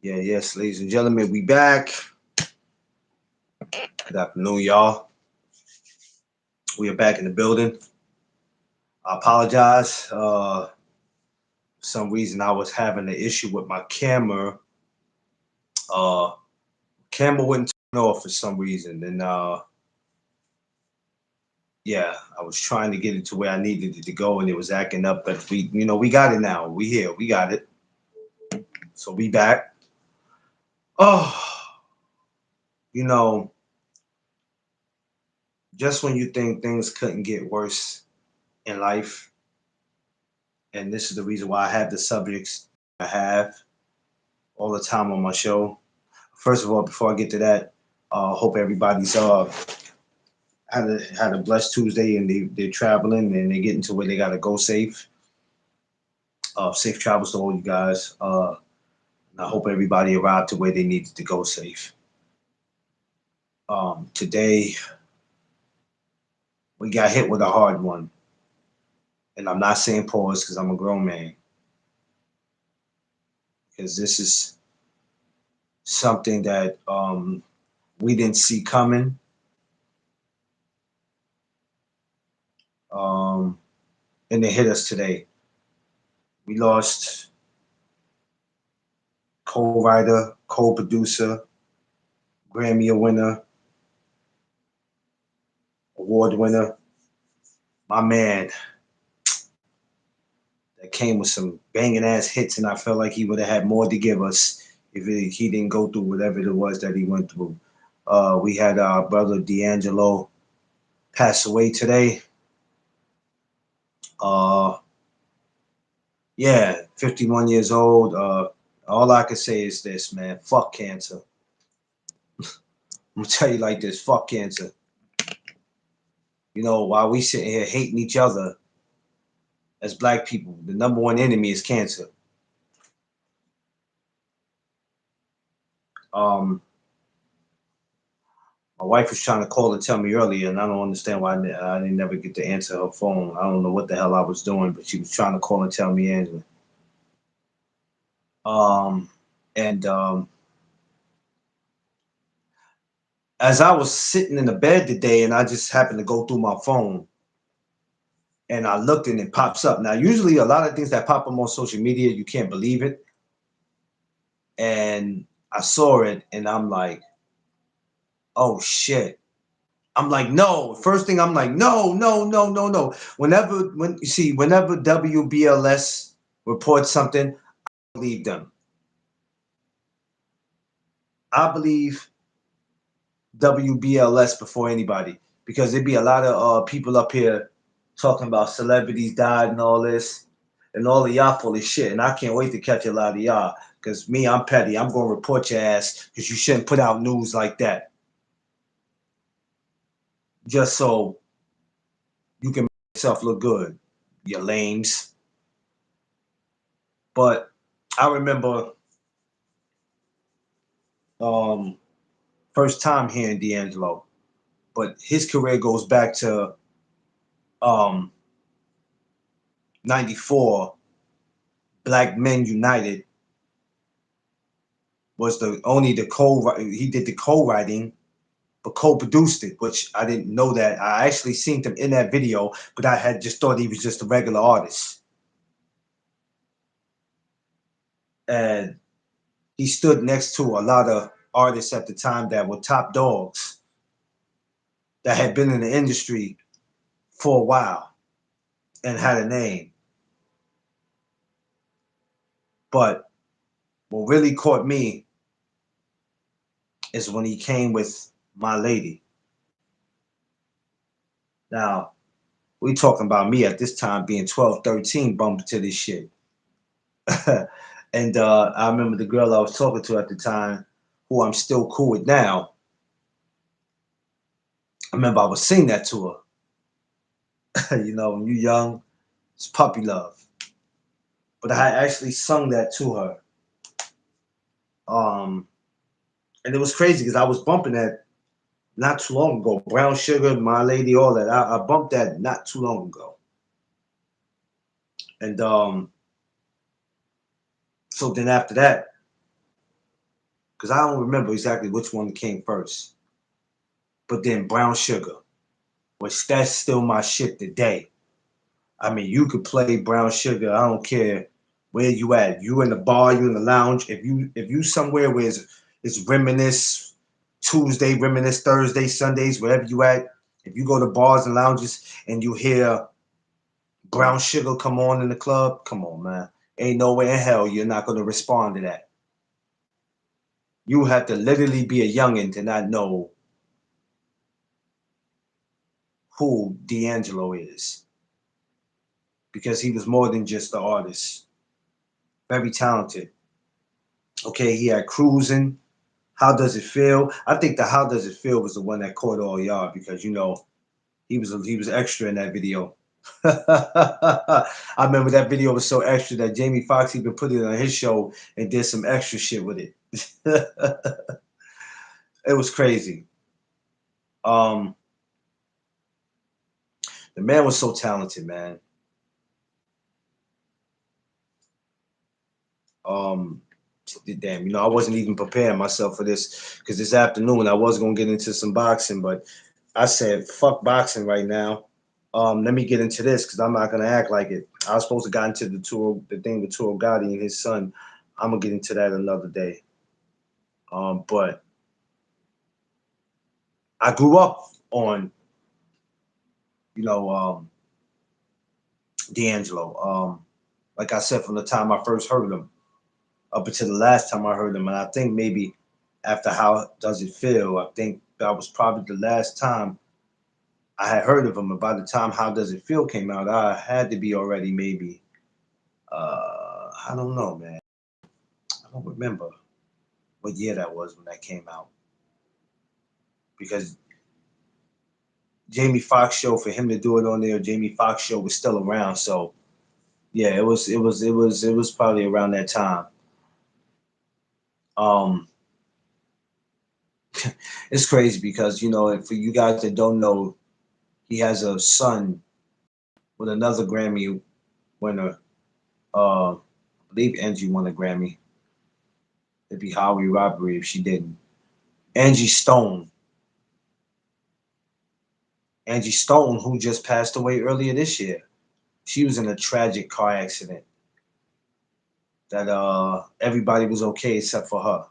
Yes, ladies and gentlemen, we back. Good afternoon, y'all. We are back in the building. I apologize. For some reason, I was having an issue with my camera. Uh, Camera wouldn't turn off for some reason, and yeah, I was trying to get it to where I needed it to go, and it was acting up. But we got it now. We here. We got it. So we back. Oh, you know, just when you think things couldn't get worse in life, and this is the reason why I have the subjects I have all the time on my show. First of all, before I get to that, hope everybody's had a blessed Tuesday and they're traveling and they're getting to where they gotta go safe. Safe travels to all you guys. And I hope everybody arrived to where they needed to go safe. Today we got hit with a hard one, and I'm not saying pause because I'm a grown man. Because this is something that we didn't see coming. Um, and it hit us today. We lost co-writer, co-producer, Grammy winner, award winner, my man that came with some banging ass hits, and I felt like he would have had more to give us if he didn't go through whatever it was that he went through. We had our brother D'Angelo pass away today. Uh, yeah, 51 years old. All I can say is this, man. Fuck cancer. I'm gonna tell you like this. Fuck cancer. While we sitting here hating each other as black people, the number one enemy is cancer. Um, my wife was trying to call and tell me earlier, and I don't understand why I didn't never get to answer her phone. I don't know what the hell I was doing, but she was trying to call and tell me, Angela. And As I was sitting in the bed today, and I just happened to go through my phone, and I looked and it pops up. Now, usually a lot of things that pop up on social media, you can't believe it. And I saw it, and I'm like, oh shit. I'm like, no. First thing I'm like, no, no, no, no, no. Whenever WBLS reports something, I believe them. I believe WBLS before anybody because there'd be a lot of people up here talking about celebrities died and all this, and all of y'all full of shit. And I can't wait to catch a lot of y'all because me, I'm petty. I'm gonna report your ass because you shouldn't put out news like that just so you can make yourself look good, you lames. But I remember um, first time hearing D'Angelo, but his career goes back to um, '94. Black Men United was he did the co-writing but co-produced it, which I didn't know that. I actually seen him in that video, but I had just thought he was just a regular artist. And he stood next to a lot of artists at the time that were top dogs that had been in the industry for a while and had a name. But what really caught me is when he came with My Lady. Now, we talking about me at this time being 12, 13, bumping to this shit. And I remember the girl I was talking to at the time, who I'm still cool with now. I remember I was sing that to her. When you're young, it's puppy love. But I actually sung that to her. Um, and it was crazy because I was bumping that not too long ago. Brown Sugar, My Lady, all that. I bumped that not too long ago. And so then after that, because I don't remember exactly which one came first. But then Brown Sugar, which that's still my shit today. I mean, you could play Brown Sugar. I don't care where you at. You in the bar, you in the lounge. If you somewhere where it's reminisce Tuesday, reminisce Thursday, Sundays, wherever you at. If you go to bars and lounges and you hear Brown Sugar come on in the club, come on, man. Ain't no way in hell you're not gonna respond to that. You have to literally be a youngin' to not know who D'Angelo is, because he was more than just an artist. Very talented. Okay, he had CRUSIN. How does it feel? I think the How Does It Feel was the one that caught all y'all because he was extra in that video. I remember that video was so extra that Jamie Foxx even put it on his show and did some extra shit with it. It was crazy. Um, the man was so talented, man. Um, Damn, I wasn't even preparing myself for this because this afternoon I was gonna get into some boxing, but I said fuck boxing right now. Let me get into this because I'm not gonna act like it. I was supposed to get into the thing with Toro Gotti and his son. I'm gonna get into that another day. But I grew up on, you know, D'Angelo. Like I said, from the time I first heard him up until the last time I heard him, and I think maybe after How Does It Feel, I think that was probably the last time I had heard of him. And by the time How Does It Feel came out, I had to be already maybe, I don't know, man. I don't remember what year that was when that came out because Jamie Foxx show, for him to do it on there, Jamie Foxx show was still around. So yeah, it was probably around that time. Um, it's crazy because for you guys that don't know, he has a son with another Grammy winner. I believe Angie won a Grammy. It'd be highway robbery if she didn't. Angie Stone. Angie Stone, who just passed away earlier this year. She was in a tragic car accident that everybody was okay except for her.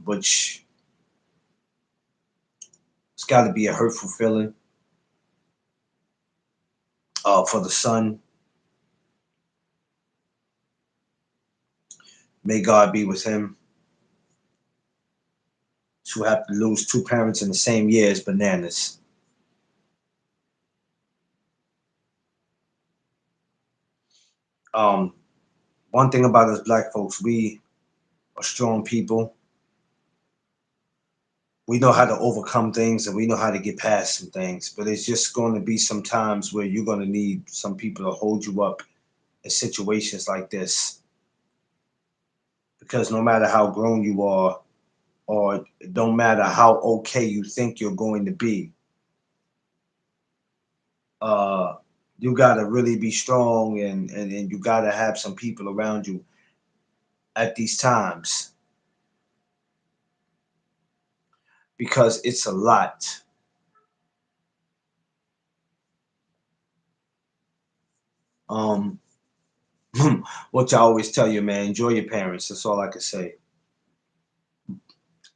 Which it's got to be a hurtful feeling for the son. May God be with him. To have to lose two parents in the same year is bananas. Um, One thing about us black folks, we are strong people. We know how to overcome things and we know how to get past some things, but it's just going to be some times where you're going to need some people to hold you up in situations like this. Because no matter how grown you are, or no matter how okay you think you're going to be, uh, you got to really be strong and you got to have some people around you at these times because it's a lot. Um, what I always tell you, man, enjoy your parents. That's all I can say.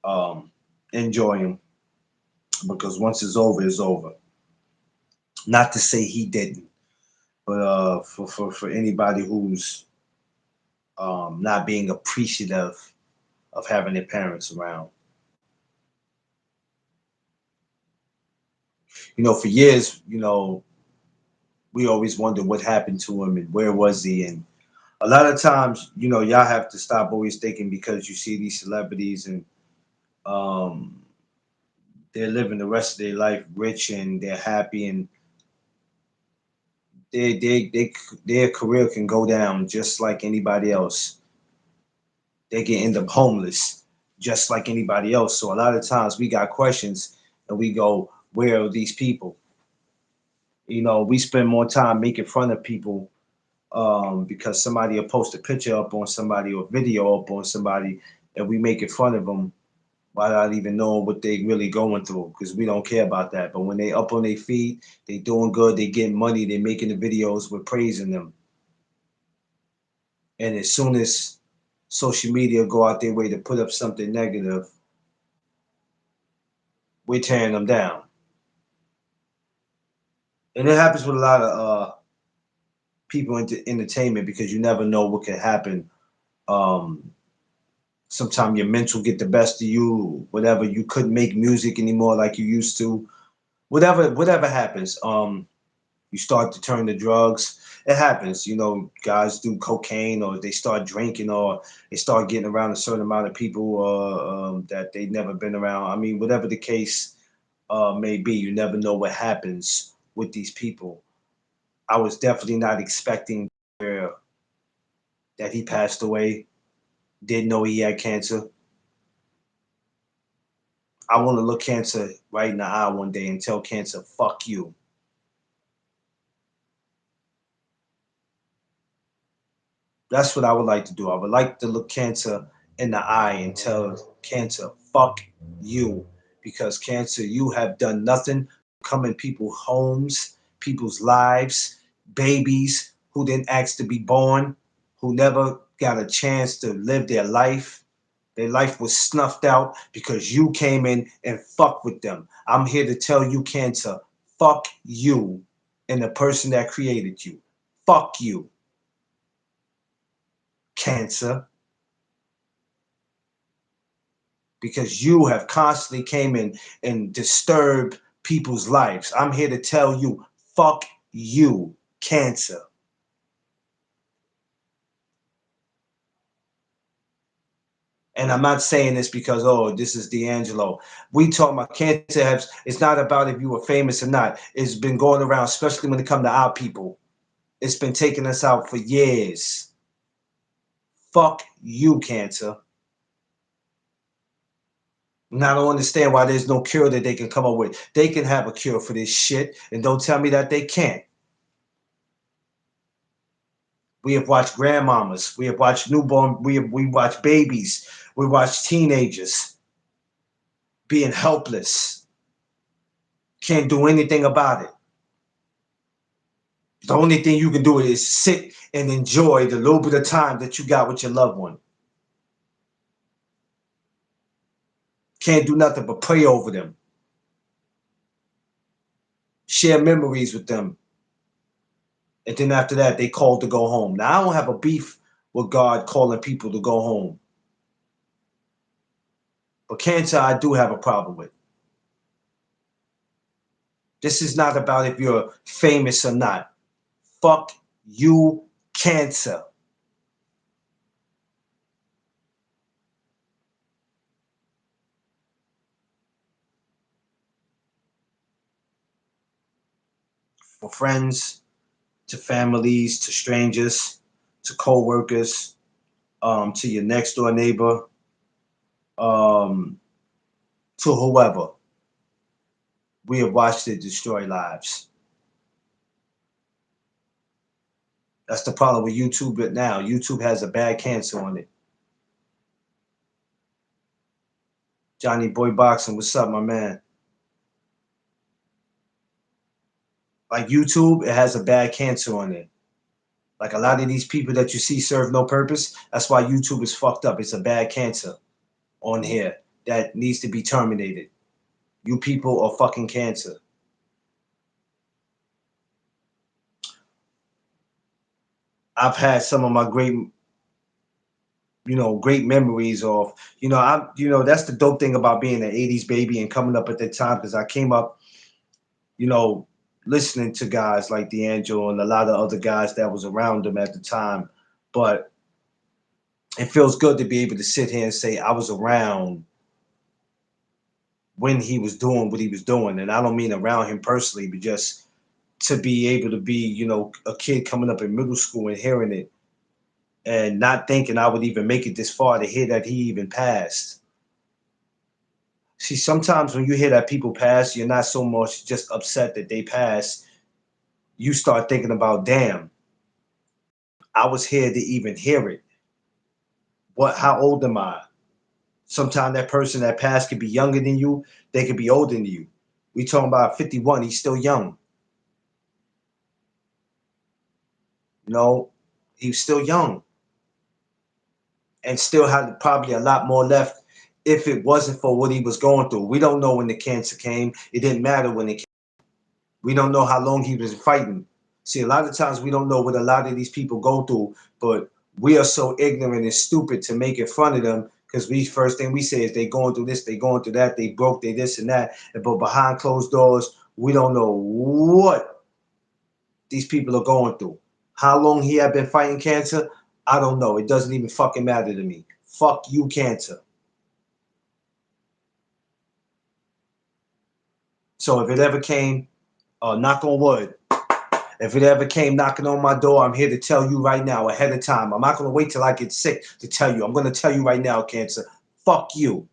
Um, Enjoy them because once it's over, it's over. Not to say he didn't, but for anybody who's not being appreciative of having their parents around. For years, we always wondered what happened to him and where was he. And a lot of times, y'all have to stop always thinking because you see these celebrities and um, they're living the rest of their life rich and they're happy and their career can go down just like anybody else. They can end up homeless just like anybody else. So a lot of times we got questions and we go, where are these people? We spend more time making fun of people because somebody will post a picture up on somebody or video up on somebody, and we making fun of them without even knowing what they really going through, because we don't care about that. But when they up on their feet, they doing good, they getting money, they making the videos, we're praising them. And as soon as social media go out their way to put up something negative, we're tearing them down. And it happens with a lot of people into entertainment, because you never know what can happen. Um, Sometimes your mental get the best of you, whatever. You couldn't make music anymore like you used to. Whatever happens. You start to turn to drugs. It happens. You know, guys do cocaine, or they start drinking, or they start getting around a certain amount of people that they've never been around. I mean, whatever the case may be, you never know what happens with these people. I was definitely not expecting that he passed away. Didn't know he had cancer. I want to look cancer right in the eye one day and tell cancer, fuck you. That's what I would like to do. I would like to look cancer in the eye and tell cancer, fuck you. Because cancer, you have done nothing come in people's homes, people's lives, babies who didn't ask to be born, who never got a chance to live their life. Their life was snuffed out because you came in and fucked with them. I'm here to tell you, cancer, fuck you and the person that created you. Fuck you, cancer, because you have constantly came in and disturbed people's lives. I'm here to tell you, fuck you, cancer. And I'm not saying this because, oh, this is D'Angelo. We talk about cancer. It's not about if you were famous or not. It's been going around, especially when it comes to our people. It's been taking us out for years. Fuck you, cancer. And I don't understand why there's no cure that they can come up with. They can have a cure for this shit, and don't tell me that they can't. We have watched grandmamas. We have watched newborn. We watch babies. We watch teenagers being helpless. Can't do anything about it. The only thing you can do is sit and enjoy the little bit of time that you got with your loved one. Can't do nothing but pray over them. Share memories with them. And then after that, they called to go home. Now, I don't have a beef with God calling people to go home. But cancer, I do have a problem with. This is not about if you're famous or not. Fuck you, cancer. For friends, to families, to strangers, to co-workers, to your next door neighbor, um, to whoever. We have watched it destroy lives. That's the problem with YouTube right now. YouTube has a bad cancer on it. Johnny Boy Boxing, what's up, my man? Like YouTube, it has a bad cancer on it. Like a lot of these people that you see serve no purpose. That's why YouTube is fucked up. It's a bad cancer on here that needs to be terminated. You people are fucking cancer. I've had some of my great memories of, that's the dope thing about being an 80s baby and coming up at that time, because I came up, you know, listening to guys like D'Angelo and a lot of other guys that was around him at the time. But it feels good to be able to sit here and say I was around when he was doing what he was doing. And I don't mean around him personally, but just to be able to be, a kid coming up in middle school and hearing it and not thinking I would even make it this far to hear that he even passed. See, sometimes when you hear that people pass, you're not so much just upset that they pass. You start thinking about, damn, I was here to even hear it. How old am I? Sometimes that person that passed could be younger than you. They could be older than you. We talking about 51. He's still young. You know, he's still young and still had probably a lot more left if it wasn't for what he was going through. We don't know when the cancer came. It didn't matter when it came. We don't know how long he was fighting. See, a lot of times we don't know what a lot of these people go through, but we are so ignorant and stupid to make in front of them because we first thing we say is they going through this, they going through that, they broke, they this and that. But behind closed doors, we don't know what these people are going through. How long he had been fighting cancer, I don't know. It doesn't even fucking matter to me. Fuck you, cancer. So if it ever came, knock on wood, if it ever came knocking on my door, I'm here to tell you right now ahead of time. I'm not going to wait till I get sick to tell you. I'm going to tell you right now, cancer. Fuck you.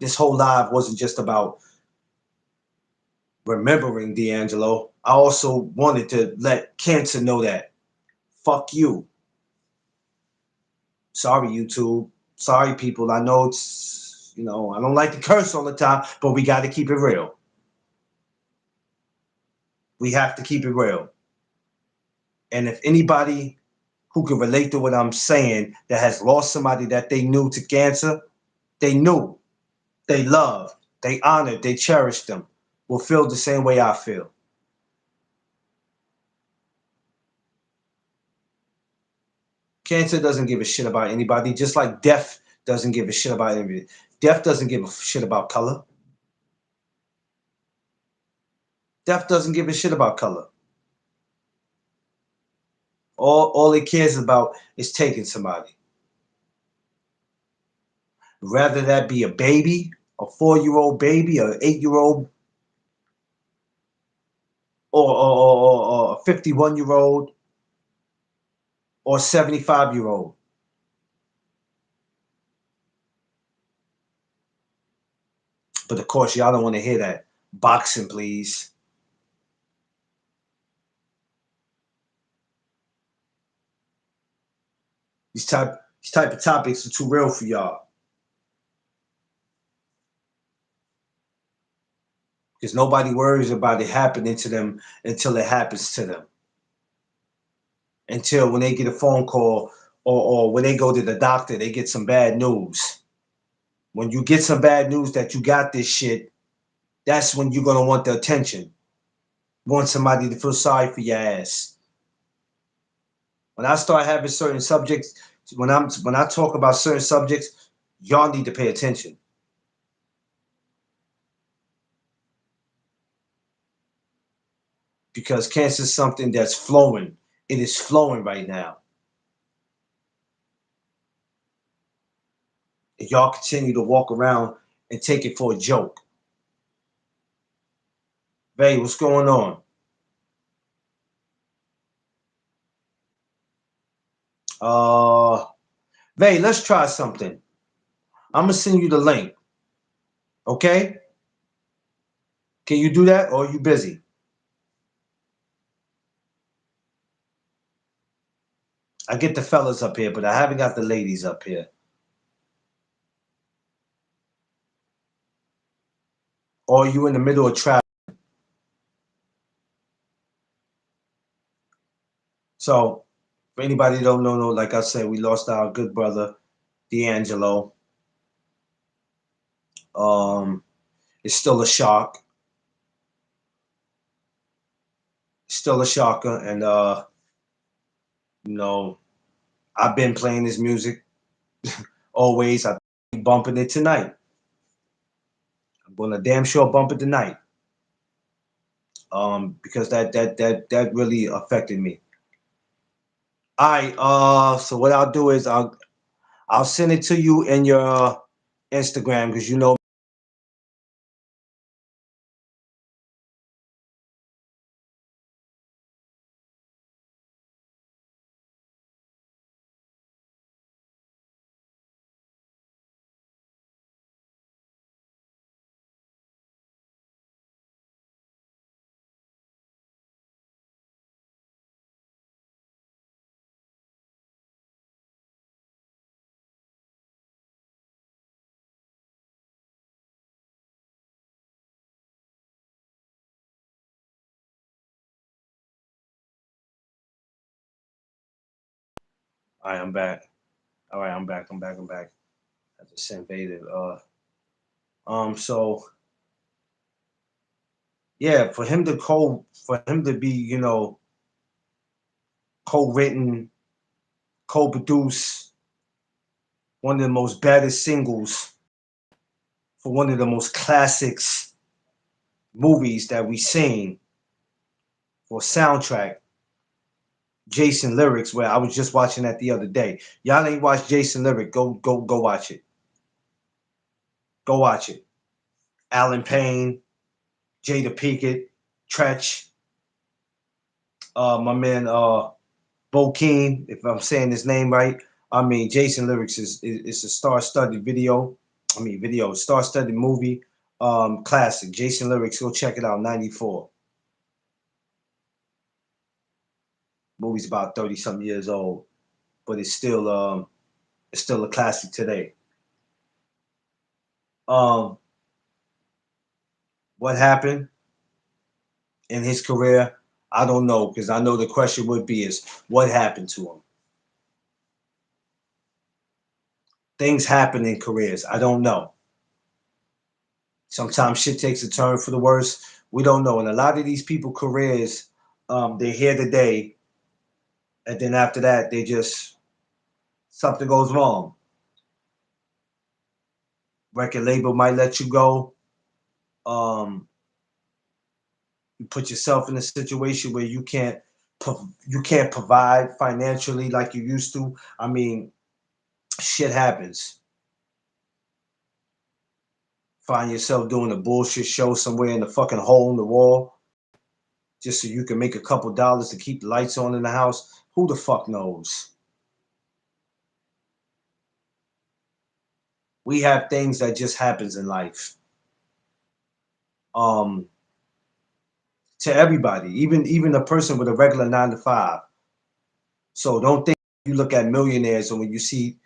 This whole live wasn't just about remembering D'Angelo. I also wanted to let cancer know that. Fuck you. Sorry, YouTube. Sorry, people. I know it's, I don't like to curse all the time, but we got to keep it real. We have to keep it real. And if anybody who can relate to what I'm saying that has lost somebody that they knew to cancer, they knew, they loved, they honored, they cherished them, will feel the same way I feel. Cancer doesn't give a shit about anybody, just like death doesn't give a shit about anybody. Death doesn't give a shit about color. Death doesn't give a shit about color. All it cares about is taking somebody. Rather that be a baby, a 4-year-old baby, an 8-year-old, or a 51-year-old, or 75-year-old. But of course, y'all don't want to hear that. Boxing, please. These type of topics are too real for y'all. Because nobody worries about it happening to them until it happens to them. Until when they get a phone call or when they go to the doctor, they get some bad news. When you get some bad news that you got this shit, that's when you're gonna want the attention. Want somebody to feel sorry for your ass. When I start having certain subjects, when I talk about certain subjects, y'all need to pay attention. Because cancer is something that's flowing. It is flowing right now. And y'all continue to walk around and take it for a joke. Hey, what's going on? Vay, let's try something. I'm gonna send you the link. Okay? Can you do that or are you busy? I get the fellas up here, but I haven't got the ladies up here. Or are you in the middle of traffic? So, for anybody that don't know, like I said, we lost our good brother, D'Angelo. It's still a shock. Still a shocker. And you know, I've been playing his music always. I be bumping it tonight. I'm gonna damn sure bump it tonight. Because that really affected me. All right, so what I'll do is I'll send it to you in your Instagram because you know All right, I'm back. All right, I'm back. I'm back. I just invaded. So yeah, for him to be, you know, co-written, co-produced one of the most baddest singles for one of the most classics movies that we seen for soundtrack. Jason Lyrics, where I was just watching that the other day. Y'all ain't watched Jason Lyric, go watch it. Go watch it. Alan Payne, Jada Pinkett, Tretch, my man Bokeem, if I'm saying his name right. I mean, Jason Lyrics is a star-studded video. I mean, video, star-studded movie. Classic. Jason Lyrics, go check it out. 94. Movie's about 30 something years old, but it's still a classic today. Um, what happened in his career? I don't know, because I know the question would be is what happened to him? Things happen in careers. I don't know. Sometimes shit takes a turn for the worse. We don't know. And a lot of these people careers, they're here today, and then after that, they just something goes wrong. Record label might let you go. Um, you put yourself in a situation where you can't provide financially like you used to. I mean, shit happens. Find yourself doing a bullshit show somewhere in the fucking hole in the wall just so you can make a couple dollars to keep the lights on in the house. Who the fuck knows? We have things that just happens in life. Um, to everybody, even a person with a regular 9 to 5. So don't think you look at millionaires and when you see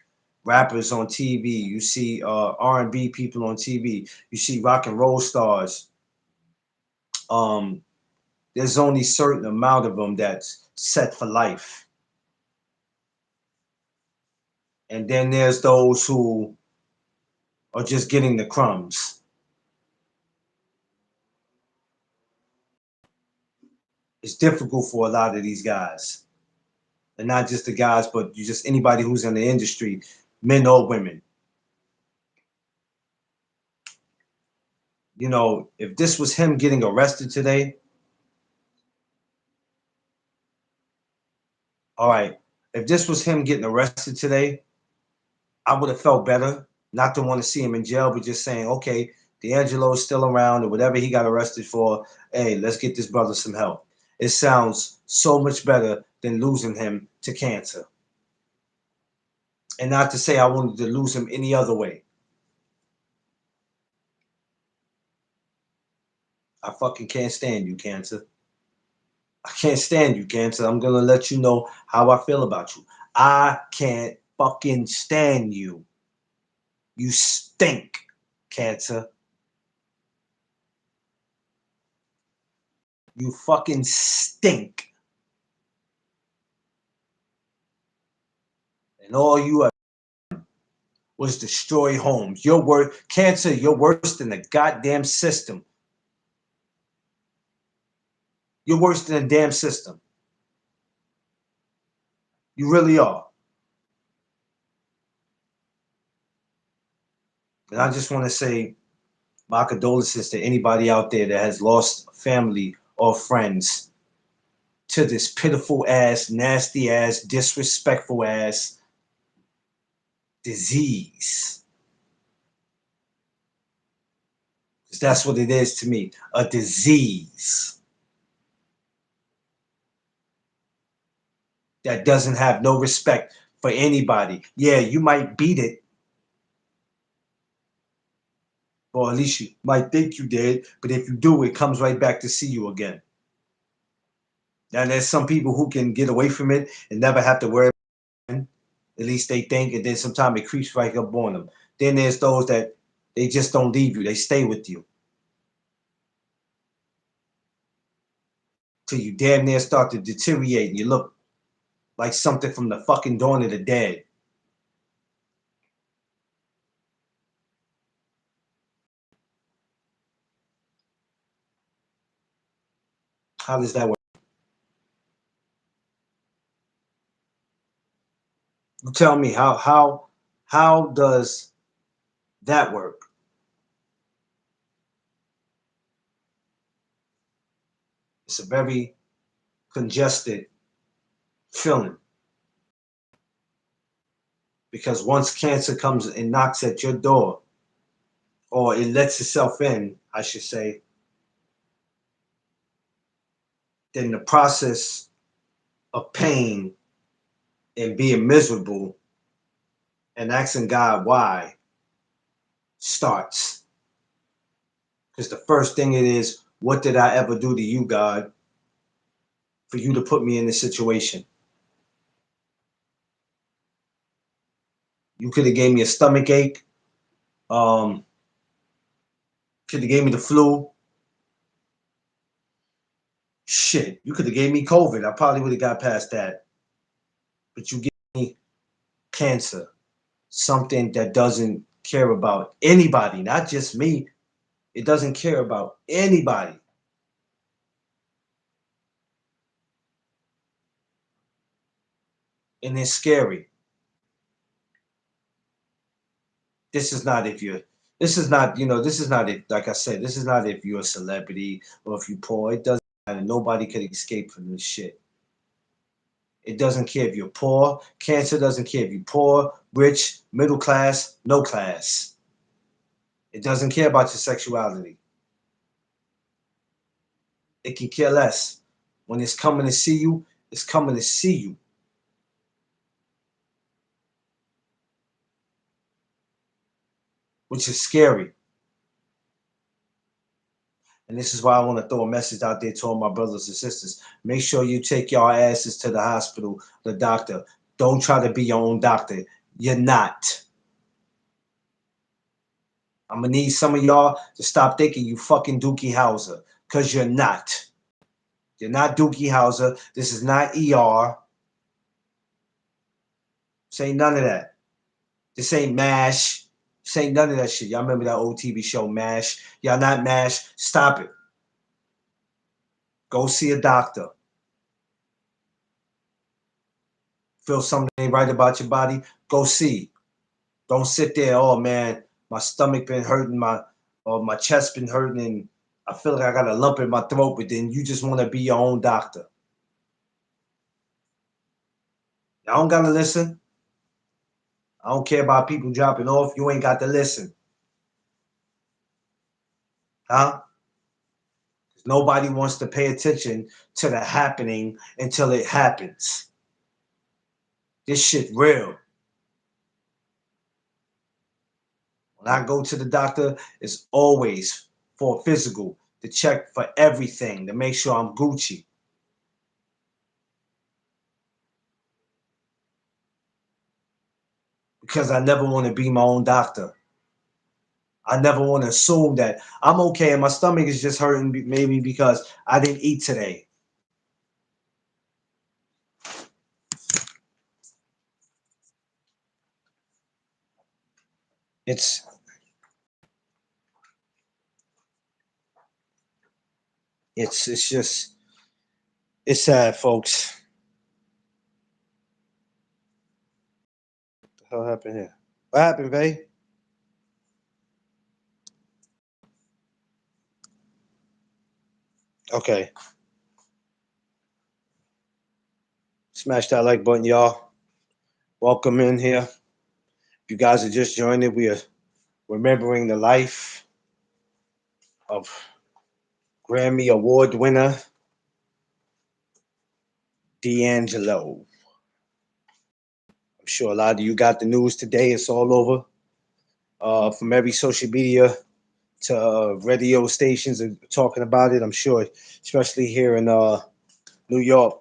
rappers on TV, you see R&B people on TV, you see rock and roll stars. Um, there's only certain amount of them that's set for life, and then there's those who are just getting the crumbs. It's difficult for a lot of these guys, and not just the guys, but you just anybody who's in the industry, men or women. You know, if this was him getting arrested today, all right, if this was him getting arrested today, I would have felt better not to want to see him in jail, but just saying, okay, D'Angelo is still around or whatever he got arrested for. Hey, let's get this brother some help. It sounds so much better than losing him to cancer. And not to say I wanted to lose him any other way. I fucking can't stand you, cancer. I can't stand you, cancer. I'm gonna let you know how I feel about you. I can't fucking stand you. You stink, cancer. You fucking stink. And all you was destroy homes. You're worse, cancer, you're worse than the goddamn system. You're worse than the damn system. You really are. And I just want to say my condolences to anybody out there that has lost family or friends to this pitiful ass, nasty ass, disrespectful ass disease. Because that's what it is to me, a disease that doesn't have no respect for anybody. Yeah, you might beat it, or at least you might think you did, but if you do, it comes right back to see you again. Now, there's some people who can get away from it and never have to worry about it. At least they think, and then sometimes it creeps right up on them. Then there's those that they just don't leave you. They stay with you till you damn near start to deteriorate and you look like something from the fucking Dawn of the Dead. How does that work? You tell me how does that work? It's a very congested feeling because once cancer comes and knocks at your door, or it lets itself in, I should say, then the process of pain and being miserable and asking God why starts. Because the first thing it is, what did I ever do to you, God, for you to put me in this situation? You could have gave me a stomach ache. Could have gave me the flu. Shit, you could have gave me COVID. I probably would have got past that. But you give me cancer, something that doesn't care about anybody, not just me. It doesn't care about anybody. And it's scary. This is not if you're this is not, this is not if, like I said, this is not if you're a celebrity or if you're poor. It doesn't matter. Nobody can escape from this shit. It doesn't care if you're poor. Cancer doesn't care if you're poor, rich, middle class, no class. It doesn't care about your sexuality. It can care less. When it's coming to see you, it's coming to see you. Which is scary. And this is why I want to throw a message out there to all my brothers and sisters. Make sure you take your asses to the hospital, the doctor. Don't try to be your own doctor. You're not. I'm going to need some of y'all to stop thinking you fucking Dookie Howser, because you're not. You're not Dookie Howser. This is not ER. This ain't none of that. This ain't MASH. This ain't none of that shit. Y'all remember that old TV show, MASH? Y'all not MASH. Stop it. Go see a doctor. Feel something ain't right about your body? Go see. Don't sit there, oh man, my stomach been hurting, my chest been hurting, and I feel like I got a lump in my throat, but then you just want to be your own doctor. I don't gotta listen. I don't care about people dropping off. You ain't got to listen. Huh? Nobody wants to pay attention to the happening until it happens. This shit real. When I go to the doctor, it's always for a physical, to check for everything, to make sure I'm Gucci. Because I never want to be my own doctor. I never want to assume that I'm okay and my stomach is just hurting maybe because I didn't eat today. It's just it's sad, folks. What the hell happened here? What happened, Vay? Okay. Smash that like button, y'all. Welcome in here. If you guys are just joining, we are remembering the life of Grammy Award winner D'Angelo. I'm sure a lot of you got the news today. It's all over. From every social media to radio stations are talking about it. I'm sure, especially here in New York,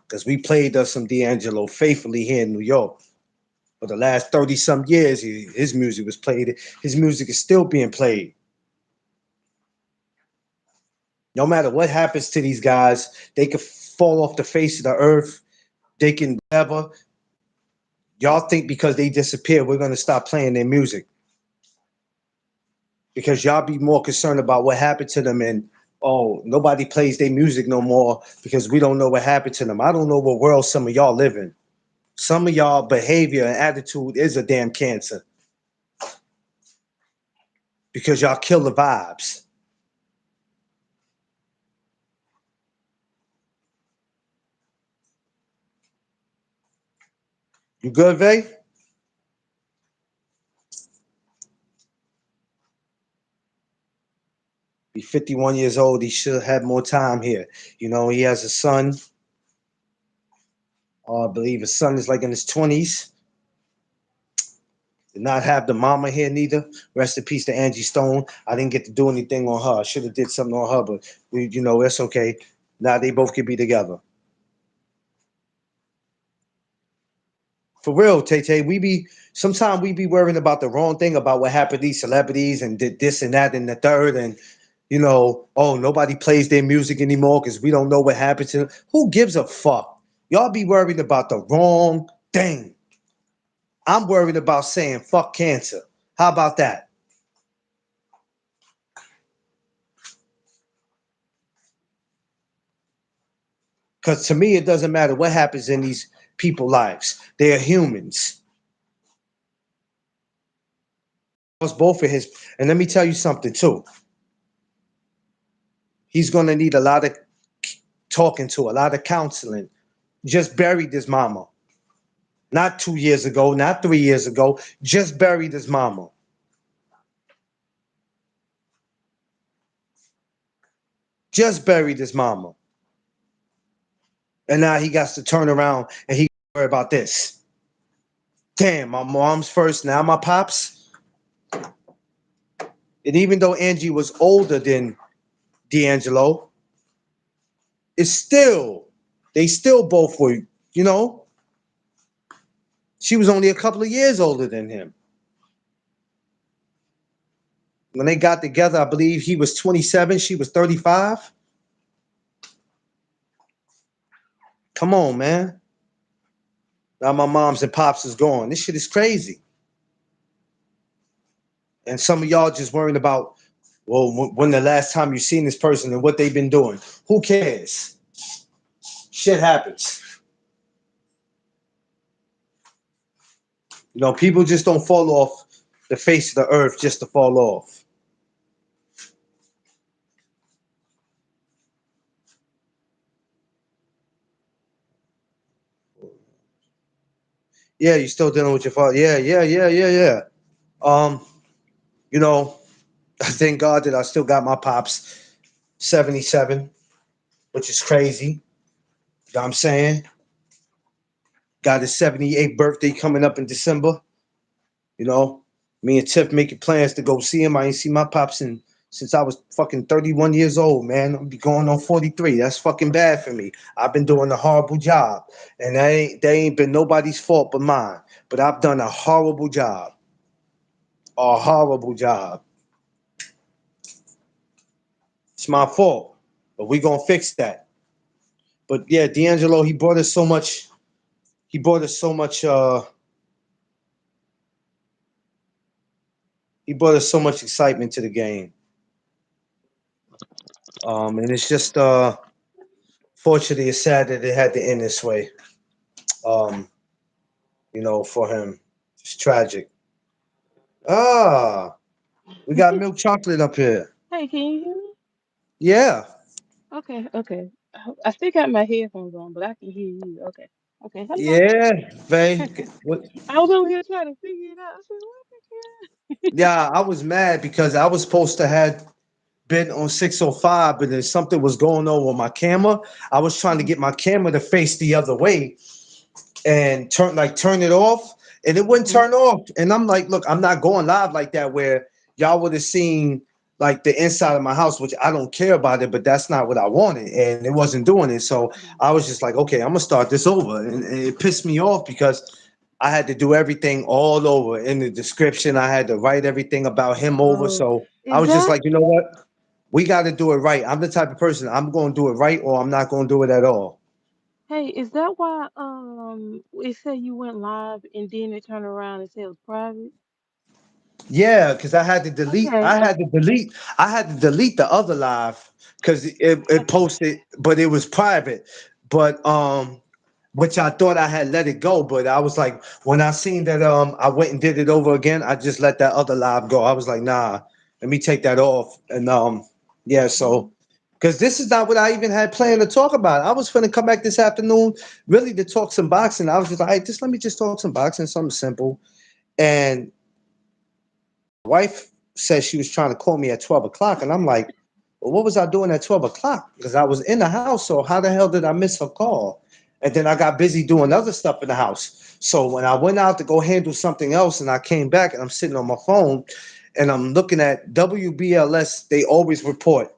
because we played some D'Angelo faithfully here in New York. For the last 30 some years, his music was played. His music is still being played. No matter what happens to these guys, they could fall off the face of the earth. They can whatever. Y'all think because they disappear, we're gonna stop playing their music. Because y'all be more concerned about what happened to them and oh, nobody plays their music no more because we don't know what happened to them. I don't know what world some of y'all live in. Some of y'all behavior and attitude is a damn cancer because y'all kill the vibes. You good, Vay? He's 51 years old. He should have had more time here. You know, he has a son. I believe his son is like in his 20s. Did not have the mama here neither. Rest in peace to Angie Stone. I didn't get to do anything on her. I should have did something on her, but you know, that's okay. Now they both can be together. For real, Tay Tay, we be sometimes we be worrying about the wrong thing about what happened to these celebrities and did this and that and the third and you know, oh nobody plays their music anymore because we don't know what happened to them. Who gives a fuck? Y'all be worried about the wrong thing. I'm worried about saying fuck cancer. How about that? Because to me, it doesn't matter what happens in these people's lives. They are humans. Both of his, and let me tell you something too. He's going to need a lot of talking to, a lot of counseling. Just buried his mama. Not 2 years ago, not 3 years ago. Just buried his mama. Just buried his mama. And now he got to turn around and he worry about this. Damn, my mom's first, now my pops. And even though Angie was older than D'Angelo, it's still, they still both were, you know, she was only a couple of years older than him. When they got together, I believe he was 27, she was 35. Come on, man. Now my moms and pops is gone. This shit is crazy. And some of y'all just worrying about, well, when the last time you seen this person and what they've been doing. Who cares? Shit happens. You know, people just don't fall off the face of the earth just to fall off. Yeah, you still dealing with your father. Yeah. Um, you know, I thank God that I still got my pops 77, which is crazy. You know what I'm saying? Got his 78th birthday coming up in December. You know, me and Tiff making plans to go see him. I ain't seen my pops since I was fucking 31 years old, man. I'll be going on 43. That's fucking bad for me. I've been doing a horrible job. And that ain't been nobody's fault but mine. But I've done a horrible job. A horrible job. It's my fault. But we gonna fix that. But yeah, D'Angelo, he brought us so much, he brought us so much he brought us so much excitement to the game. And it's just fortunately it's sad that it had to end this way. Um, you know, for him. It's tragic. Ah, we got milk chocolate up here. Hey, can you hear me? Yeah. Okay. I still got my headphones on, but I can hear you. Okay. Hello. Yeah. Vay. What? I was over here trying to figure it out. I said, what the hell? Yeah, I was mad because I was supposed to have been on 605, but then something was going on with my camera. I was trying to Mhm. get my camera to face the other way and turn it off, and it wouldn't Mhm. turn off. And I'm like, look, I'm not going live like that where y'all would have seen like the inside of my house, which I don't care about it, but that's not what I wanted, and it wasn't doing it. So I was just like, okay, I'm gonna start this over, and it pissed me off because I had to do everything all over in the description. I had to write everything about him over. Oh, So I is was just that? like, you know what? We got to do it right. I'm the type of person I'm going to do it right, or I'm not going to do it at all. Hey, is that why it said you went live and then it turned around and said it was private? Yeah, because I had to delete. Okay. I had to delete the other live because it Okay. posted, but it was private. But which I thought I had let it go, but I was like, when I seen that I went and did it over again, I just let that other live go. I was like, nah, let me take that off. And yeah, Hmm. so because this is not what I even had planned to talk about. I was gonna come back this afternoon really to talk some boxing. I was just like, hey, just let me just talk some boxing, something simple. And wife said she was trying to call me at 12 o'clock. And I'm like, well, what was I doing at 12 o'clock? Because I was in the house. So how the hell did I miss her call? And then I got busy doing other stuff in the house. So when I went out to go handle something else and I came back and I'm sitting on my phone and I'm looking at WBLS, they always report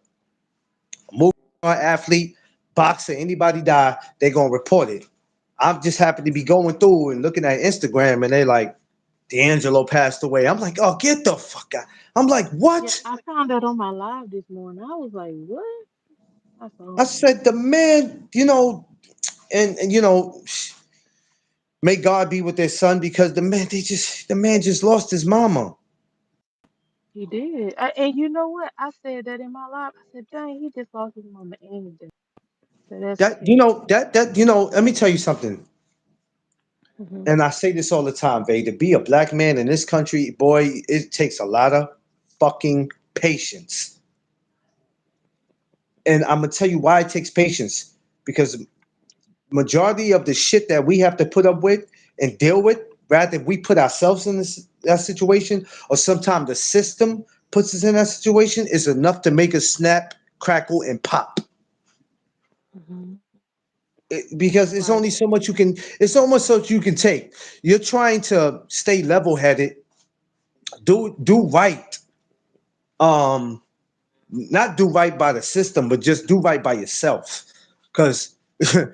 movie star, athlete, boxer, anybody die, they're going to report it. I'm just happy to be going through and looking at Instagram and they like, D'Angelo passed away. I'm like, oh, get the fuck out. I'm like, Yeah, what? I found that on my live this morning. I was like, what? I I saw it. said, the man, and may God be with their son because the man just lost his mama. He did. And you know what? I said that in my live. I said, dang, he just lost his mama and his dad. So that's crazy. Let me tell you something. Hmm. And I say this all the time, Vay, to be a black man in this country, boy, it takes a lot of fucking patience. And I'm gonna tell you why it takes patience. Because majority of the shit that we have to put up with and deal with, rather we put ourselves in that situation, or sometimes the system puts us in that situation, is enough to make us snap, crackle, and pop. Hmm. Because it's Right. only so much you can. It's almost so much you can take. You're trying to stay level headed, do right. Um, Not do right by the system, but just do right by yourself. Because there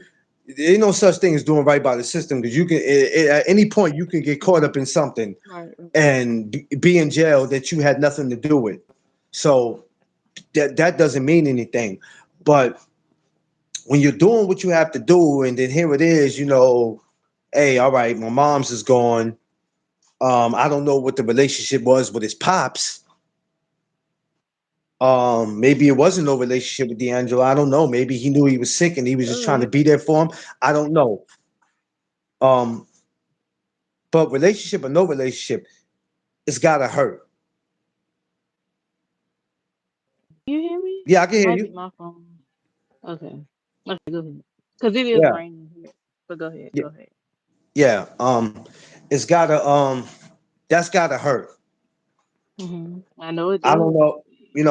ain't no such thing as doing right by the system. Because you can at any point you can get caught up in something Right. Right. and be in jail that you had nothing to do with. So that doesn't mean anything. But when you're doing what you have to do, and then here it is, hey, all right, my mom's is gone. I don't know what the relationship was with his pops. Maybe it wasn't no relationship with D'Angelo. I don't know. Maybe he knew he was sick and he was just trying to Good. be there for him. I don't know. Um, but relationship or no relationship, it's gotta hurt. You hear me? Yeah, I can It hear might be you. my phone. Okay. Okay, go ahead. Because it is Yeah, raining here. But go ahead. yeah, Go ahead. yeah. It's gotta that's gotta hurt. I know it I don't does. know.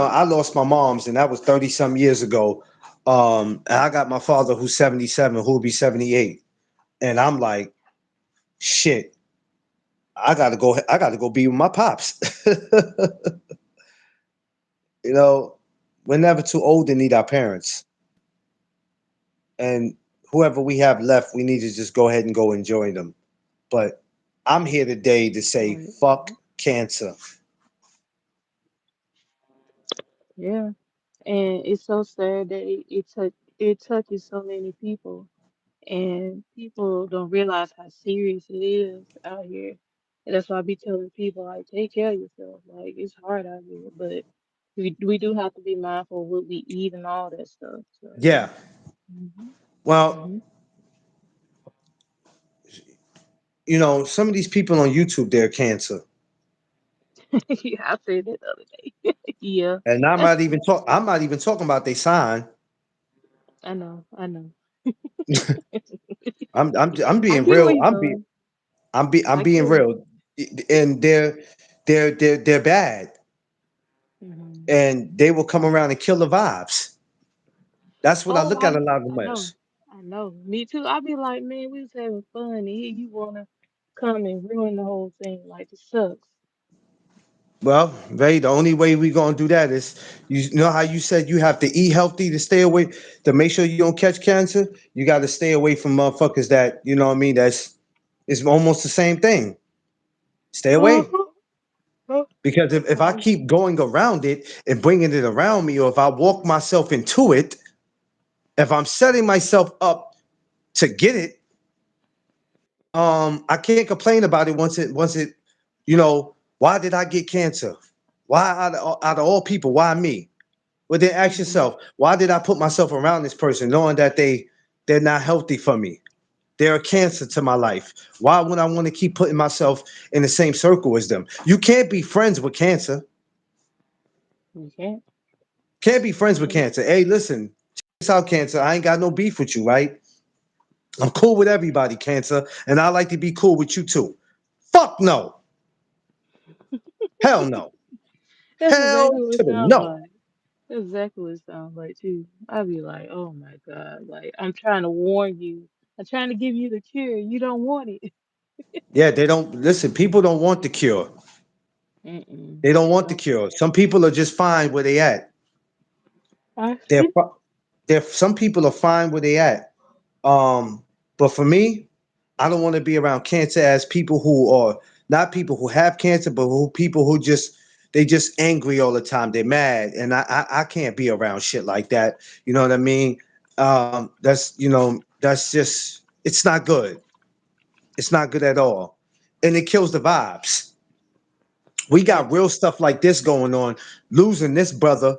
I lost my mom's and that was 30 some years ago. And I got my father who's 77, who'll be 78. And I'm like, shit, I gotta go be with my pops. you know, we're never too old to need our parents. And whoever we have left, we need to just go ahead and go enjoy them. But I'm here today to say Right. fuck cancer. Yeah. And it's so sad that it touches so many people. And people don't realize how serious it is out here. And that's why I be telling people like take care of yourself. Like it's hard out here, but we do have to be mindful of what we eat and all that stuff. So Yeah. hmm. Well, Hmm. some of these people on YouTube, they're cancer. Yeah, I said that the other day. Yeah. And I'm not even talking about they sign. I know, I know. I'm I being get where real. you're going. I'm I being get it. real. And they're bad. Hmm. And they will come around and kill the vibes. That's what I Oh, look at a lot of I them know. as. I know. Me too. I be like, man, we was having fun, and here you wanna come and ruin the whole thing. Like it sucks. Well, Ray, the only way we gonna do that is you know how you said you have to eat healthy to stay away to make sure you don't catch cancer. You got to stay away from motherfuckers that what I mean. That's it's almost the same thing. Stay away Uh-huh. Uh, because if I uh, keep going around it and bringing it around me, or if I walk myself into it, if I'm setting myself up to get it, I can't complain about it once it, why did I get cancer? Why out of all people, why me? Well, then ask Mm-hmm. yourself, why did I put myself around this person knowing that they're not healthy for me? They're a cancer to my life. Why would I want to keep putting myself in the same circle as them? You can't be friends with cancer. You can't. Can't be friends with Mm-mm. cancer. Hey, listen, check this out, cancer. I ain't got no beef with you, right? I'm cool with everybody, cancer, and I like to be cool with you too. Fuck no. Hell no. That's Hell exactly what to it the sounds no. like. That's exactly what it sounds like too. I'd be like, oh my God, like I'm trying to warn you. I'm trying to give you the cure. You don't want it. Yeah, they don't listen. People don't want the cure. Mm-mm. They don't They want the don't. cure. Some people are just fine where they at. I They're fi- some people are fine where they at. Um, but for me, I don't want to be around cancer as people who are not people who have cancer, but who people who they just angry all the time. They're mad, and I can't be around shit like that. You know what I mean? That's just it's not good. It's not good at all, and it kills the vibes. We got facts. real stuff like this going on. Losing this brother,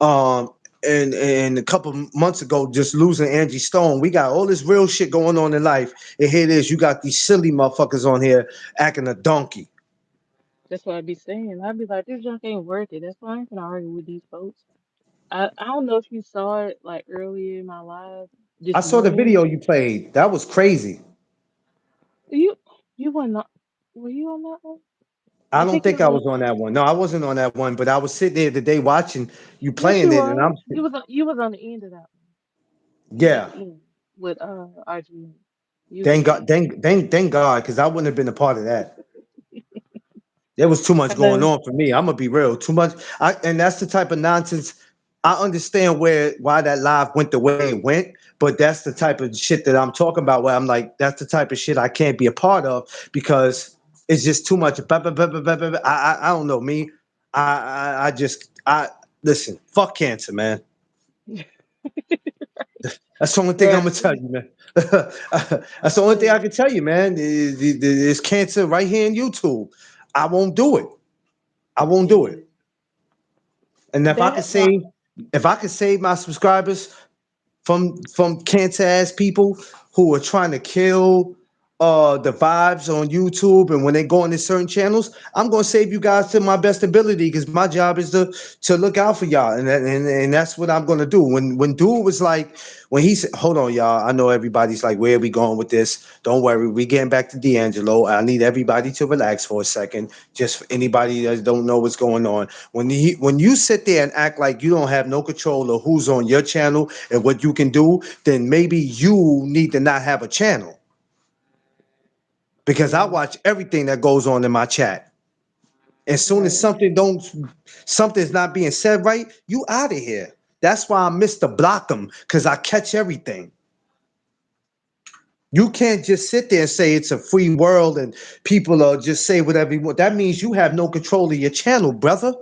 um, and a couple months ago, just losing Angie Stone. We got all this real shit going on in life, and here it is. You got these silly motherfuckers on here acting a donkey. That's what I'd be saying. I'd be like, this junk ain't worth it. That's why I ain't gonna argue with these folks. I don't know if you saw it like earlier in my live I this saw the morning. video you played. That was crazy. You you were not were you on that one? I I don't think you think was I on was on that one. No, I wasn't on that one, but I was sitting there today watching you yes playing you it, and was. I'm You was on the end of that one. You was at yeah. the end with RG. You was at Thank the God, end. thank God, because I wouldn't have been a part of that. There was too I much going know. on for me. I'm gonna be real. Too much. And that's the type of nonsense. I understand why that live went the way it went, but that's the type of shit that I'm talking about. Where I'm like, that's the type of shit I can't be a part of because it's just too much. I don't know me. I listen. Fuck cancer, man. That's the only thing I'm Right. gonna tell you, man. That's the only thing I Hey, can tell you, man. There's cancer right here in YouTube. I won't do it. I won't do it. and And that like if I could save my subscribers from cancer ass people who are trying to kill the vibes on YouTube and when they go into certain channels, I'm gonna save you guys to my best ability because my job is to look out for y'all and that's what I'm gonna do. When dude was like when he said, hold on, y'all, I know everybody's like, where are we going with this? Don't worry, we getting back to D'Angelo. I need everybody to relax for a second. Just for anybody that don't know what's going on. When you sit there and act like you don't have no control of who's on your channel and what you can do, then maybe you need to not have a channel. Because I yeah. watch everything that goes on in my chat. As soon as Right. something's not being said right, you out of here. That's why I miss to block them because I catch everything. You can't just sit there and say it's a free world and people are just say whatever you want. That means you have no control of your channel, brother.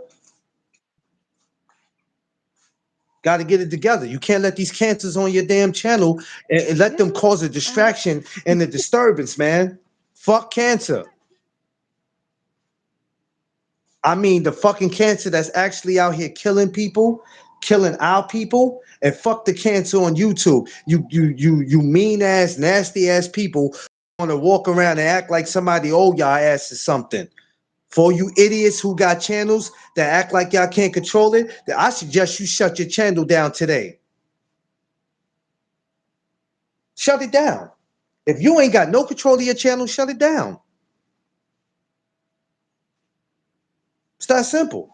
Got to get it together. You can't let these cancers on your damn channel and let them Yeah. cause a Uh, distraction and a disturbance, man. Fuck cancer. I mean, the fucking cancer that's actually out here killing people, killing our people, and fuck the cancer on YouTube. You mean ass, nasty ass people want to walk around and act like somebody owe y'all ass is something. For you idiots who got channels that act like y'all can't control it, then I suggest you shut your channel down today. Shut it down. If you ain't got no control of your channel, shut it down. It's that simple.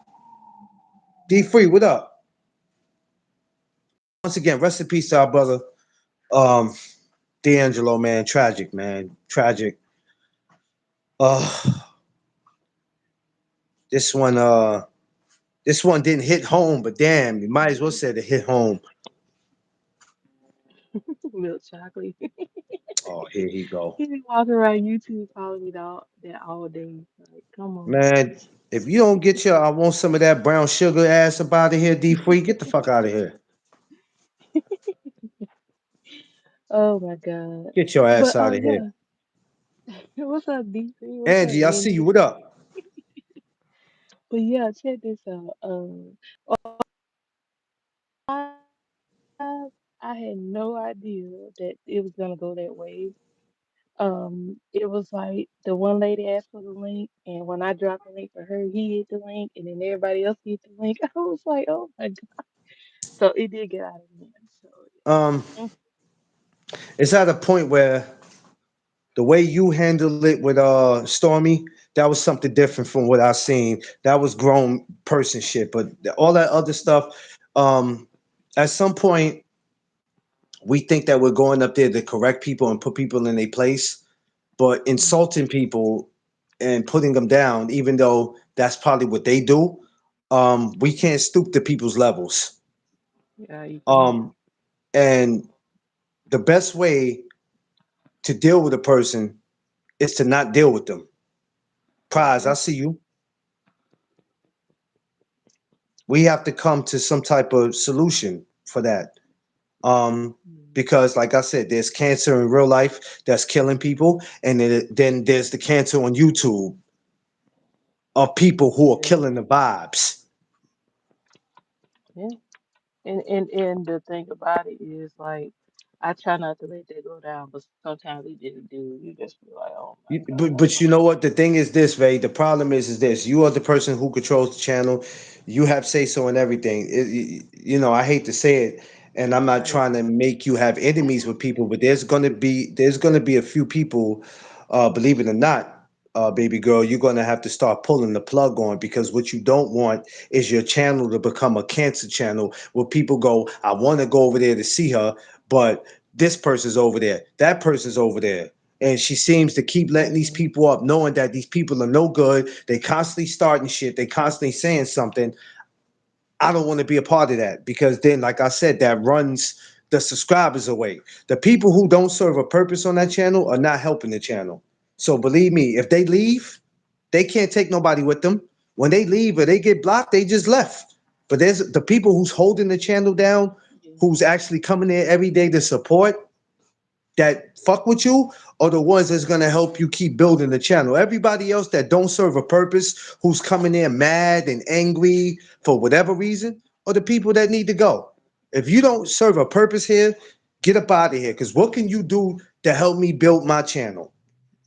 D Free, what up? Once again, rest in peace to our brother. Um, D'Angelo, man, tragic, man, tragic. Uh, this one, this one didn't hit home, but damn, you might as well say it hit home. milk chocolate. Oh, here he go, He be walking around YouTube calling me that all day. Like, come on. man. If you don't get your, I want some of that brown sugar ass up out of here, D Free. Get the fuck out of here. Oh my God. Get your But ass out of here. yeah. What's up, DC? What's up, Angie, I see you. Angie? What up? But yeah, check this out. I I had no idea that it was gonna go that way. It was like the one lady asked for the link, and when I dropped the link for her, he hit the link, and then everybody else hit the link. I was like, oh my God. So it did get out of hand. So Um, yeah. it's at a point where the way you handle it with Stormy, that was something different from what I seen. That was grown person shit. But all that other stuff, um, at some point we think that we're going up there to correct people and put people in their place, but Mhm. insulting people and putting them down, even though that's probably what they do, we can't stoop to people's levels. Yeah, you can't. Um, and the best way to deal with a person is to not deal with them. Prize, I Hmm. see you. We have to come to some type of solution for that. Because, like I said, there's cancer in real life that's killing people, and then there's the cancer on YouTube of people who are Yeah, killing the vibes. yeah. And the thing about it is like I try not to let that go down, but sometimes it just do. You just be like, oh my But you know what? The thing is this, Ray. The problem is this. You are the person who controls the channel. You have say so in everything. You know, I hate to say it, and I'm not God. trying to make you have enemies with people, but there's gonna be a few people, believe it or not, baby girl, you're gonna have to start pulling the plug on because what you don't want is your channel to become a cancer channel where people go, I want to go over there to see her, but this person's over there, that person's over there, and she seems to keep letting these Hmm. people up, knowing that these people are no good. They constantly starting shit. They constantly saying something. I don't want to be a part of that because then, like I said, that runs the subscribers away. The people who don't serve a purpose on that channel are not helping the channel. So believe me, if they leave, they can't take nobody with them. When they leave or they get blocked, they just left. But there's the people who's holding the channel down, Yeah. who's actually coming there every day to support, that fuck with you are the ones that's gonna help you keep building the channel. Everybody else that don't serve a purpose, who's coming in mad and angry for whatever reason, are the people that need to go. If you don't serve a purpose here, get up out of here. Because what can you do to help me build my channel?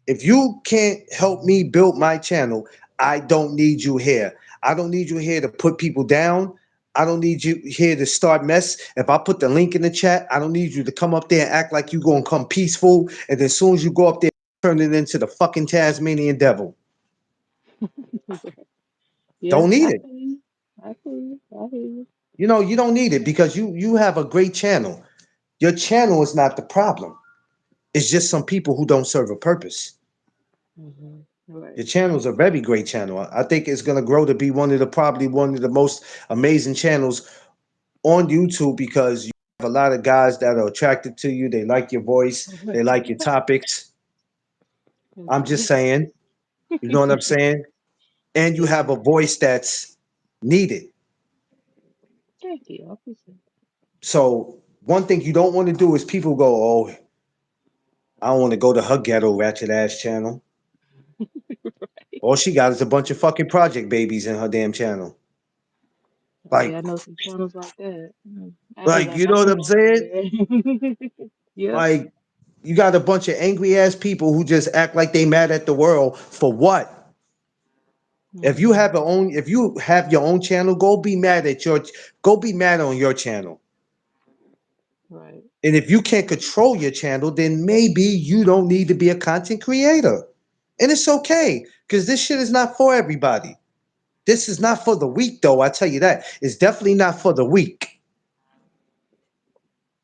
If you can't help me build my channel, I don't need you here. I don't need you here to put people down. I don't need you here to start mess. If I put the link in the chat, I don't need you to come up there and act like you gonna come peaceful. And then as soon as you go up there, turn it into the fucking Tasmanian devil. Yeah, Don't need I it. feel you. I feel you. I hear you. You know, you don't need it because you have a great channel. Your channel is not the problem. It's just some people who don't serve a purpose. Hmm. Right. Your channel is a very great channel. I think it's gonna grow to be one of the probably one of the most amazing channels on YouTube because you have a lot of guys that are attracted to you. They like your voice. They like your topics. I'm just Okay. saying, you know what I'm saying? And you Yeah. have a voice that's needed. Thank you. I appreciate So one thing you don't want to do is people go, "Oh, I don't want to go to her ghetto ratchet ass channel. it. All she got is a bunch of fucking project babies in her damn channel." Oh yeah, I Like, know some channels like that. I be like like, you I know what don't I'm want to go saying? there. Yep. Like, you got a bunch of angry ass people who just act like they mad at the world for what? Hmm. If you have your own channel, go be mad on your channel. Right. And if you can't control your channel, then maybe you don't need to be a content creator. And it's okay, because this shit is not for everybody. This is not for the weak, though. I tell you that. It's definitely not for the weak.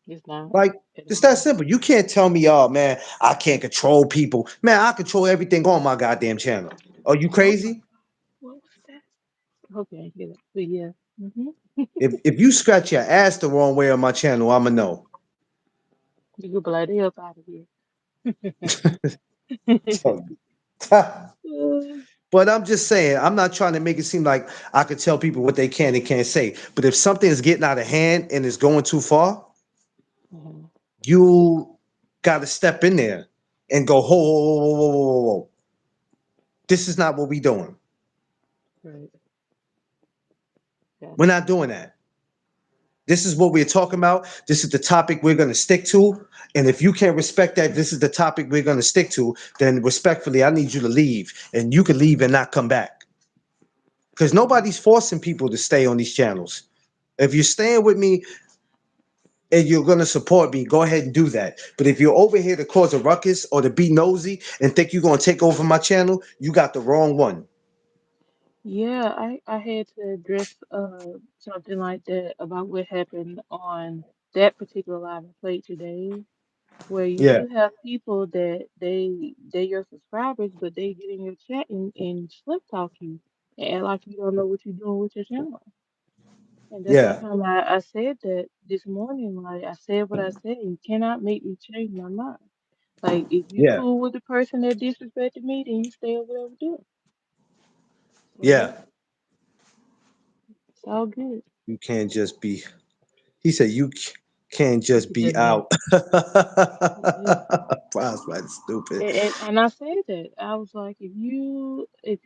It's not Like, at it's that all. simple. You can't tell me, oh man, I can't control people. Man, I control everything on my goddamn channel. Are you Oh my crazy? God. What was that? Okay, yeah. But yeah. Hmm. If you scratch your ass the wrong way on my channel, I'ma know. You could be like, they up out of here. So, but I'm just saying, I'm not trying to make it seem like I could tell people what they can and can't say. But if something is getting out of hand and is going too far, Mhm. you got to step in there and go, whoa, whoa, whoa, whoa, whoa, whoa, whoa. This is not what we doing. Right. Got We're to. not doing that. This is what we're talking about. This is the topic we're going to stick to. And if you can't respect that, this is the topic we're going to stick to, then respectfully, I need you to leave. And you can leave and not come back. Because Mm. nobody's forcing people to stay on these channels. If you're staying with me and you're going to support me, go ahead and do that. But if you're over here to cause a ruckus or to be nosy and think you're going to take over my channel, you got the wrong one. Yeah, I had to address something like that about what happened on that particular live I played today, where you Yeah, do have people that they your subscribers, but they get in your chat and slip talk you and act like you don't know what you're doing with your channel. And that's why yeah, kind of I said that this morning. Like I said what I said. You cannot make me change my mind. Like if you yeah, cool with the person that disrespected me, then you stay over there with them. So yeah, yeah. it's all good. You can't just be, he said, can't Look just at be that man. out. Yeah. Wow, that's stupid. And I said that. I was like, if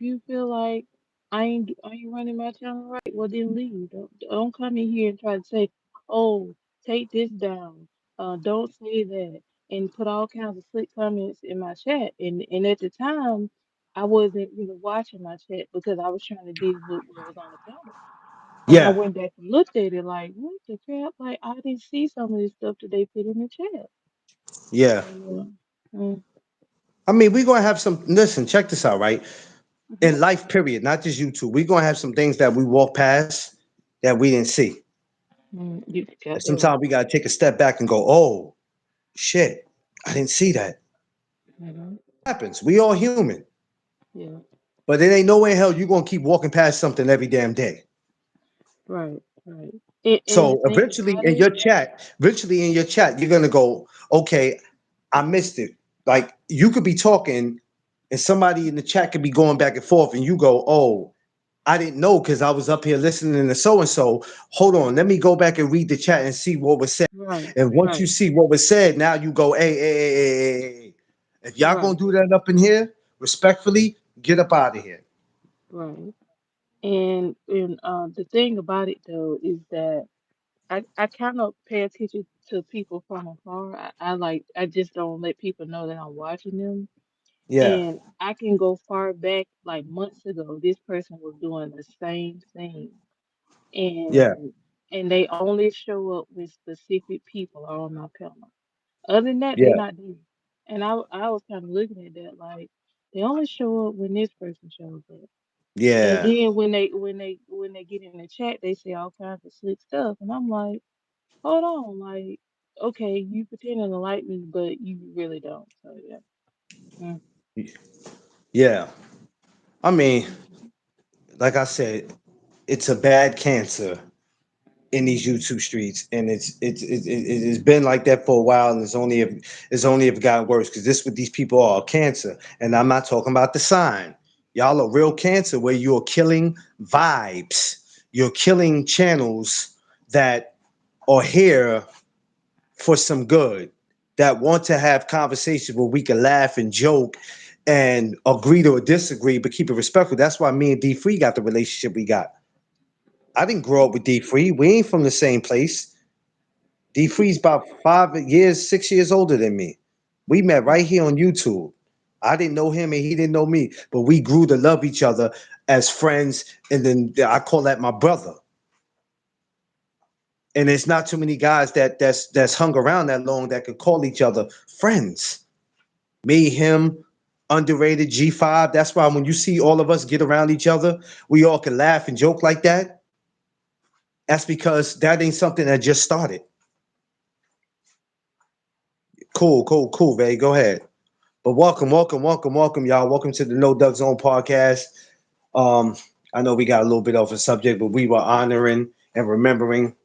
you feel like I ain't running my channel right, well then leave. Don't come in here and try to say, oh, take this down. Don't say that and put all kinds of slick comments in my chat. And at the time I wasn't really watching my chat because I was trying to deal with what was on the panel. And I Yeah, went back and looked at it like, what the crap? Like I didn't see some of this stuff that they put in the chat. yeah. So yeah. Mm, I mean, we're gonna have some. Listen, check this out, right? mhm. In life, period, not just YouTube, we're gonna have some things that we walk past that we didn't see, You and got that sometimes right. we gotta take a step back and go, "Oh shit, I didn't see that." Hmm. Happens. We all human, Yeah, but it ain't no way in hell you gonna keep walking past something every damn day. right, right. And the So thing about it, eventually in your chat, you're gonna go, "Okay, I missed it." Like you could be talking, and somebody in the chat could be going back and forth, and you go, "Oh, I didn't know because I was up here listening to so and so. Hold on, let me go back and read the chat and see what was said." right, And once you right, see what was said, now you go, hey, hey, hey, hey, hey, hey. If y'all gonna right, do that up in here, respectfully, get up out of here. right. And the thing about it though is that I kind of pay attention to people from afar. I just don't let people know that I'm watching them. Yeah, And I can go far back, like months ago, this person was doing the same thing. yeah, And they only show up with specific people on my panel. Other than that, they yeah, not there. And I was kind of looking at that like they only show up when this person shows up. And yeah, then when they get in the chat, they say all kinds of slick stuff, and I'm like, hold on, like, okay, you pretending to like me, but you really don't. So yeah. Mm, yeah. I mean, mhm, like I said, it's a bad cancer in these mhm, YouTube streets, and it's been like that for a while, and it's only if it got worse because this what these people are, cancer, and I'm not talking about the sign. Y'all are real cancer where you're killing vibes, you're killing channels that are here for some good, that want to have conversations where we can laugh and joke and agree to disagree, but keep it respectful. That's why me and D Free got the relationship we got. I didn't grow up with D Free. We ain't from the same place. D Free's about 5 years, 6 years older than me. We met right here on YouTube. I didn't know him and he didn't know me, but we grew to love each other as friends. And then I call that my brother. And there's not too many guys that's hung around that long that could call each other friends. Me, him, underrated G5. That's why when you see all of us get around each other, we all can laugh and joke like that. That's because that ain't something that just started. Cool, cool, cool, Ray. Go ahead. But welcome, y'all. Welcome to the No Duck Zone podcast. Um, I know we got a little bit off a subject, but we were honoring and remembering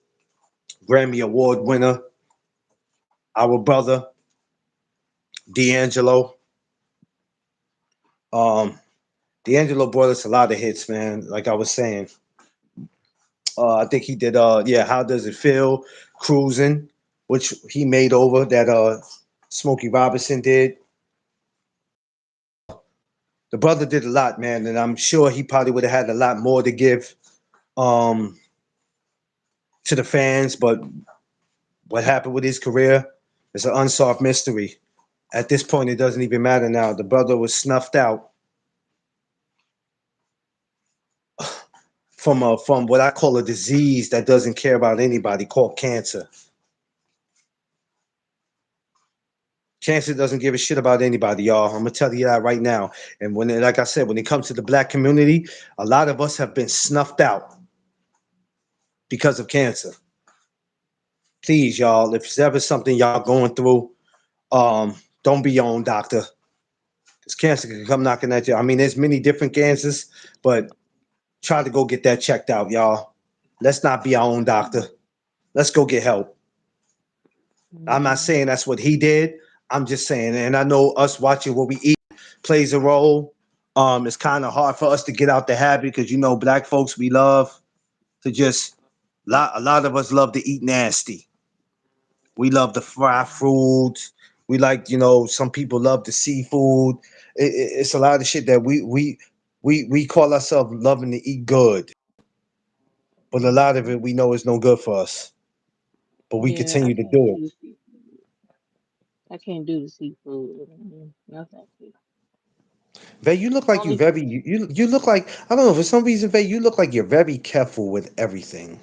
Grammy Award winner, our brother D'Angelo. Um, D'Angelo brought us a lot of hits, man. Like I was saying, I think he did. Yeah, How Does It Feel? Cruising, which he made over that. Smokey Robinson did. The brother did a lot, man, and I'm sure he probably would have had a lot more to give um, to the fans. But what happened with his career is an unsolved mystery. At this point, it doesn't even matter now. The brother was snuffed out from what I call a disease that doesn't care about anybody called cancer. Cancer doesn't give a shit about anybody, y'all. I'm gonna tell you that right now. And like I said, when it comes to the black community, a lot of us have been snuffed out because of cancer. Please, y'all, if it's ever something y'all going through, don't be your own doctor. Because cancer can come knocking at you. I mean, there's many different cancers, but try to go get that checked out, y'all. Let's not be our own doctor. Let's go get help. I'm not Mm-hmm. saying that's what he did. I'm just saying, and I know us watching what we eat plays a role. It's kind of hard for us to get out the habit because black folks we love to just a lot of us love to eat nasty. We love the fry foods. We like, some people love the seafood. It's a lot of shit that we call ourselves loving to eat good, but a lot of Mm-hmm. it we know is no good for us. But we Yeah, I continue to can't do it. do the seafood. I can't do the seafood. Mm-mm. No, thank you. Vay, you look like you Only very you look like I don't know for some reason, Vay, you look like you're very careful with everything.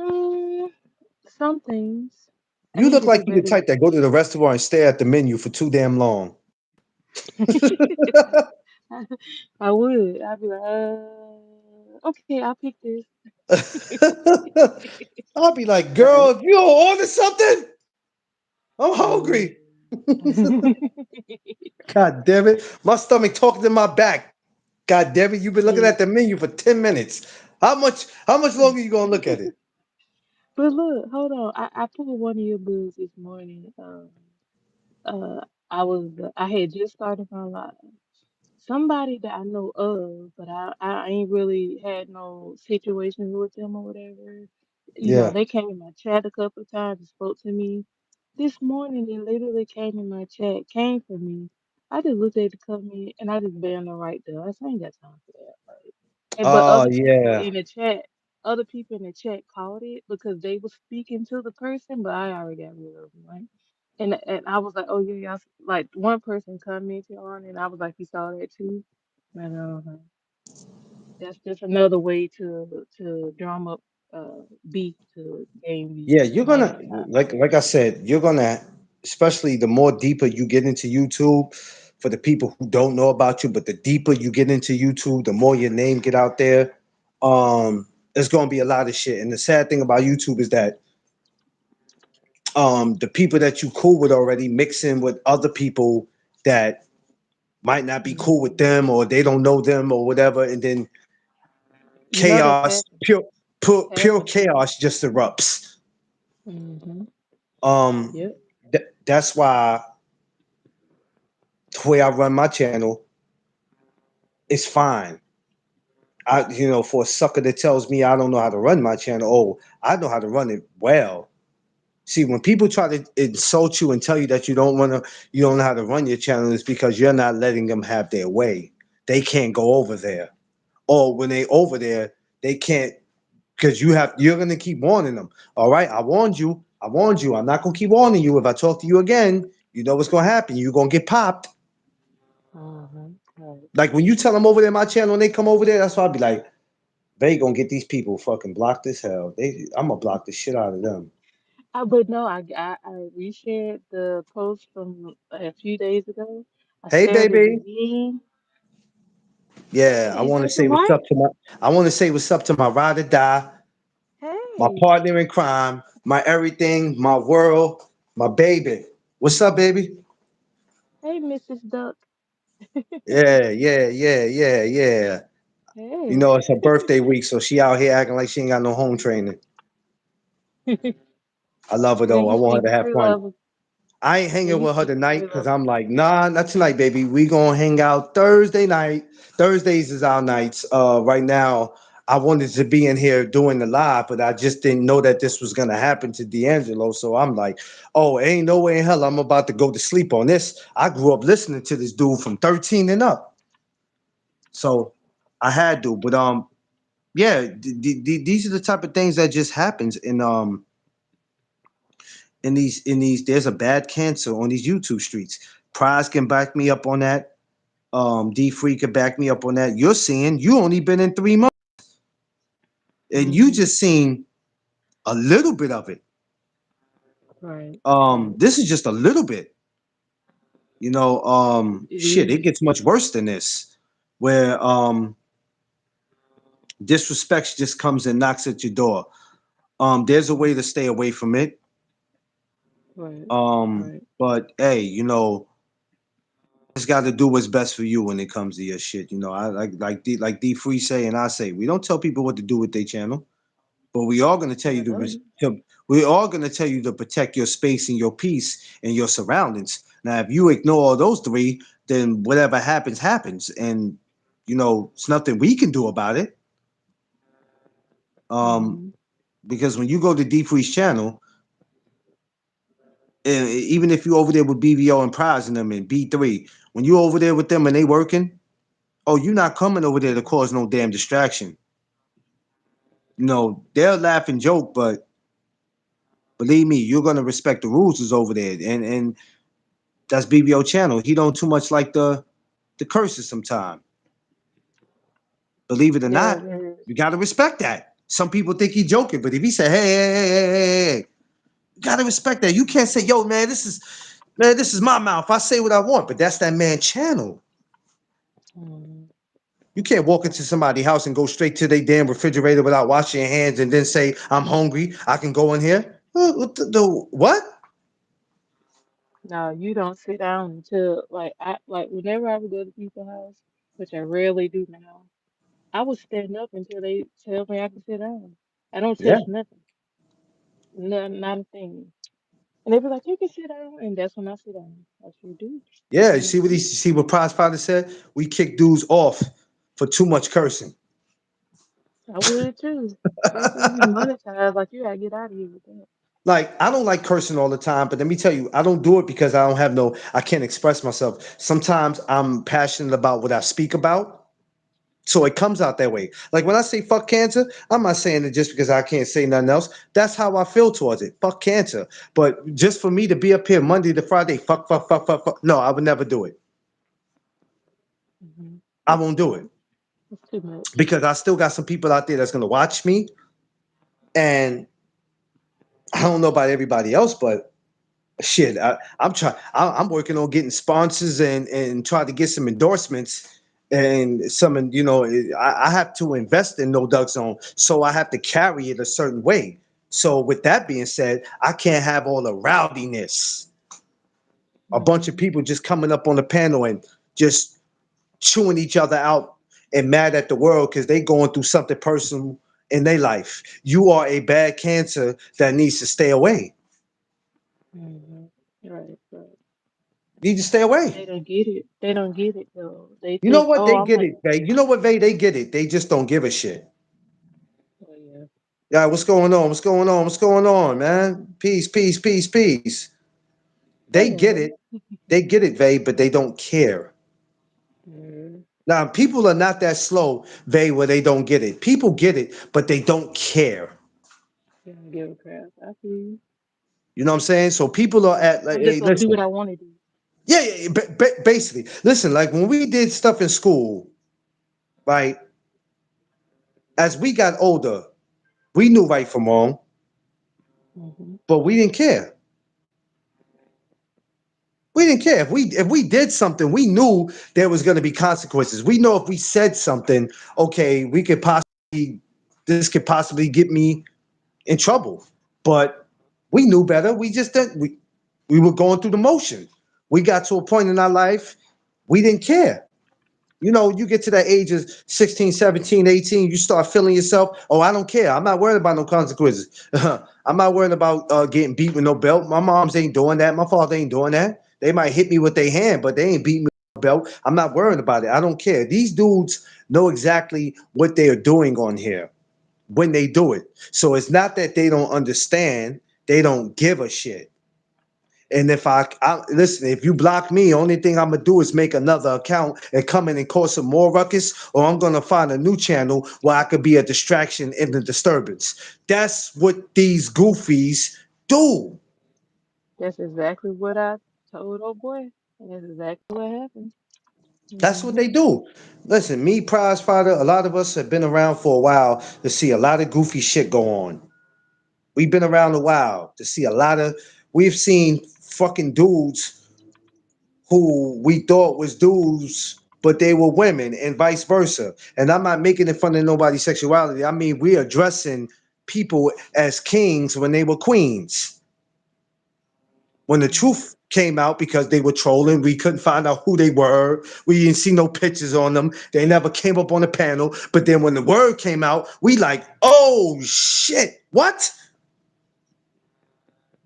mm, some things. I You need look to like do you the better. type that go to the restaurant and stare at the menu for too damn long. I would. I'd be like, okay, I'll pick this. I'll be like, girl, Right. if you don't order something, I'm Mm. hungry. God damn it. My stomach talking to my back. God damn it. You've been looking Yeah. at the menu for 10 minutes. How much longer you gonna look at it? But look, hold on. I pulled one of your books this morning. Uh, I had just started my live. Somebody that I know of, but I ain't really had no situations with them or whatever. Yeah. They came in my chat a couple of times and spoke to me. This morning, they literally came in my chat, came for me. I just looked at the comment and I just banned them right there. I said, I ain't got time for that. Like, but Oh yeah. other people in the chat caught it because they were speaking to the person, but I already got rid of them, right? And I was like, oh yeah, y'all, like one person commented on it, and I was like, you saw that too? And that's just another way to drum up beef to gain Yeah, views, you're and I ain't gonna got time for like I said, you're gonna especially the more deeper you get into YouTube, for the people who don't know about you, but the deeper you get into YouTube, the more your name get out there. There's gonna be a lot of shit. And the sad thing about YouTube is that the people that you cool with already mix in with other people that might not be that. cool with them or they don't know them or whatever, and then That's chaos, happened. pure, It's pure happened. chaos just erupts. Hmm. Um, Yep. that's why the way I run my channel is fine. For a sucker that tells me I don't know how to run my channel, oh, I know how to run it well. See, when people try to insult you and tell you that you don't know how to run your channel, it's because you're not letting them have their way. They can't go over there, or when they over there, they can't because you're gonna keep warning them. All right, I warned you. I warned you. I'm not gonna keep warning you. If I talk to you again, you know what's gonna happen. You're gonna get popped. Right. Like when you tell them over there my channel and they come over there, that's why I'll be like, they gonna get these people fucking blocked as hell. I'm gonna block the shit out of them. But no, I reshared the post from a few days ago. I Hey, shared it baby. again. Yeah, I Hey, is want to that your say what's wife? up to my. I want to say what's up to my ride or die, my Hey, partner in crime, my everything, my world, my baby. What's up, baby? hey, Mrs. Duck. Yeah, yeah, yeah, yeah, yeah. Hey. It's her birthday week, so she out here acting like she ain't got no home training. I love her Yeah, though. I you want should her to get have rid fun. of her. I ain't Yeah, hanging you with her should get tonight rid because of her. I'm like, nah, not tonight, baby. We gonna hang out Thursday night. Thursdays is our nights. Right now, I wanted to be in here doing the live, but I just didn't know that this was gonna happen to D'Angelo. So I'm like, oh, ain't no way in hell I'm about to go to sleep on this. I grew up listening to this dude from 13 and up. So I had to, but yeah, these are the type of things that just happens in these. There's a bad cancer on these YouTube streets. Prize can back me up on that. D Free can back me up on that. You're seeing you only been in 3 months, and you Mm-hmm. just seen a little bit of it. Right. Right. This is just a little bit. It Shit, it is. gets much worse than this, where disrespect just comes and knocks at your door. There's a way to Mm-hmm. stay away from it. Right. Right. But hey, just got to do what's best for you when it comes to your shit. I like D Free say, and I say we don't tell people what to do with their channel, but we are going to tell you That's right. we are going to tell you to protect your space and your peace and your surroundings. Now, if you ignore all those three, then whatever happens happens, and it's nothing we can do about it. Um, Mm-hmm. because when you go to D Free's channel, and even if you over there with BVO and Prize and them and B3, when you over there with them and they working, oh, you're not coming over there to cause no damn distraction. They'll laugh and joke, but believe me, you're gonna respect the rules is over there. And that's BBO channel. He don't too much like the curses sometimes. Believe it or Yeah, not, it is. you gotta respect that. Some people think he joking, but if he say, hey, you gotta respect that. You can't say, yo, man, this is my mouth. I say what I want, but that's that man channel. Mm-hmm. You can't walk into somebody's house and go straight to their damn refrigerator without washing your hands and then say, I'm hungry. I can go in here. What what? No, you don't sit down until like whenever I would go to people's house, which I rarely do now, I would stand up until they tell me I can sit down. I don't Yeah. touch nothing. Not a thing. And they be like, you can sit down, and that's when I sit down. I sure do. Yeah. You see what Mm-hmm. Prize Father said? We kick dudes off for too much cursing. I would too. Especially if you monetize, like you gotta get out of here with that. Like, I don't like cursing all the time, but let me tell you, I don't do it because I can't express myself. Sometimes I'm passionate about what I speak about. So it comes out that way. Like when I say fuck cancer, I'm not saying it just because I can't say nothing else. That's how I feel towards it. Fuck cancer. But just for me to be up here Monday to Friday, fuck, fuck, fuck, fuck, fuck. No, I would never do it. Mm-hmm. I That's won't too do it much. That's too much. because I still got some people out there that's gonna watch me, and I don't know about everybody else, but shit, I'm working on getting sponsors and try to get some endorsements and some. I have to invest in No Duck Zone, so I have to carry it a certain way. So with that being said, I can't have all the rowdiness. A bunch of Mm-hmm. people just coming up on the panel and just chewing each other out and mad at the world because they going through something personal in their life. You are a bad cancer that needs to stay away. Mm-hmm. Right, right. You need to stay They away. don't get it. They don't get it though. They You know think, what? oh, They I'm get like, it, Vay. You know what, Vay? They get it. They just don't give a shit. oh yeah, Yeah, what's going on? What's going on? What's going on, man? Peace, peace, peace, peace. They oh get yeah. it. They get it, Vay, but they don't care. Mm-hmm. Now, people are not that slow, Vay, where they don't get it. People get it, but they don't care. They don't give a crap. I feel you. You know what I'm saying? So people are at like, I'm just hey, gonna do what listen. I want to do. Yeah, yeah, yeah, basically. Listen, like when we did stuff in school, right? As we got older, we knew right from wrong, Mm-hmm. but we didn't care. We didn't care if we did something. We knew there was going to be consequences. We know if we said something, okay, we could possibly this could possibly get me in trouble. But we knew better. We just didn't. We were going through the motion. We got to a point in our life we didn't care. You get to that age of 16, 17, 18, you start feeling yourself. Oh, I don't care. I'm not worried about no consequences. I'm not worried about getting beat with no belt. My moms ain't doing that. My father ain't doing that. They might hit me with their hand, but they ain't beat me. belt. I'm not worried about it. I don't care. These dudes know exactly what they are doing on here when they do it. So it's not that they don't understand, they don't give a shit. And if I listen, if you block me, only thing I'm gonna do is make another account and come in and cause some more ruckus, or I'm gonna find a new channel where I could be a distraction in the disturbance. That's what these goofies do. That's exactly what I told old boy, and that's exactly what happened. That's what Hmm. they do. Listen, me, prize fighter, a lot of us have been around for a while to see a lot of goofy shit go on. We've been around a while to see a lot of. We've seen fucking dudes who we thought was dudes, but they were women, and vice versa. And I'm not making it fun of nobody's sexuality. I mean, we're addressing people as kings when they were queens. When the truth came out because they were trolling, we couldn't find out who they were. We didn't see no pictures on them. They never came up on the panel. But then when the word came out, we like, oh shit, what?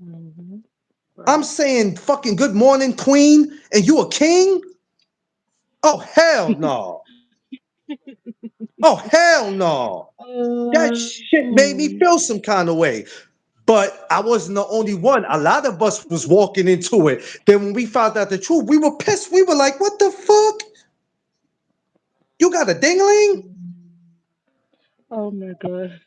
Hmm. I'm Right. saying fucking good morning, queen, and you a king? Oh hell no. Oh hell no. That shit made me Hmm. feel some kind of way. But I wasn't the only one. A lot of us was walking into it. Then when we found out the truth, we were pissed. We were like, what the fuck? You got a dingling? Oh my God.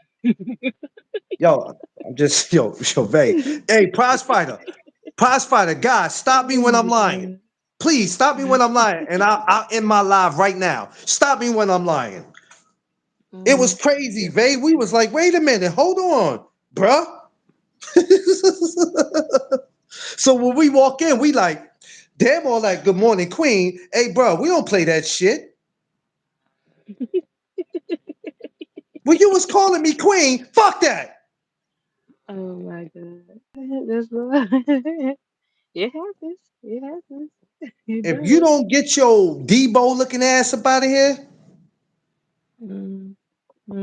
Yo, I'm just yo, Vay. Hey, prize fighter, guys, stop me Oh when I'm my lying. God. Please stop me when I'm lying, and I'll end my live right now. Stop me when I'm lying. It was crazy, Yes, Vay. sir. We was like, wait a minute, hold on, bruh. So when we walk in, we like, damn, all like, good morning, queen. Hey, bro, we don't play that shit. When you was calling me queen, fuck that. Oh my God. That's what it happens. It happens. It If you does. don't get your Debo looking ass up out of here, Mm,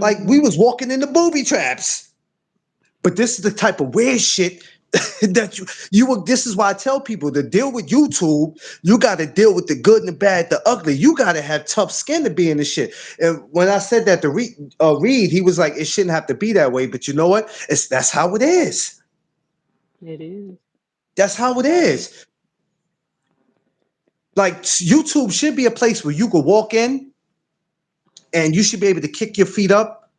like we mm-hmm. was walking in the booby traps. But this is the type of weird shit that you will. This is why I tell people to deal with YouTube. You got to deal with the good and the bad, the ugly. You got to have tough skin to be in this shit. And when I said that to Reed, he was like, "It shouldn't have to be that way." But you know what? That's how it is. It is. That's how it is. Like YouTube should be a place where you could walk in and you should be able to kick your feet up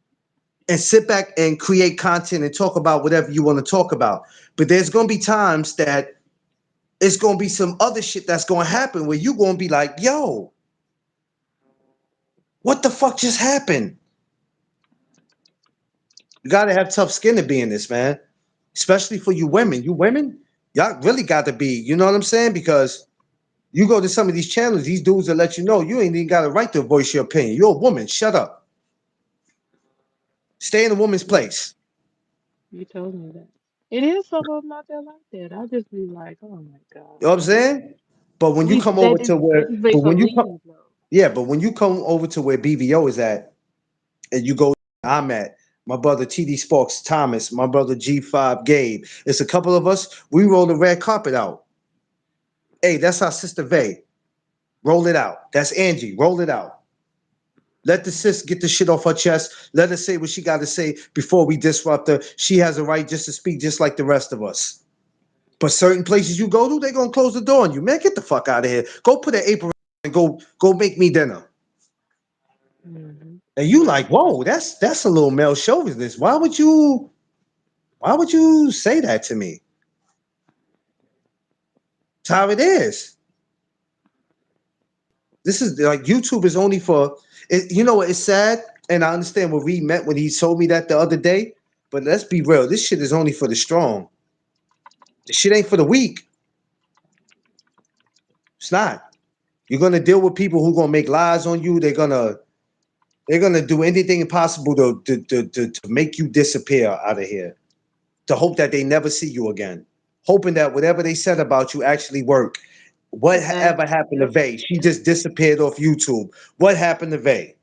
and sit back and create content and talk about whatever you want to talk about. But there's gonna be times that it's gonna be some other shit that's gonna happen where you gonna be like, yo, what the fuck just happened? You gotta have tough skin to be in this, man. Especially for you women. You women, y'all really got to be, you know what I'm saying? Because you go to some of these channels, these dudes will let you know you ain't even got a right to voice your opinion. You're a woman. Shut up. Stay in a woman's Yeah, place. you told me that. It is some of them out there like that. I just be like, oh my You know what God. I'm saying? But when you come over That to just that where, just but makes when them you come, leave though. yeah, but when you come over to where BVO is at, and you go, I'm at my brother TD Sparks Thomas, my brother G5 Gabe. It's a couple of us. We roll the red carpet out. Hey, that's our sister Vay. Roll it out. That's Angie. Roll it out. Let the sis get the shit off her chest. Let her say what she got to say before we disrupt her. She has a right just to speak just like the rest of us. But certain places you go to, they're gonna close the door on you. Man, get the fuck out of here. Go put an apron and go make me dinner. Hmm. And you like, Right. whoa, that's a little male chauvinist. Why would you say that to me? It's how it is. This is like YouTube is only for it, you know it's sad, and I understand what Reed meant when he told me that the other day. But let's be real, this shit is only for the strong. The shit ain't for the weak. It's not. You're gonna deal with people who gonna make lies on you. They're gonna do anything possible to make you disappear out of here. To hope that they never see you again. Hoping that whatever they said about you actually work. Whatever Exactly. happened to Yep. Vay? She Yep. just disappeared off YouTube. What happened to Vay?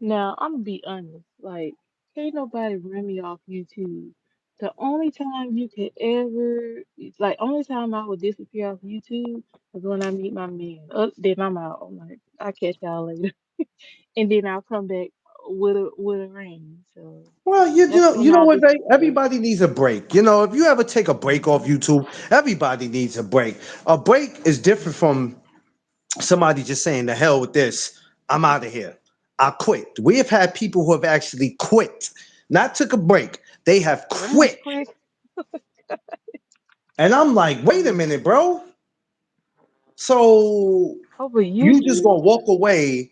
Now I'm gonna be honest. Like, can't nobody run me off YouTube. The only time you could ever, like, only time I would disappear off YouTube was when I meet my man. Then I'm out. I'm like, I'll catch y'all later. And then I'll come back with a ring. So Well, that's when you know I what, Ray? disappear. Everybody needs a break. You know, if you ever take a break off Hmm. YouTube, everybody needs a break. A break is different from somebody just saying, "The hell with this, I'm out of here. I quit." We have had people who have actually quit, not took a break. They have Rage quit, quit. and I'm like, wait a Mm. minute, bro. So Over you just YouTube? gonna walk away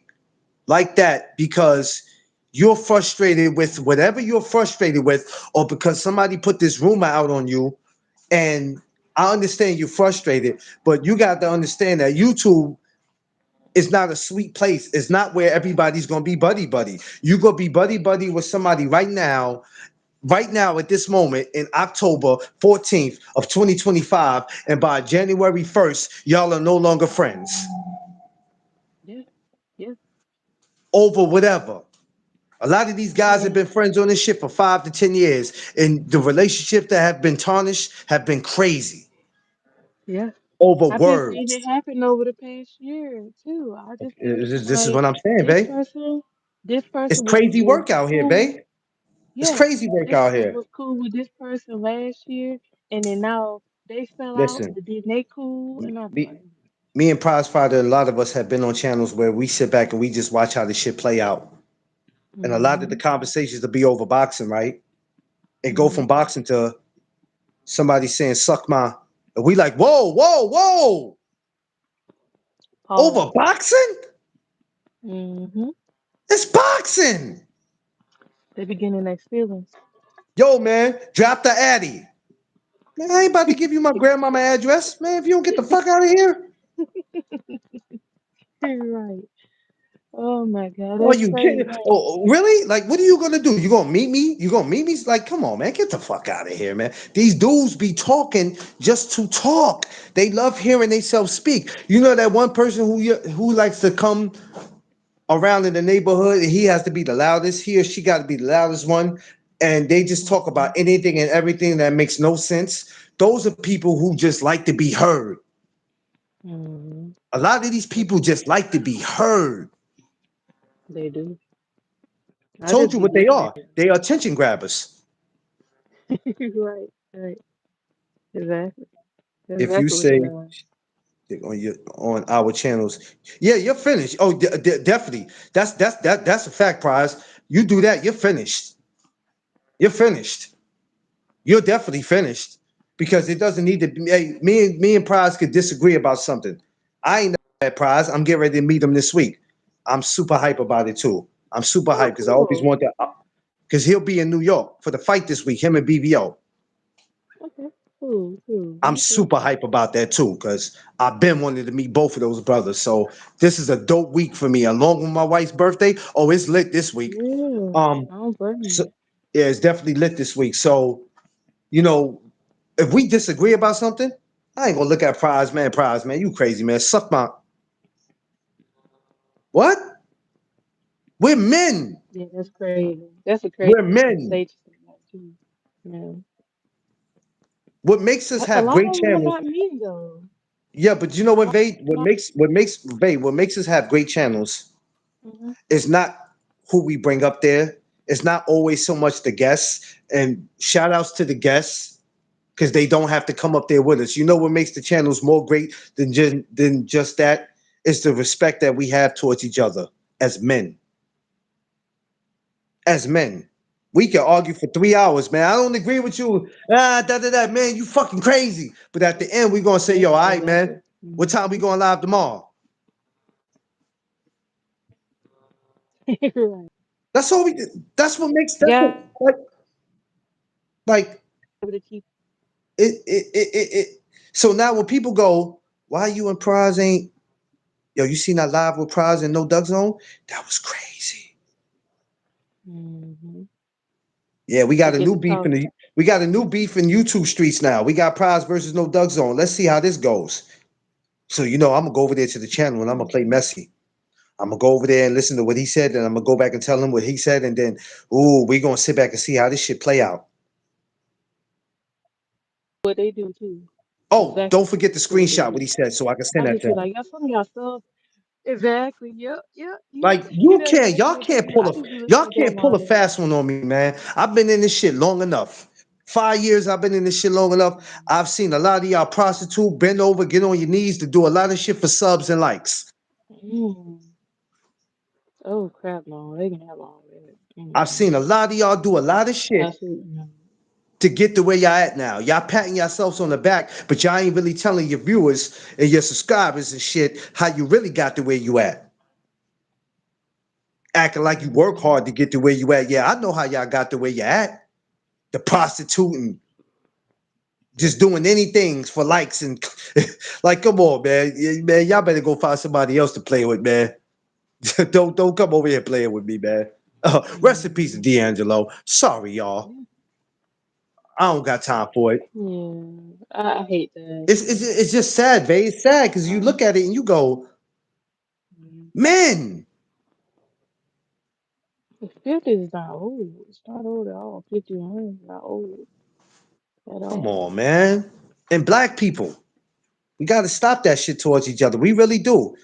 like that because you're frustrated with whatever you're frustrated with, or because somebody put this rumor out on you. And I understand you're frustrated, but you got to understand that YouTube is not a sweet place. It's not where everybody's gonna be buddy buddy. You gonna be buddy buddy with somebody right now at this moment in October 14th of 2025, and by January 1st, y'all are no longer friends Yeah, yeah. over whatever. A lot of these guys have And been friends on this shit for 5 to 10 years, and the relationships that have been tarnished have been crazy yeah. over I've been seeing it words. happen over the past year too. I just been This is like what I'm saying, this babe. person, this It's person crazy was work out here, cool. babe. It's Yeah, crazy work this out person here. was cool with this person last year, and then now they fell out, Listen, but then they cool, and I'm me, like, me and Prize Father, a lot of us have been on channels where we sit back and we just watch how the shit play out. And a lot of the mm-hmm, conversations to be over boxing, right? It go mm-hmm. from boxing to somebody saying "suck my," and we like, whoa, whoa, whoa, over Pause. boxing? Mm-hmm. It's boxing. They beginning their feelings. Yo, man, drop the addy. Man, I ain't about to give you my grandmama address, man. If you don't get the fuck out of here, Right. Oh my God, are that's you crazy. kidding? Oh, really? Like, what are you gonna do? You gonna meet me? You gonna meet me? Like, come on, man, get the fuck out of here, man. These dudes be talking just to talk. They love hearing themselves speak. You know that one person who likes to come around in the neighborhood, and he has to be the loudest. He or she got to be the loudest one, and they just talk about Mm-hmm. anything and everything that makes no sense. Those are people who just like to be heard. Mm-hmm. A lot of these people just like to be heard. They do. I I told just you be what they looking at are. They are attention grabbers. it. Right, right. Exactly. That's If you exactly what they say are. on our channels, yeah, you're finished. Oh, definitely. That's a fact, Prize. You do that, you're finished. You're finished. You're definitely finished because it doesn't need to be. Hey, me and Prize could disagree about something. I ain't at Prize. I'm getting ready to meet him this week. I'm super hype about it too. I'm super hype Oh, because I always cool. want that. Because he'll be in New York for the fight this week. Him and BVO. Okay, cool, cool. I'm Okay. super hype about that too, because I've been wanting to meet both of those brothers. So this is a dope week for me, along with my wife's birthday. Oh, it's lit this week. Yeah, Um, I don't blame so you. yeah, it's definitely lit this week. So you know, if we disagree about something, I ain't gonna look at Prize, man. Prize, man, you crazy, man. Suck my what? We're men. Yeah, that's crazy. That's a We're crazy thing to men. say to somebody too. Yeah. What makes us A have lot great of them are channels? not me though. Yeah, but you know A what, lot of Vade? them not. What makes us have great channels Hmm. is not who we bring up there. It's not always so much the guests. And shout outs to the guests because they don't have to come up there with us. You know what makes the channels more great than just that? It's the respect that we have towards each other as men. As men. We can argue for 3 hours, man. I don't agree with you. Man, you fucking crazy. But at the end, we're gonna say, Yeah, yo, all right, man. exactly. What time we going live tomorrow? Right. That's all we did. That's what makes You that's gotta what like be able to keep. it. So now when people go, why you and Prize ain't yo, you seen that live with Prize and No Duck Zone? That was crazy. Hmm. Yeah, To get to talk. we got a new beef in YouTube streets now. We got Prize versus No Duck Zone. Let's see how this goes. So I'm gonna go over there to the channel and I'm gonna play Hmm. messy. I'm gonna go over there and listen to what he said, and I'm gonna go back and tell him what he said, and then ooh, we gonna sit back and see how this shit play out. what they do too. Oh, don't Exactly forget the what they screenshot what do. he said so I can send I that just to be him. like, y'all, some of y'all stuff. Exactly. Yep. Yep. Yep. Like you That'll can't, make y'all me a can't fan. pull I a, just be looking y'all at y'all can't pull a models. fast one on me, man. I've been in this shit long enough. 5 years I've been in this shit long enough. I've seen a lot of y'all prostitute bend over, get on your knees to do a lot of shit for subs and likes. Mm. Oh crap! No, they can have all that. I've seen a Mm-mm. lot of y'all do a lot of shit Absolutely not. to get to where y'all at now. Y'all patting yourselves on the back, but y'all ain't really telling your viewers and your subscribers and shit how you really got to where you at. Acting like you work Mm-hmm. hard to get to where you at. Yeah, I know how y'all got to where you at. The prostituting, just doing anything for likes and like, come on, man. Man, y'all better go find somebody else to play with, man. Don't come over here playing with me, man. Rest in peace to Mm-hmm. D'Angelo. Sorry, y'all. Yeah. I don't got time for it. Yeah. I hate that. It's just sad, Vay. It's sad because you look Um. at it and you go, mm. men, 50 is not old. It's not old at all. 51 is not old at come all. on, man. And black people, we got to stop that shit towards each other. We really do.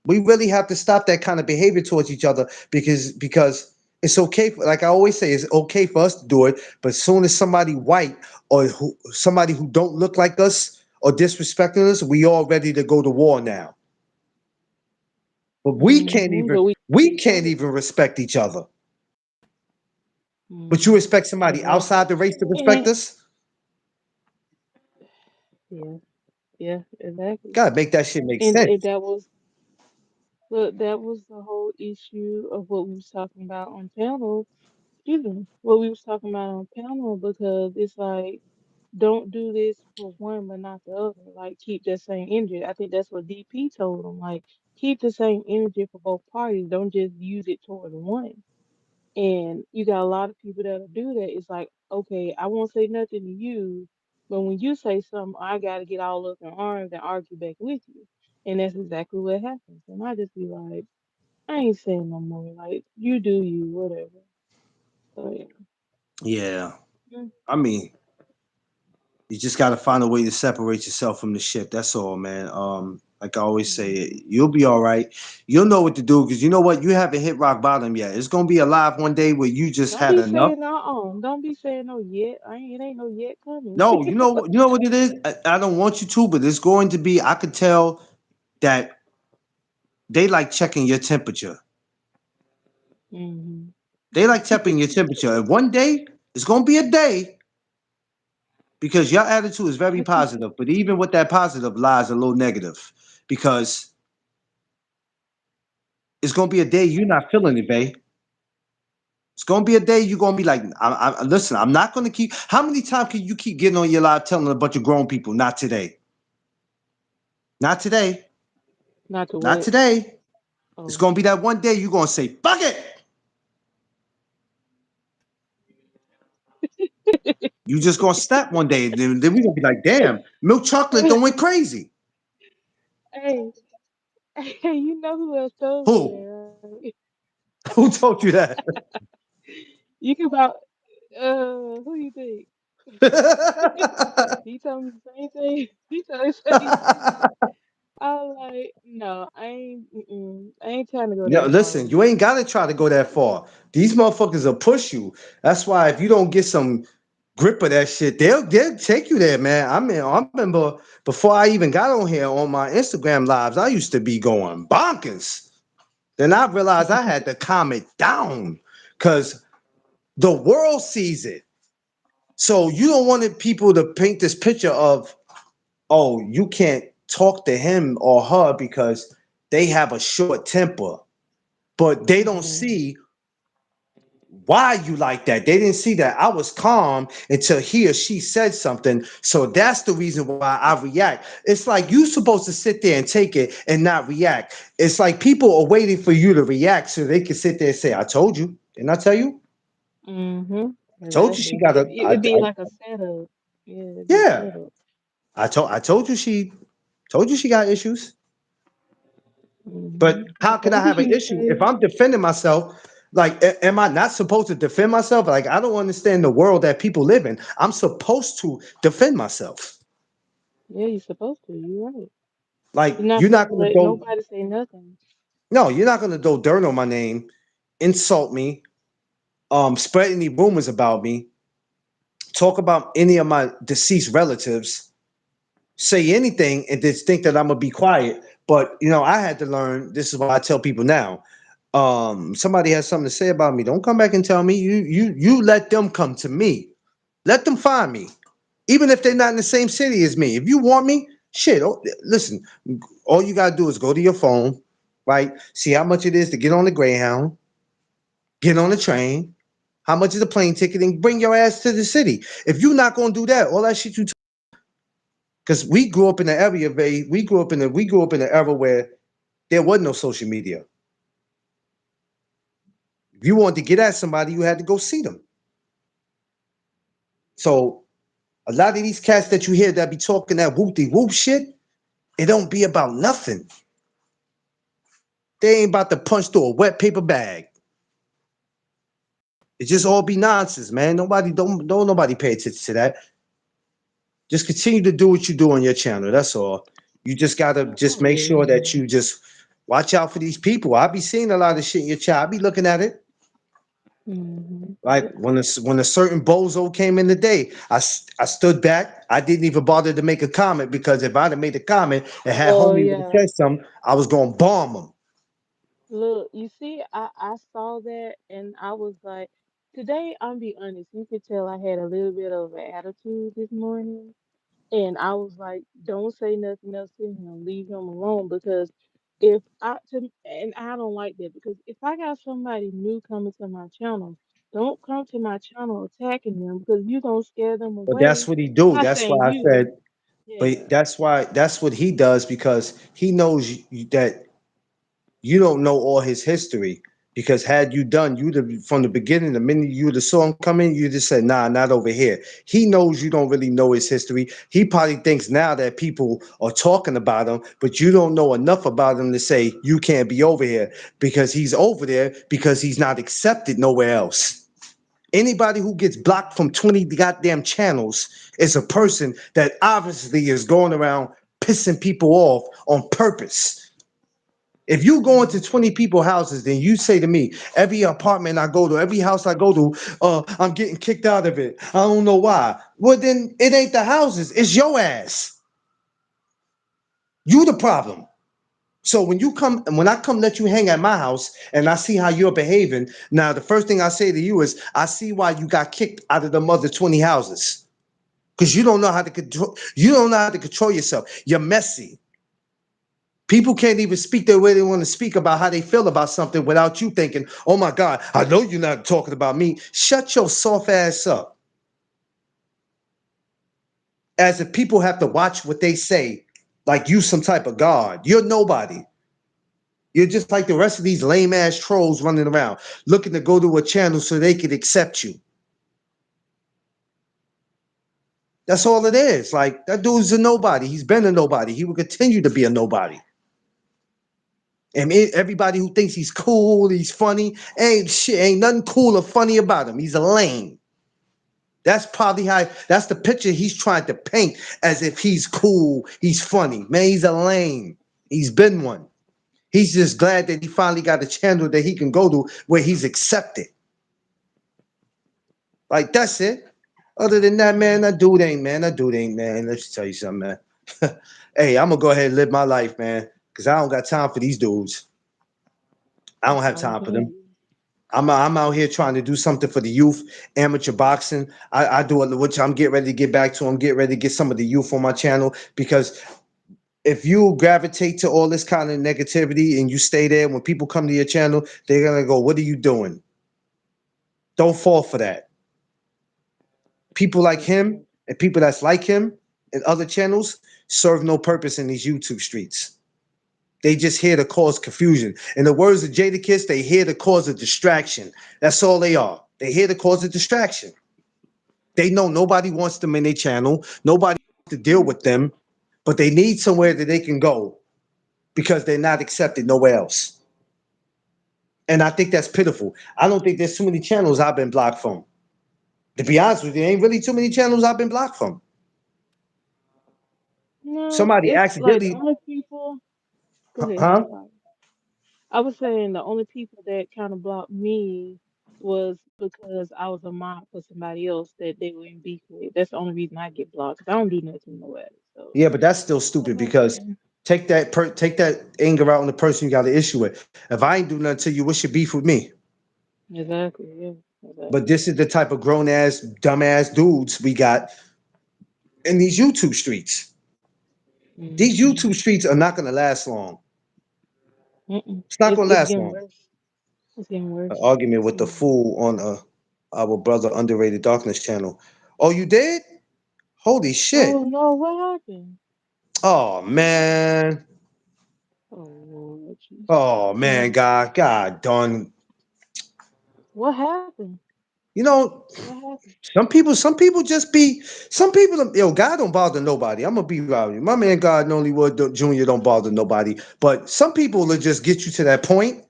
We really have to stop that kind of behavior towards each other because it's okay. Like I always say, it's okay for us to do it. But as soon as somebody white or somebody who don't look like us or disrespecting us, we all ready to go to war now. But Mm-hmm. But we we each can't other. even respect each other. But you Mm-hmm. expect somebody Exactly. outside the race to respect And us? yeah, yeah, exactly. Gotta make that shit make And sense. that was that was the whole issue of what we was talking about on panel. Excuse me, what we was talking about on panel because it's like don't do this for one but not the other. Like keep that same energy. I think that's what DP told them. Like keep the same energy for both parties. Don't just use it toward one. And you got a lot of people that'll do that. It's like, okay, I won't say nothing to you, but when you say something, I gotta get all up in arms and argue back with you. And that's exactly what happens. And I just be like, I ain't saying no more. Like, you do you, whatever. So yeah. Yeah. Mm, I mean, you just gotta find a way to separate yourself from the shit. That's all, man. Like I always say, mhm. you'll be all right. You'll know what to do because you know what? You haven't hit rock bottom yet. It's gonna be alive one day where you just Don't had be enough. saying no Don't be saying no yet. It ain't no yet coming. No, you know what it is? I don't want you to, but it's going to be, I could tell that they like checking your temperature. hmm They like checking your temperature. And one day, it's gonna be a day because your attitude is very I keep positive, but even with that positive lies a little negative because it's gonna be a day you're not feeling it, babe. It's gonna be a day you're gonna be like, listen, I'm not gonna keep. How many times can you keep getting on your live telling a bunch of grown people, not today, not today, not to not what? today? It's Oh. gonna be that one day you're gonna say, fuck it. You just gonna snap one day, and then we're gonna be like, damn, milk chocolate don't went crazy. Hey, hey, you know who else told me Who? that, right? Who told you that? You can about who you think? He told me the same thing. He told me the same thing. I was like, no, I ain't trying to go No, that far listen, with you it. ain't gotta try to go that far. These motherfuckers will push you. That's why if you don't get some grip of that shit, they'll take you there, man. I mean, I remember before I even got on here on my Instagram lives, I used to be going bonkers. Then I realized I had to calm it down because the world sees it. So you don't want people to paint this picture of, oh, you can't talk to him or her because they have a short temper. But they don't Hmm. see why you like that. They didn't see that I was calm until he or she said something. So that's the reason why I react. It's like you supposed to sit there and take it and not react. It's like people are waiting for you to react so they can sit there and say, I told you. Didn't I tell you? Hmm. I told you she Exactly. got a It'd be like a setup. Yeah, it'd be a yeah. setup. I told you she got issues. Hmm. But how I can I told you have she an was issue if crazy. I'm defending myself? Like, am I not supposed to defend myself? Like, I don't understand the world that people live in. I'm supposed to defend myself. Yeah, you're supposed to. You're right. Like, You're not you're supposed not to gonna let throw nobody say nothing. no, you're not gonna throw dirt on my name, insult me, spread any rumors about me, talk about any of my deceased relatives, say anything, and just think that I'm gonna be quiet. But I had to learn. This is why I tell people now. Somebody has something to say about me. Don't come back and tell me. You let them come to me. Let them find me, even if they're not in the same city as me. If you want me, shit. Listen, all you gotta do is go to your phone, right? See how much it is to get on the Greyhound, get on the train. How much is the plane ticket, and bring your ass to the city. If you're not gonna do that, all that shit you, because we grew up in the area, we grew up in the era where there was no social media. If you wanted to get at somebody, you had to go see them. So a lot of these cats that you hear that be talking that whoopty whoop shit, it don't be about nothing. They ain't about to punch through a wet paper bag. It just all be nonsense, man. Nobody don't nobody pay attention to that. Just continue to do what you do on your channel. That's all. You just gotta just Oh make yeah. sure that you just watch out for these people. I be seeing a lot of shit in your chat. I be looking at it. Like Yep. when a certain bozo came in today, I stood back. I didn't even bother to make a comment because if I'd have made a comment and had Oh homie would have yeah. said something, I was gonna bomb him. Look, you see, I saw that and I was like, today, I'm be honest, you could tell I had a little bit of an attitude this morning. And I was like, don't say nothing else to him, leave him alone because and I don't like that because if I got somebody new coming to my channel, don't come to my channel attacking them because you gonna scare them But that's away. what he I'm do. not That's why saying I you. said. But Yeah. that's what he does because he knows that you don't know all his history. Because had you done, you'd have from the beginning, the minute you'd have saw him come in, you just said, "Nah, not over here." He knows you don't really know his history. He probably thinks now that people are talking about him, but you don't know enough about him to say you can't be over here because he's over there because he's not accepted nowhere else. Anybody who gets blocked from 20 goddamn channels is a person that obviously is going around pissing people off on purpose. If you go into Mhm. 20 people houses, then you say to me, every apartment I go to, every house I go to, I'm getting kicked out of it. I don't know why. Well, then it ain't the houses, it's your ass. You the problem. So when I come let you hang at my house and I see how you're behaving, now the first thing I say to you is, I see why you got kicked out of the other 20 houses. Because you don't know how to control yourself. You're messy. People can't even speak the way they want to speak about how they feel about something without you thinking, oh my God, I know you're not talking about me. Shut your soft ass up. As if people have to watch what they say like you some type of God. You're nobody. You're just like the rest of these lame ass trolls running around looking to go to a channel so they could accept you. That's all it is. Like that dude's a nobody. He's been a nobody. He will continue to be a nobody. And everybody who thinks he's cool, he's funny, ain't nothing cool or funny about him. He's a lame. That's the picture he's trying to paint as if he's cool, he's funny. Man, he's a lame. He's been one. He's just glad that he finally got a channel that he can go to where he's accepted. Like that's it. Other than that, man, Mhm. that dude ain't, man. That dude ain't, man. Let's tell you something, man. Hey, I'm gonna go ahead and live my life, man, because I don't got time for these dudes. I don't That's have why you time for them. can. I'm out here trying to do something for the youth, amateur boxing. I do it, which I'm getting ready to get back to. I'm getting ready to get some of the youth on my channel because if you gravitate to all this kind of negativity and you stay there, when people come to your channel, they're gonna go, "What are you doing?" Don't fall for that. People like That's him right. and people that's like him and other channels serve no purpose in these YouTube streets. They just here to cause confusion. In the words of Jadakiss, they here to cause a distraction. That's all they are. They here to cause a distraction. They know nobody wants them in their channel. Nobody wants to deal with them, but they need somewhere that they can go because they're not accepted nowhere else. And I think that's pitiful. I don't think there's too many channels I've been blocked from. To be honest with you, there ain't really too many channels I've been blocked from. No, Somebody it's like the accidentally, only people. Go ahead. I'm huh? sorry. I was saying the only people that kind of blocked me was because I was a mod for somebody else that they were in beef with. That's the only reason I get blocked. 'Cause I don't do nothing to nobody. So, Yeah, but that's still stupid other because than take that anger out on the person you got an issue with. If I ain't do nothing to you, what's your beef with me? exactly, yeah, But exactly. this is the type of grown ass, dumb ass dudes we got in these YouTube streets. These Mm-hmm. YouTube streets are not gonna last long. Mm-mm. It's not gonna It's last getting long. worse. It's getting An worse. argument It's with the getting worse. fool on our brother underrated darkness channel. Oh, you did? Holy Oh shit! no, what happened? Oh What happened? man! Oh Lord Jesus. Oh man, Mm. God darn! What happened? You know, What happened? some people just be, some people, yo, God don't bother nobody. I'm gonna be right with you. My man, God Nollywood Jr. don't bother nobody. But some people will just get you to that point,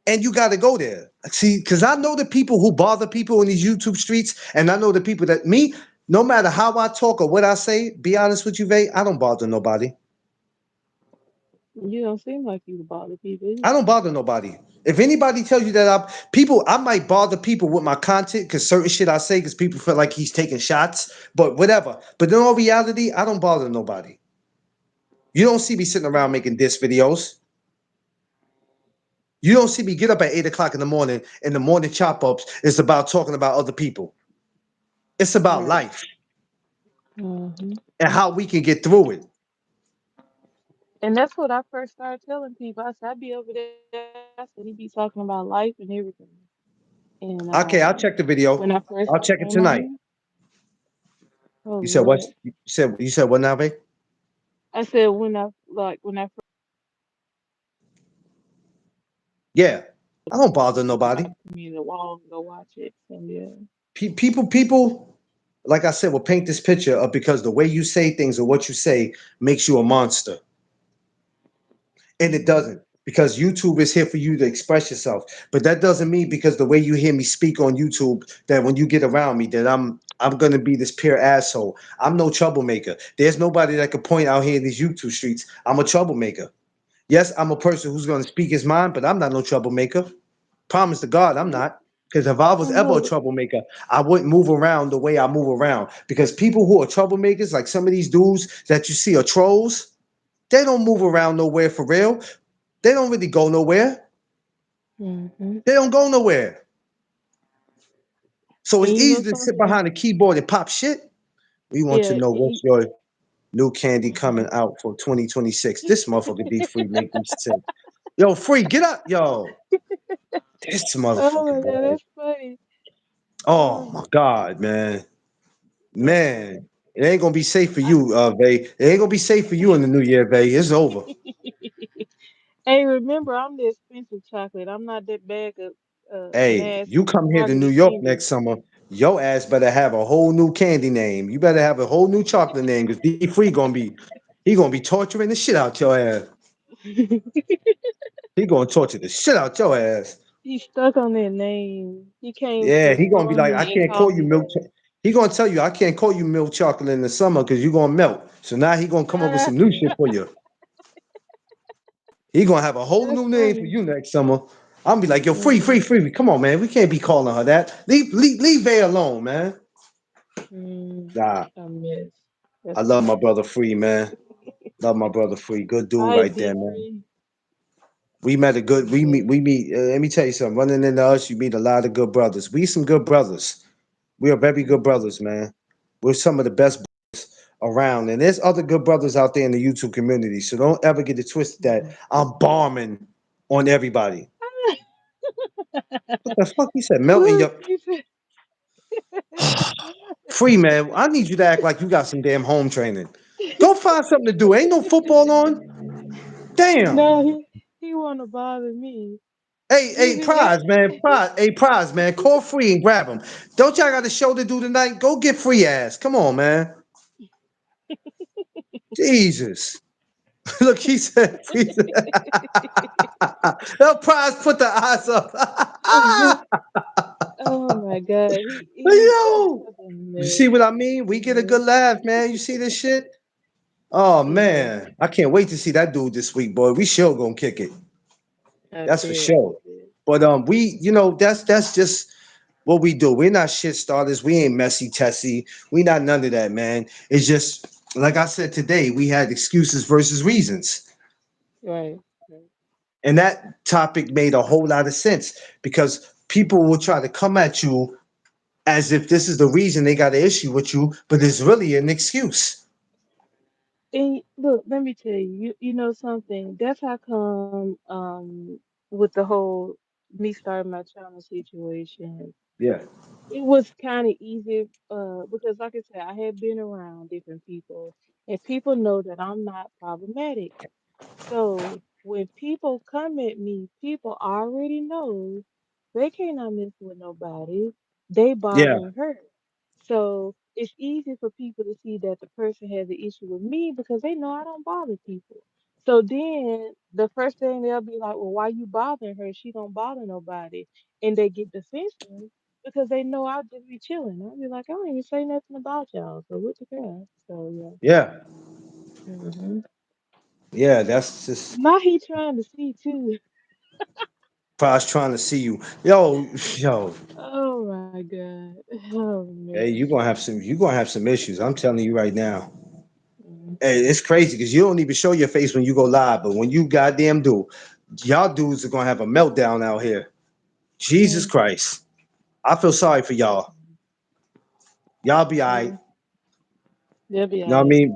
and you got to go there. See, because I know the people who bother people in these YouTube streets, and I know the people that me. No matter how I talk or what I say, be honest with you, Vay, I don't bother nobody. You don't seem like you bother people I either. don't bother nobody. If anybody tells you that I might bother people with my content because certain shit I say because people feel like he's taking shots, but whatever. But in all reality, I don't bother nobody. You don't see me sitting around making diss videos. You don't see me get up at 8 o'clock in the morning and the morning chop ups is about talking about other people. It's about Right. life Hmm. and how we can get through it. And that's what I first started telling people. I said, I be over there. I said, he be talking about life and everything. And Okay, I'll check the when video. I first I'll check it came on tonight. here, oh You said what? Lord. You said what now, babe? I said when I first Yeah. I don't bother nobody. like me the wall and go watch it. So yeah. People, like I said, will paint this picture of because the way you say things or what you say makes you a monster. And it Hmm. doesn't, because YouTube is here for you to express yourself. But that doesn't mean because the way you hear me speak on YouTube that when you get around me that I'm gonna be this pure asshole. I'm no troublemaker. There's nobody that could point out here in these YouTube streets. I'm a troublemaker. Yes, I'm a person who's gonna speak his mind, but I'm not no troublemaker. Promise to God, I'm not. Because if I I was ever a know. troublemaker, I wouldn't move around the way I move around. Because people who are troublemakers, like some of these dudes that you see are trolls, they don't move around nowhere for real. They don't really go nowhere. Hmm. They don't go nowhere. So And it's you know easy to sit something? behind a keyboard and pop shit. We want to Yeah. know what's your new candy Mhm. coming out for 2026. This motherfucker D Free make me sick. Yo, Free, get up. Yo, this Oh motherfucker, my God, boy. that's funny. Oh Oh. my God, man. That's Man, funny. it ain't gonna be safe for I, you, Vay. It ain't gonna be safe for you in the new year, Vay. It's over. hey, remember, I'm the expensive chocolate. I'm not that bag of Hey, mass you come here to New marketed York candy. next summer, your ass better have a whole new candy name. You better have a whole new chocolate name because D Free gonna be torturing the shit out your ass. He gonna torture the shit out your ass. He's stuck on that name. He came Yeah, to he gonna be storm like, I me and can't call call you me milk. that. He gonna tell you I can't call you milk chocolate in the summer because you gonna melt. So now he gonna come up with Ah, some new shit for you. He gonna have a whole that's new name for funny. you next summer. I'm be like, yo, Mm, free. Come on, man. We can't be calling her that. Leave Vay alone, man. mm, Nah, a mess. I That's love my funny. brother Free, man. Love my brother Free. Good dude Hi, right there, man. D3. We met a good. Yeah. We meet. Let me tell you something. Running into us, you meet a lot of good brothers. We some good brothers. We are very good Mm, brothers, man. We're some of the best around, and there's other good brothers out there in the YouTube community. So don't ever get it twisted that mm. I'm bombing on everybody. What the fuck? He said melting Ooh, your he said, Free, man. I need you to act like you got some damn home training. Go find something to do. Ain't no football on. Damn. no, he wanna bother me. He Hey, be prize, man. Prize, man. Call Free and grab him. Don't y'all got a show to do tonight? Go get Free ass. Come on, man. Jesus. Look, he said, please. The prize put the eyes up. Oh my God, he's Yo, such a you see mess. what I mean? We get a Yeah, good laugh, man. You see this shit? Oh yeah, man, I can't wait to see that dude this week, boy. We sure gonna kick it. I That's for bet, I sure. bet. But we, that's just what we do. We're not shit starters. We ain't messy testy. We not none of that, man. It's just like I said today. We had excuses versus reasons, Right, right. and that topic made a whole lot of sense because people will try to come at you as if this is the reason they got an issue with you, but it's really an excuse. And look, let me tell you, you know something. That's how come with the whole me starting my channel situation. Yeah, It was kind of easy because like I said, I had been around different people and people know that I'm not problematic. So when people come at me, people already know they cannot mess with nobody. They yeah, bothering her. So it's easy for people to see that the person has an issue with me because they know I don't bother people. So then the first thing they'll be like, well, why you bothering her? She don't bother nobody. And they get defensive because they know I'll just be chilling. I'll be like, I don't even say nothing about y'all. So what the hell? So yeah, yeah. yeah. That's just Now he trying to see too. Prize trying to see you, yo, yo. Oh my God. Oh Hey, man. you gonna have some issues. I'm telling you right now. Mm, Hey, it's crazy because you don't even show your face when you go live, but when you goddamn do, y'all dudes are gonna have a meltdown out here. Jesus mm, Christ, I feel sorry for y'all. Y'all be alright. mm. They'll be Know what I alright. mean?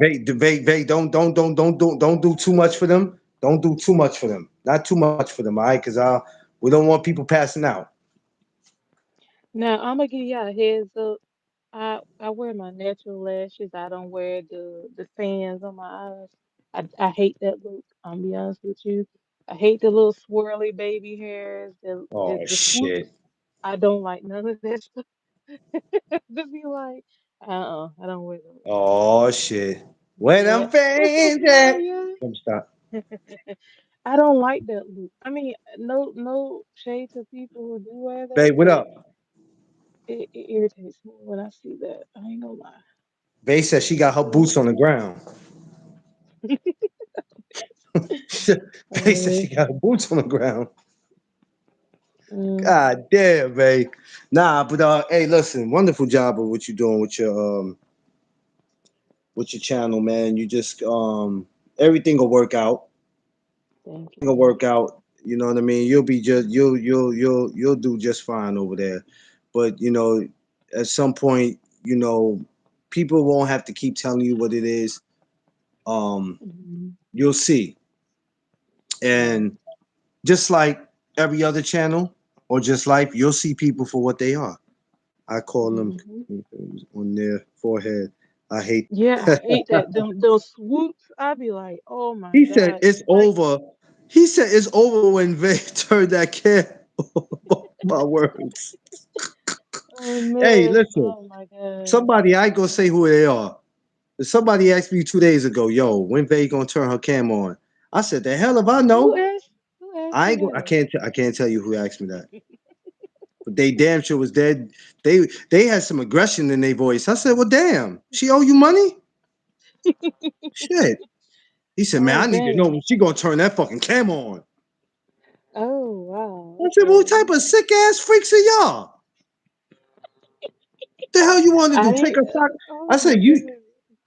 Don't do too much for them. Don't do too much for them. Not too much for them, all right? Because we don't want people passing out. Now I'm gonna give y'all a heads up. I wear my natural lashes. I don't wear the fans on my eyes. I hate that look. I'm be honest with you. I hate the little swirly baby hairs, Oh the shit. swoops. I don't like none of that stuff. Just be like, I don't wear those. Oh shit. Where Yeah, them but see, fans at? Tanya. Let me stop. I don't like that look. I mean, no shade to people who do wear that, Babe, what but up? it irritates me when I see that. I ain't gonna lie. Babe said she got her Ugh. boots on the ground. Babe said she Uh, got her boots on the ground. mm, God damn, babe. Nah, but hey, listen, wonderful job of what you're doing with your channel, man. You just everything will work out. thank It'll you. work out. You know what I mean? You'll be just you'll do just fine over there. But at some point, people won't have to keep telling you what it is. Hmm. You'll see. Right. And just like every other channel or just life, you'll see people for what they are. I call them Hmm. on their forehead. I hate. Yeah, I hate that. Them those swoops. I be like, oh my He said God. it's Like, over. He said it's over when Vay turned that can. My words. oh Hey, man. listen. Oh my God. Somebody, I ain't gonna say who they are. Somebody asked me 2 days ago, "Yo, when Vay gonna turn her cam on?" I said, "The hell if I Who know." asked? Who asked I you ain't go, I that? can't. I can't tell you who asked me that. But they damn sure was dead. They had some aggression in their voice. I said, "Well, damn, she owe you money." Shit. He said, "Man, Oh I need to know dang. when she gonna turn that fucking cam on." Oh wow. I said, "What Okay. type of sick ass freaks are y'all? The hell you want to I do? Take didn't. a sock?" I Oh said, my "You." God.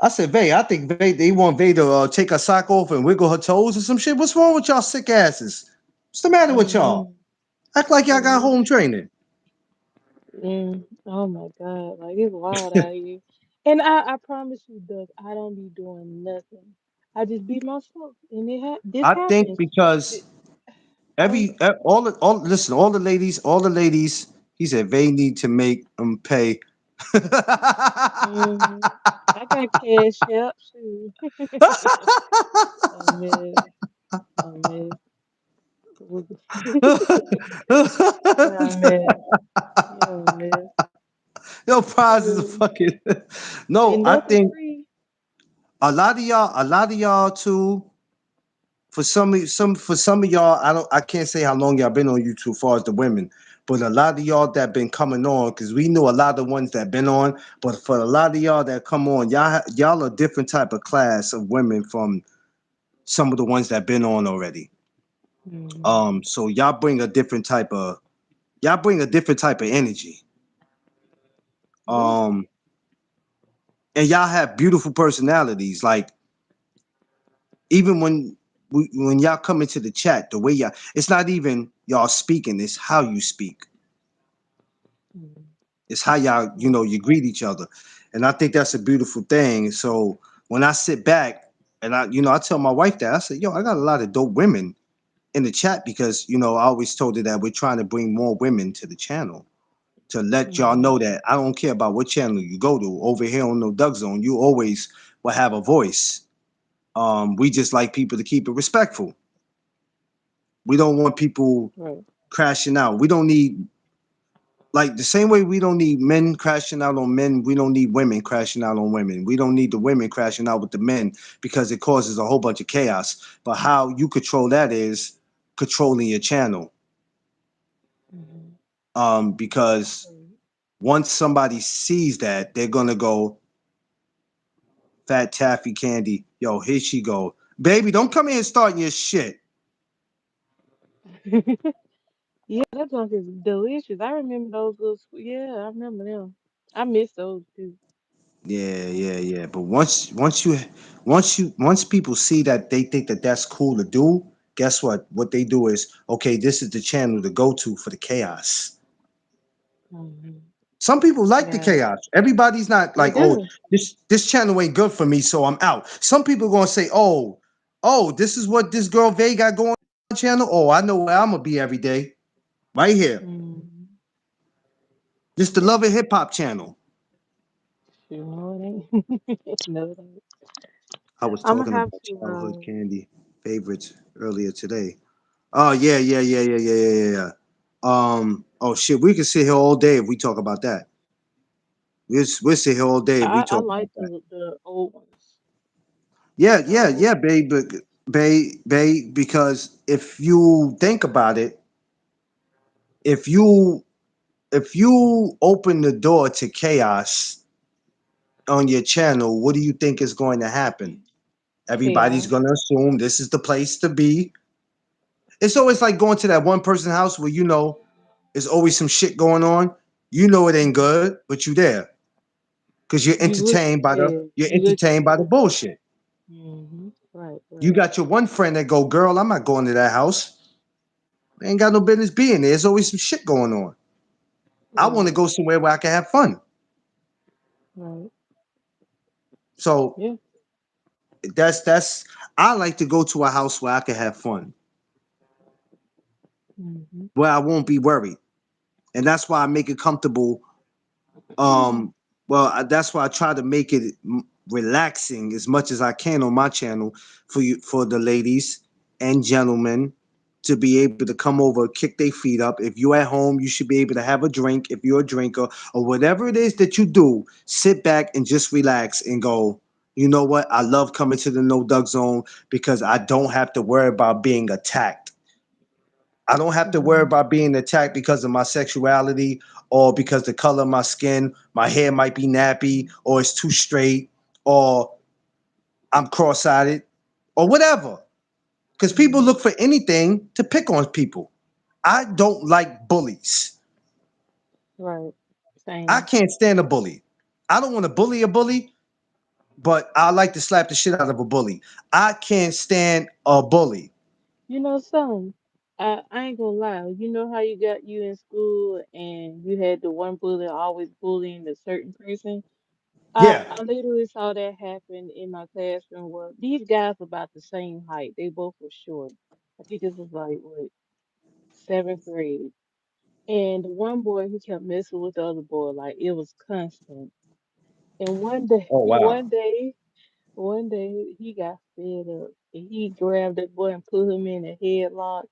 I said, Vay, I think they want Vay to take her sock off and wiggle her toes or some shit. What's wrong with y'all sick asses? What's the matter with y'all? Mm-hmm. Act like y'all got Mm-hmm. home training. Oh my God. Like it's wild out here. And I promise you, Doug, I don't be doing nothing. I just be myself, and this I think happens. because Th- I don't. all the ladies, he said they need to make them pay. Mm, I got cash out too. A mess. A mess. You're a mess. You're a mess. Yo, prize is a Mm. fucking no. Ain't I nothing think free. a lot of y'all too. for some of y'all, I can't say how long y'all been on YouTube, far as the women, but a lot of y'all that been coming on, because we know a lot of the ones that been on, but for a lot of y'all that come on, y'all a different type of class of women from some of the ones that been on already. Mm-hmm. So y'all bring a different type of energy. Yeah. Um, and y'all have beautiful personalities. Like even when y'all come into the chat, the way y'all, it's not even y'all speaking, it's how you speak. Mm-hmm. It's how y'all, Right. you greet each other. And I think that's a beautiful thing. So when I sit back and I tell my wife that, I said, yo, I got a lot of dope women in the chat because, I always told her that we're trying to bring more women to the channel to let y'all Mm-hmm. know that I don't care about what channel you go to. Over here on No Duck Zone, you always will have a voice. We just like people to keep it respectful. We don't want people Right. crashing out. We don't need, like, the same way we don't need men crashing out on men, we don't need women crashing out on women. We don't need the women crashing out with the men because it causes a whole bunch of chaos. But how you control that is controlling your channel. Mm-hmm. Because Right. once somebody sees that, they're gonna go, fat taffy candy. Yo, here she go. Baby, don't come in and starting your shit. Yeah, that junk is delicious. I remember those little. Yeah, I remember them. I miss those too. Yeah, yeah, yeah. But once people see that they think that that's cool to do, guess what? What they do is, okay, this is the channel to go to for the chaos. Mm-hmm. Some people like the Yeah, chaos. Everybody's not they like, oh, do. this channel ain't good for me, so I'm out. Some people gonna say, oh, this is what this girl Vay got going on channel. Oh, I know where I'm gonna be every day, right here. Mm-hmm. This the Yeah, Love and Hip Hop channel. sure. No, it ain't. No, it ain't. I was I'm gonna talking have about to. childhood candy favorites earlier today. Oh yeah, yeah, yeah, yeah, yeah, yeah, yeah, yeah. Oh shit, we can sit here all day if we talk about that. We'll sit here all day if we I talk about like that. the old ones. Yeah, The yeah, old yeah, ones. babe, babe. Because if you think about it, if you if you open the door to chaos on your channel, what do you think is going to happen? Everybody's Chaos. going to assume this is the place to be. It's always like going to that one person house where there's always some shit going on. You know it ain't Mhm. good, but you there because you're You look. entertained by the Yeah, you're you looking entertained by the for. bullshit. Mm-hmm. Right. You Right. got your one friend that go, girl, I'm not going to that house. I ain't got no business being there. There's always some shit going on. I want to Right. go somewhere where I can have fun. Right. So Yeah. that's I like to go to a house where I can have fun, Mm-hmm. where I won't be worried, and that's why I make it comfortable. That's why I try to make it relaxing as much as I can on my channel for the ladies and gentlemen to be able to come over, kick their feet up. If you're at home, you should be able to have a drink if you're a drinker or whatever it is that you do. Sit back and just relax and go. You know what? I love coming to the No Duck Zone because I don't have to worry about being attacked. I don't have to worry Mm-hmm. about being attacked because of my sexuality or because the color of my skin, my hair might be nappy or it's too straight or I'm cross-eyed or whatever. Because people Mm-hmm. look for anything to pick on people. I don't like bullies. Right. I Same. can't stand a bully. I don't want to bully a bully, but I like to slap the shit out of a bully. I can't stand a bully. You know something? I ain't gonna lie. You know how you got you in school and you had the one bully always bullying a certain person? Yeah. I literally saw that happen in my classroom where these guys were about the same height. They both were short. I think this was like what, seventh grade. And the one boy he kept messing with the other boy, like it was constant. And one day Oh wow. one day he got fed up and he grabbed that boy and put him in a headlock.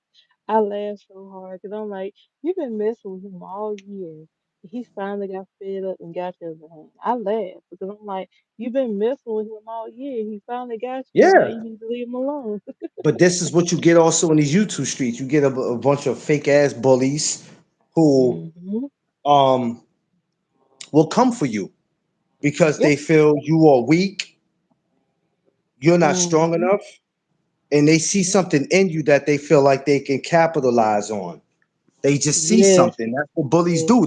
I laughed so hard because I'm like, you've been messing with him all year. He finally got fed up and got your behind. I laughed because I'm like, you've been messing with him all year. He finally got you, and now Yeah. you need to leave him alone. But this is what you get also in these YouTube streets. You get a bunch of fake ass bullies who Hmm. um will come for you because Yep. they feel you are weak, you're not strong Hmm. enough, and they see Yep. something in you that they feel like they can capitalize on. They just see Yes. something. That's what bullies Yes. do.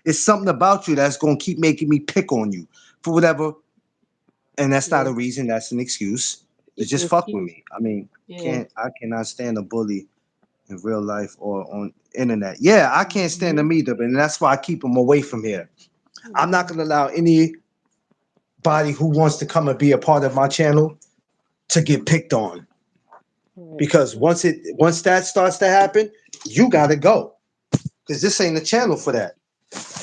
It's something about you that's gonna keep making me pick on you for whatever. And that's not Yeah. a reason, that's an excuse to It's an just fuck with excuse. me. I mean, Yeah. I cannot stand a bully in real life or on internet. Yeah, I can't stand Hmm. them either, and that's why I keep them away from here. I'm not Yeah. gonna allow anybody who wants to come and be a part of my channel to get picked on. Right. Because once that starts to happen, you gotta go. Because this ain't a channel for that.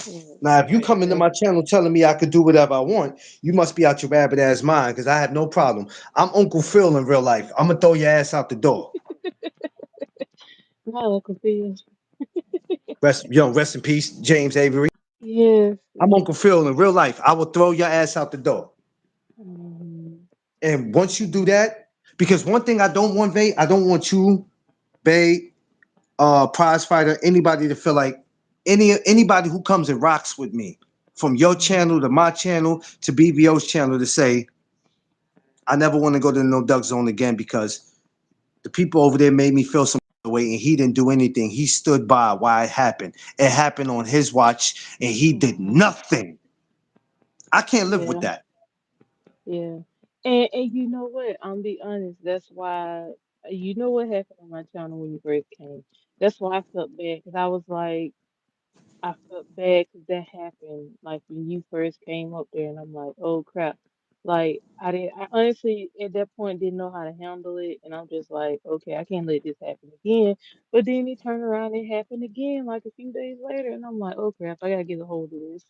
Right. Now, if you Right. come into my Exactly. channel telling me I could do whatever I want, you must be out your rabbit ass mind because I have no problem. I'm Uncle Phil in real life. I'm gonna throw your ass out the door. My Uncle Phil. Rest in peace, James Avery. Yes. I'm Yes. Uncle Phil in real life. I will throw your ass out the door. Hmm. And once you do that, because one thing I don't want, Bay, I don't want you, Bay, prize fighter, anybody to feel like anybody who comes and rocks with me, from your Hmm. channel to my channel to BBO's channel, to say I never want to go to the no duck zone again because the people over there made me feel some way, and he didn't do anything. He stood by why it happened. It happened on his watch, and he did Hmm. nothing. I can't live with Yeah. that. Yeah. And you know what? I'm be honest. That's why you know what happened on my channel when you first came. That's why I felt bad because I was like, I felt bad because that happened like when you first came up there, and I'm like, oh crap. Like I honestly at that point didn't know how to handle it, and I'm just like, okay, I can't let this happen again. But then it turned around and happened again like a few days later, and I'm like, oh crap, I gotta get a hold of this.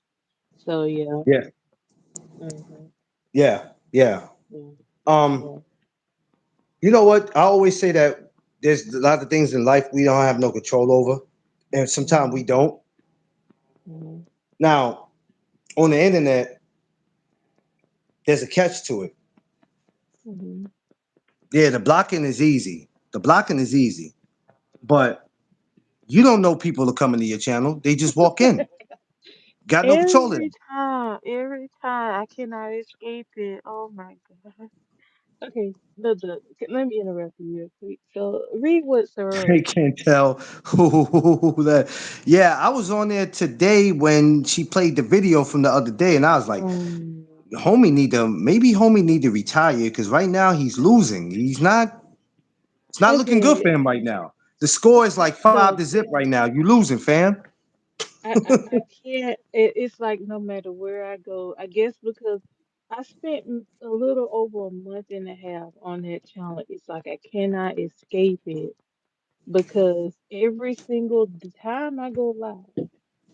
So yeah. Yeah, Hmm. yeah, yeah. Yeah. Um, Yeah. you know what? I always say that there's a lot of things in life we don't have no control over, and sometimes we Hmm. don't. Hmm. Now, on the internet, there's a catch to it. Hmm. Yeah, the blocking is easy. The blocking is easy, but you don't know people are coming to your channel. They just walk in. Got no control of them. Every time, I cannot escape it. Oh my God. Okay, let me interrupt you real quick. So, read what They sorority is. can't tell who that. Yeah, I was on there today when she played the video from the other day, and I was like, Um, homie need to retire because right now he's losing. It's not looking good for okay, him right now. The score is like five to look, zip right now. You losing, fam. I can't. It's like no matter where I go, I guess because I spent a little over a month and a half on that channel. It's like I cannot escape it because every single time I go live,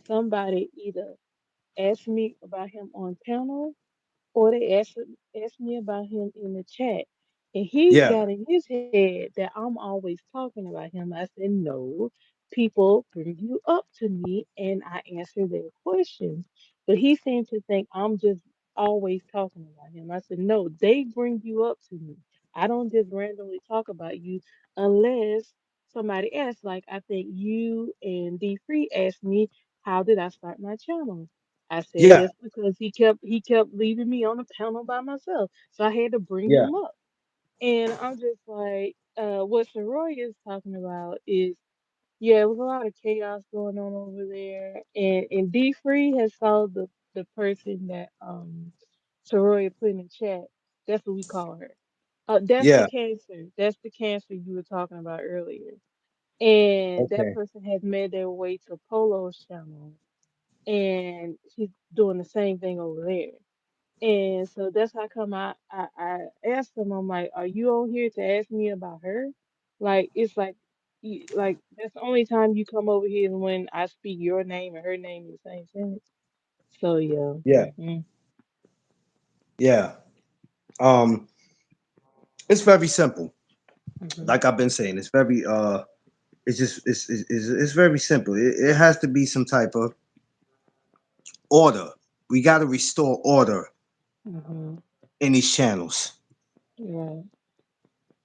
somebody either asks me about him on panel or they ask me about him in the chat. And he's Yeah, got in his head that I'm always talking about him. I said, no, people bring you up to me and I answer their questions. But he seemed to think I'm just always talking about him. I said, no, they bring you up to me. I don't just randomly talk about you unless somebody asks. Like I think you and D Free asked me, how did I start my channel? I said yeah, that's because he kept leaving me on the panel by myself. So I had to bring yeah. him up. And I'm just like, what Soroy is talking about is yeah, it was a lot of chaos going on over there. And D Free has saw the person that Soroy put in the chat. That's what we call her. That's the Yeah. cancer. That's the cancer you were talking about earlier. And that Okay. person has made their way to Polo's channel and she's doing the same thing over there. And so that's how come I asked him, I'm like, are you on here to ask me about her? Like it's like like that's the only time you come over here is when I speak your name and her name in the same sentence. So yeah. Yeah, yeah. Um, it's very simple. Hmm. Like I've been saying, it's very it's just it's very simple. It has to be some type of order. We got to restore order Mm-hmm. in these channels. Right.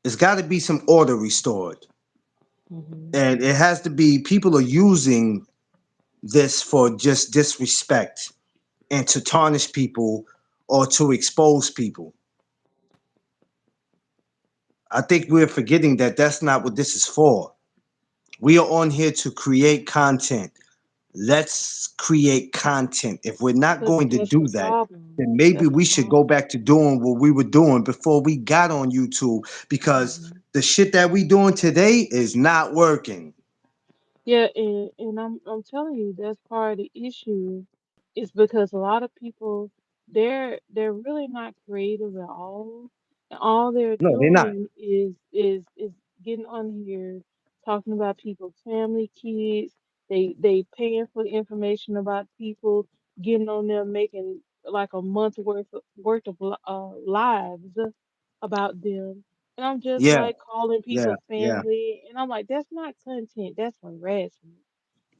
There's got to be some order restored. Mm-hmm. And it has to be, people are using this for just disrespect and to tarnish people or to expose people. I think we're forgetting that that's not what this is for. We are on here to create content. Let's create content. If we're not But going to that's the do that, problem. then maybe That's the we should go problem. back to doing what we were doing before we got on YouTube, because Mm-hmm. the shit that we doing today is not working. Yeah, and I'm telling you, that's part of the issue, is because a lot of people, they're really not creative at all. And all they're No, they're not. doing is getting on here talking about people's family, kids. They paying for information about people, getting on there making like a month worth of lives about them. And I'm just Yeah, like calling yeah, people yeah. family, and I'm like, that's not content, that's harassment.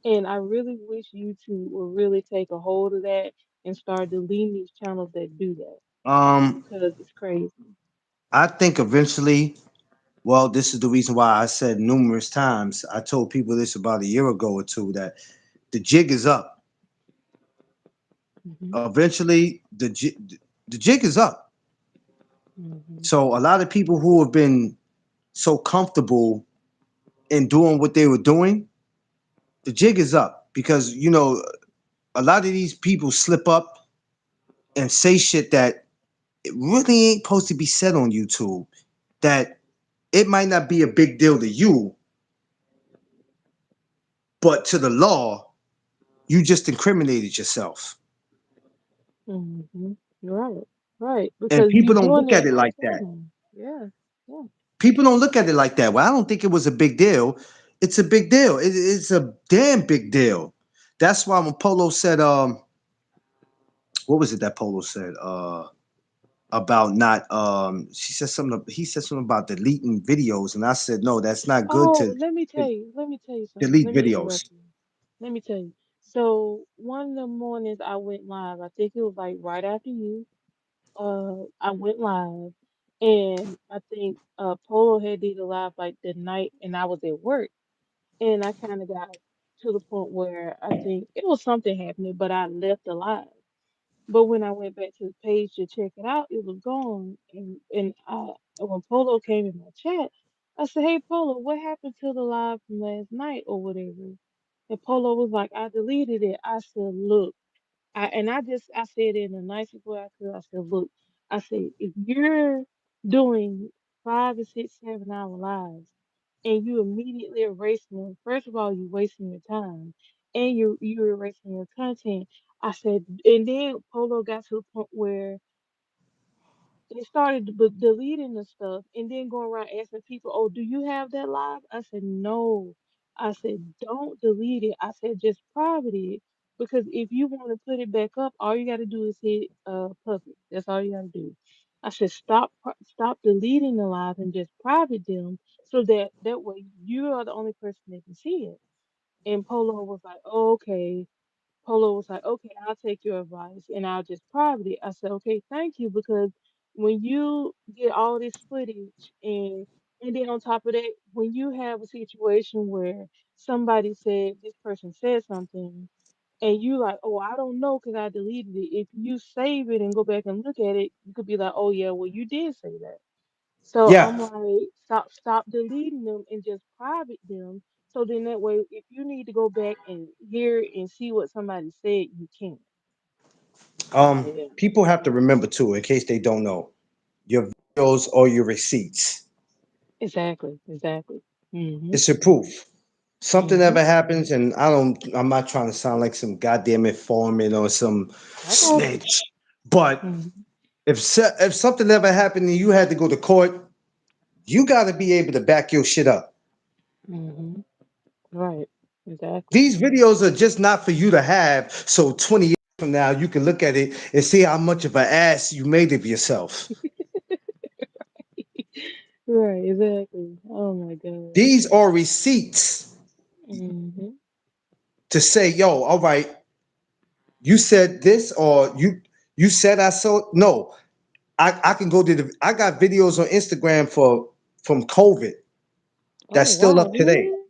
And I really wish YouTube would really take a hold of that and start deleting these channels that do that, Um, because it's crazy. I think eventually, well, this is the reason why I said numerous times. I told people this about a year ago or two, that the jig is up. Hmm. Eventually, the jig is up. Hmm. So a lot of people who have been so comfortable in doing what they were doing, the jig is up, because a lot of these people slip up and say shit that it really ain't supposed to be said on YouTube. That it might not be a big deal to you, but to the law, you just incriminated yourself. Hmm. Right, right, And because people you're don't doing look at it it for like that. fun. Yeah, yeah. People don't look at it like that. Well, I don't think it was a big deal. It's a big deal. It's a damn big deal. That's why when Polo said, what was it that Polo said? About not, she said something, he said something about deleting videos, and I said, no, that's not good Oh, to let me tell you something. delete Let me interrupt videos. you. Let me tell you. So one of the mornings I went live, I think it was like right after you. I went live, and I think Polo had did a live like the night, and I was at work, and I kind of got to the point where I think it was something happening, but I left the live. But when I went back to the page to check it out, it was gone. And when Polo came in my chat, I said, "Hey Polo, what happened to the live from last night or whatever?" And Polo was like, "I deleted it." I said, "Look." I said it in the nicest way I could. I said, look, I said, if you're doing 5 to 6, 7 hour lives and you immediately erasing them, first of all, you're wasting your time and you're erasing your content. I said, and then Polo got to the point where they started deleting the stuff and then going around asking people, "Oh, do you have that live?" I said, "No." I said, "Don't delete it." I said, "Just private it, because if you want to put it back up, all you got to do is hit public. That's all you got to do." I said, "Stop deleting the live and just private them, so that way you are the only person that can see it." And Polo was like, "Oh, okay." Polo was like, "Okay, I'll take your advice and I'll just private it." I said, "Okay, thank you," because when you get all this footage and then on top of that, when you have a situation where somebody said this person said something and you like, "Oh, I don't know because I deleted it." If you save it and go back and look at it, you could be like, "Oh yeah, well you did say that." So Yeah. I'm like, stop deleting them and just private them. So then that way, if you need to go back and hear and see what somebody said, you can. Yeah, People have to remember too, in case they don't know, your videos or your receipts. exactly, exactly. Mhm, It's your proof. Something mhm. ever happens, and I'm not trying to sound like some goddamn informant or some I got you. snitch, but Mhm, if something ever happened and you had to go to court, you got to be able to back your shit up. mhm. Right, exactly. These videos are just not for you to have, so 20 years from now you can look at it and see how much of an ass you made of yourself. Right, exactly. Oh my God. These are receipts Mhm, to say, yo, all right, You said this, or you said I saw. No, I can go to the. I got videos on Instagram for from COVID Oh that's still wow, up today. really?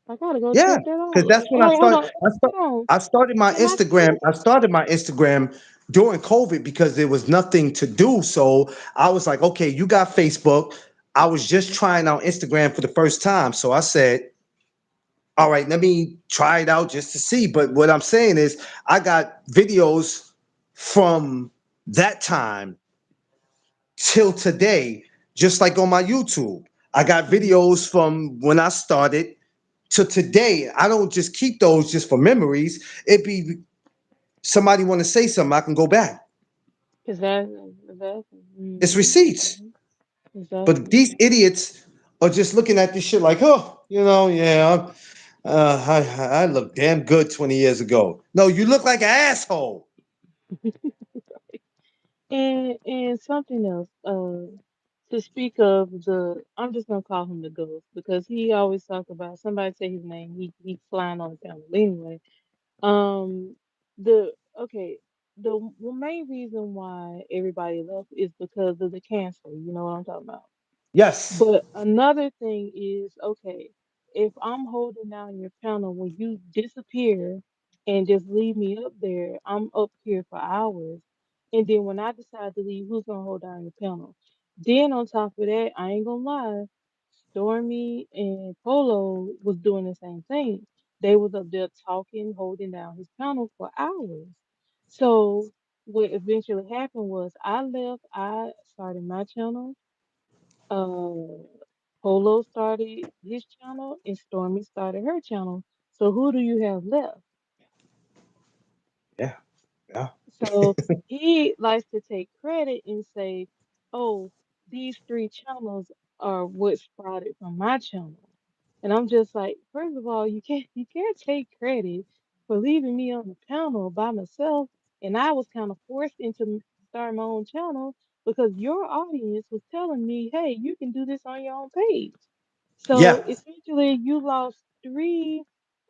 I gotta go Yeah, check that because out. that's when I Hold started. on, I start. hold on. I started my Can I Instagram. see? I started my Instagram during COVID because there was nothing to do. So I was like, okay, you got Facebook. I was just trying out Instagram for the first time. So I said, all right, let me try it out just to see. But what I'm saying is, I got videos from that time till today, just like on my YouTube. I got Mm-hmm. videos from when I started to today. I don't just keep those just for memories. It be somebody want to say something, I can go back. Exactly, exactly. It's Mm-hmm. receipts. Mm-hmm. But Exactly. these idiots are just looking at this shit like, oh, yeah, I look damn good 20 years ago. No, you look like an asshole. And something else. To speak of the, I'm just gonna call him the ghost because he always talk about somebody say his name. He flying on the panel. Anyway, um, the okay, the main reason why everybody left is because of the cancer. You know what I'm talking about. Yes. But another thing is, okay, if I'm holding down your panel when you disappear and just leave me up there, I'm up here for hours. And then when I decide to leave, who's gonna hold down your panel? Then on top of that, I ain't gonna lie, Stormy and Polo was doing the same thing. They was up there talking, holding down his panel for hours. So what eventually happened was I left, I started my channel. uh, Polo started his channel and Stormy started her channel. So who do you have left? Yeah. Yeah. So he likes to take credit and say, "Oh, these three channels are what sprouted from my channel." And I'm just like, first of all, you can't take credit for leaving me on the panel by myself. And I was kind of forced into start my own channel because your audience was telling me, "Hey, you can do this on your own page." So Yeah. essentially, you lost three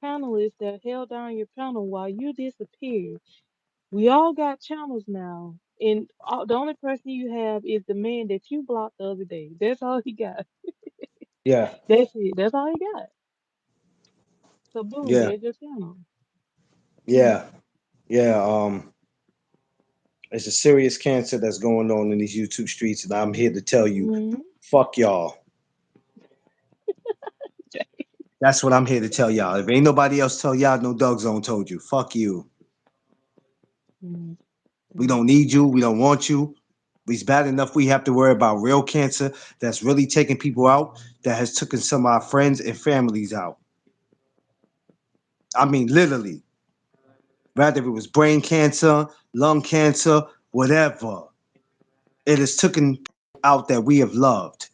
panelists that held down your panel while you disappeared. We all got channels now, and the only person you have is the man that you blocked the other day. That's all he got. Yeah. That's it. That's all he got. So boom, Yeah. there's your channel. Yeah. Yeah. It's a serious cancer that's going on in these YouTube streets, and I'm here to tell you, Mm-hmm. fuck y'all. That's what I'm here to tell y'all. If ain't nobody else tell y'all, no Dog Zone told you. Fuck you. We Mm-hmm. don't need you. We don't want you. It's bad enough we have to worry about real cancer that's really taking people out, that has taken some of our friends and families out. I mean, literally. Rather if it was brain cancer, lung cancer, whatever. It has taken out that we have loved.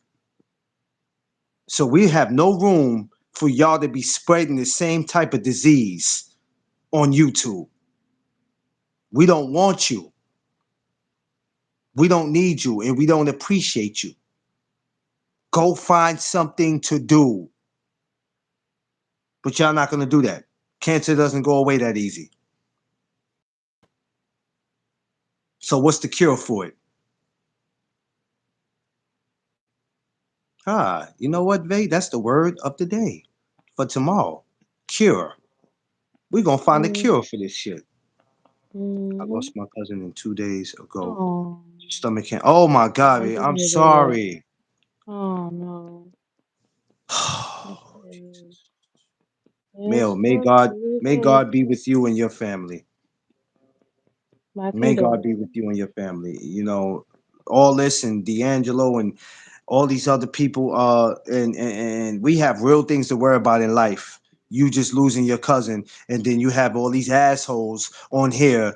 So we have no room for y'all to be spreading the same type of disease on YouTube. We don't want you. We don't need you, and we don't appreciate you. Go find something to do. But y'all not gonna do that. Cancer doesn't go away that easy. So what's the cure for it? Ah, you know what, Vay? That's the word of the day for tomorrow. Cure. We're gonna find a cure for this shit. I Mm-hmm. lost my cousin in 2 days ago. Oh, Stomach cancer. Oh my god, sorry babe. to I'm hear that. sorry. Oh no, that's Oh, sad. Jesus. Yes, May sorry to God, hear may that. God be with you and your family. My May God be condolences. with you and your family. You know, all this and D'Angelo and all these other people, and we have real things to worry about in life. You just losing your cousin, and then you have all these assholes on here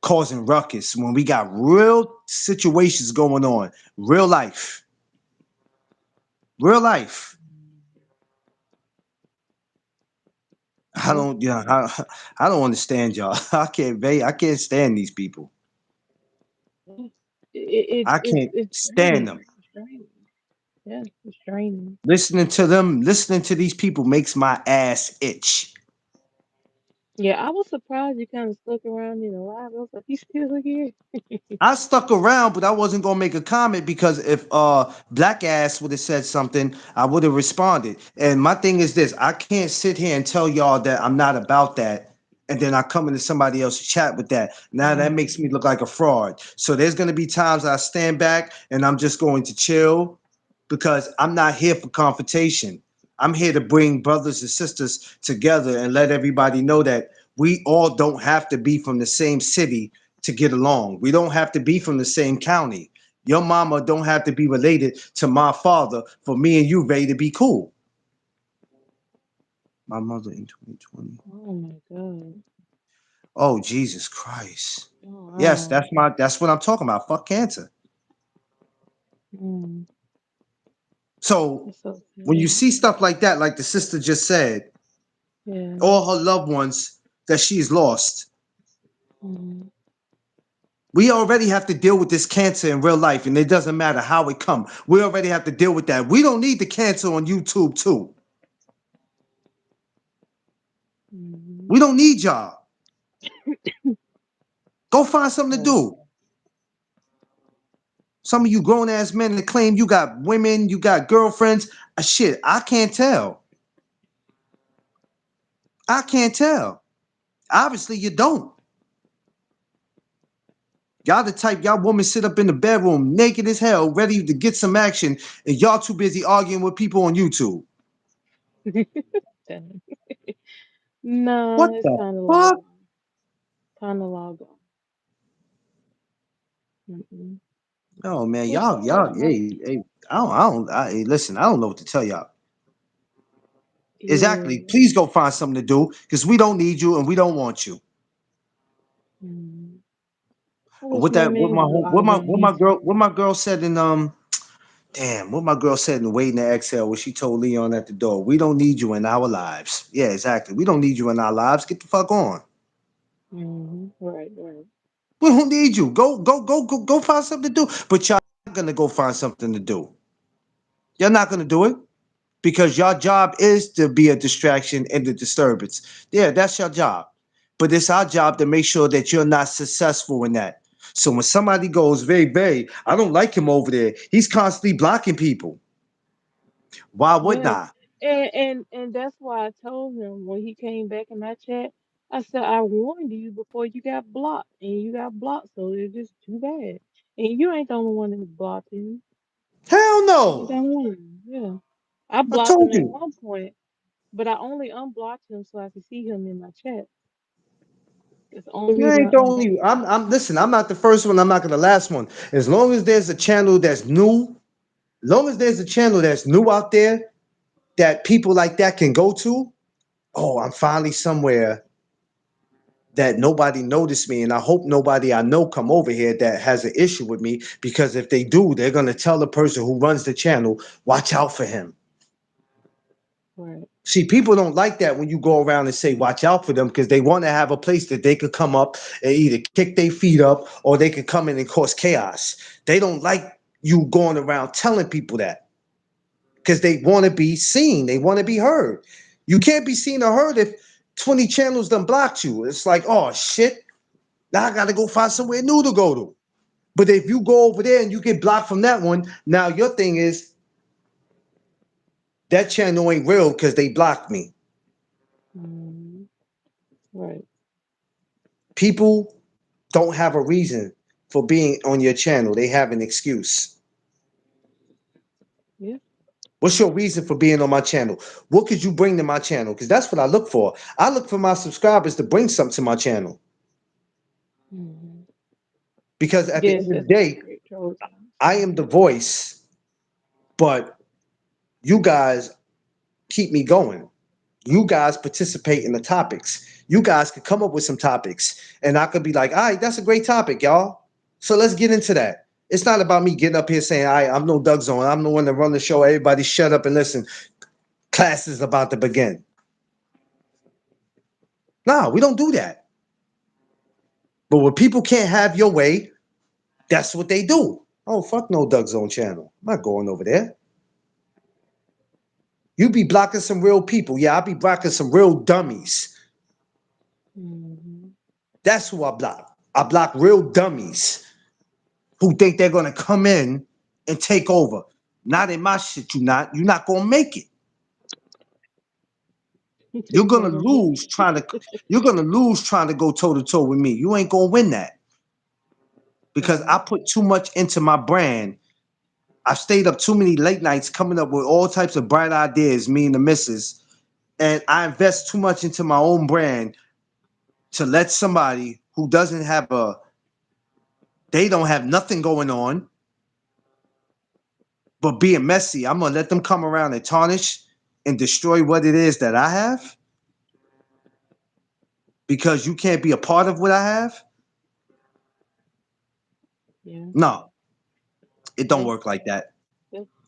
causing ruckus when we got real situations going on, real life, real life. I Yeah, don't, yeah, I don't understand y'all. I can't stand these people. yeah. It I it's can't it's stand draining. them. It's draining. Yeah, it's draining. Listening to them, listening to these people makes my ass itch. Yeah, I was surprised you kind of stuck around in the live. I was like, you still here? I stuck around, but I wasn't gonna make a comment because if Black Ass would have said something, I would have responded. And my thing is this: I can't sit here and tell y'all that I'm not about that, and then I come into somebody else's chat with that. Now that makes me Mm-hmm. look like a fraud. So there's gonna be times I stand back and I'm just going to chill because I'm not here for confrontation. I'm here to bring brothers and sisters together and let everybody know that we all don't have to be from the same city to get along. We don't have to be from the same county. Your mama don't have to be related to my father for me and you ready to be cool. My mother in 2020. Oh my God. Oh Jesus Christ. Oh Yes, wow. that's what I'm talking about. Fuck cancer. Mm, So that's so when you sad. see stuff like that, like the sister just said, Yeah. all her loved ones that she's lost, Mm, we already have to deal with this cancer in real life, and it doesn't matter how it come. We already have to deal with that. We don't need the cancer on YouTube too. mm, We don't need y'all. Go find something to right. do. Some of you grown ass men that claim you got women, you got girlfriends. Shit, I can't tell. I can't tell. Obviously, you don't. Y'all the type, y'all women sit up in the bedroom naked as hell, ready to get some action, and y'all too busy arguing with people on YouTube. Dang. Nah, What it's the time to log fuck? on. Time to log on. Mm-mm. Oh man, Which hey, hey, listen, I don't know what to tell y'all. Exactly. yeah. Please go find something to do because we don't need you and we don't want you. Mm. I But wish with more that, men would argue on what YouTube. my girl said in damn, what my girl said in Waiting to Exhale, what she told Leon at the door. We don't need you in our lives. Yeah, exactly. We don't need you in our lives. Get the fuck on. Right, right. We don't need you. Go find something to do. But y'all not gonna go find something to do. You're not gonna do it because your job is to be a distraction and a disturbance. Yeah, that's your job. But it's our job to make sure that you're not successful in that. So when somebody goes, very, I don't like him over there. He's constantly blocking people. Why wouldn't Yes. I? And that's why I told him when he came back in my chat, I said I warned you before you got blocked and you got blocked, so it's just too bad. And you ain't the only one that blocked him. Hell You no. ain't the only one. Yeah. I I blocked told him at you. one point, but I only unblocked him so I could see him in my chat. That's the only You reason ain't I the unblocked only. him. I'm. Listen. I'm not the first one. I'm not gonna last one. As long as there's a channel that's new, long as there's a channel that's new out there that people like that can go to. Oh, I'm finally somewhere that nobody noticed me, and I hope nobody I know come over here that has an issue with me, because if they do, they're gonna tell the person who runs the channel, watch out for him. Right. See, people don't like that when you go around and say watch out for them, because they want to have a place that they could come up and either kick their feet up or they could come in and cause chaos. They don't like you going around telling people that because they want to be seen, they want to be heard. You can't be seen or heard if 20 channels done blocked you. It's like, oh shit, now I gotta go find somewhere new to go to. But if you go over there and you get blocked from that one, now your thing is that channel ain't real because they blocked me. Mm, right. People don't have a reason for being on your channel. They have an excuse. Yeah. What's your reason for being on my channel? What could you bring to my channel? Because that's what I look for. I look for my subscribers to bring something to my channel. hmm Because at the Yes, end of the that's day, accurate. Troll times. I am the voice, but you guys keep me going. You guys participate in the topics. You guys could come up with some topics, and I could be like, all right, that's a great topic, y'all. So let's get into that. It's not about me getting up here saying, all right, I'm no Doug Zone. I'm the one that run the show. Everybody shut up and listen. Class is about to begin. No, we don't do that. But when people can't have your way, that's what they do. Oh, fuck no Doug Zone channel. I'm not going over there. You be blocking some real people. Yeah, I'll be blocking some real dummies. Hmm. That's who I block. I block real dummies who think they're gonna come in and take over. Not in my shit, you not. You're not gonna make it. You're You're gonna not gonna make lose trying to go toe to toe with me. You ain't gonna win that it. because I Right. put too much into my brand. I've stayed up too many late nights coming up with all types of bright ideas, me and the missus, and I invest too much into my own brand to let somebody who doesn't have they don't have nothing going on but being messy. I'm gonna let them come around and tarnish and destroy what it is that I have because you can't be a part of what I have. Yeah. No, it don't Yeah. work like that.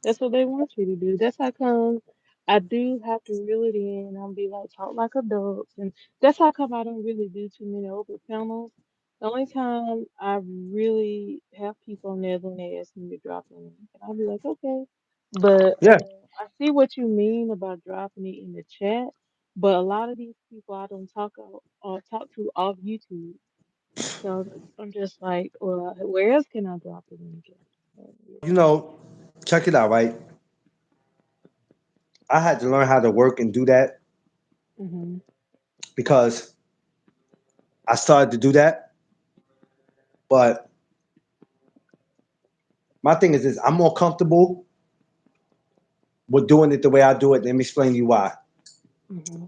That's what they want you to do. That's how come I do have to reel it in. I'll be like talk like adults, and that's how come I don't really do too many open panels. The only time I really have people on there when they ask me to drop a link, and I'll be like, okay. But Yeah, I see what you mean about dropping it in the chat. But a lot of these people I don't talk to off YouTube. So I'm just like, well, where else can I drop a link at? So, you know, check it out, right? I had to learn how to work and do that yeah. Hmm. because I started to do that. But my thing is this: I'm more comfortable with doing it the way I do it. Let me explain to you why. Hmm.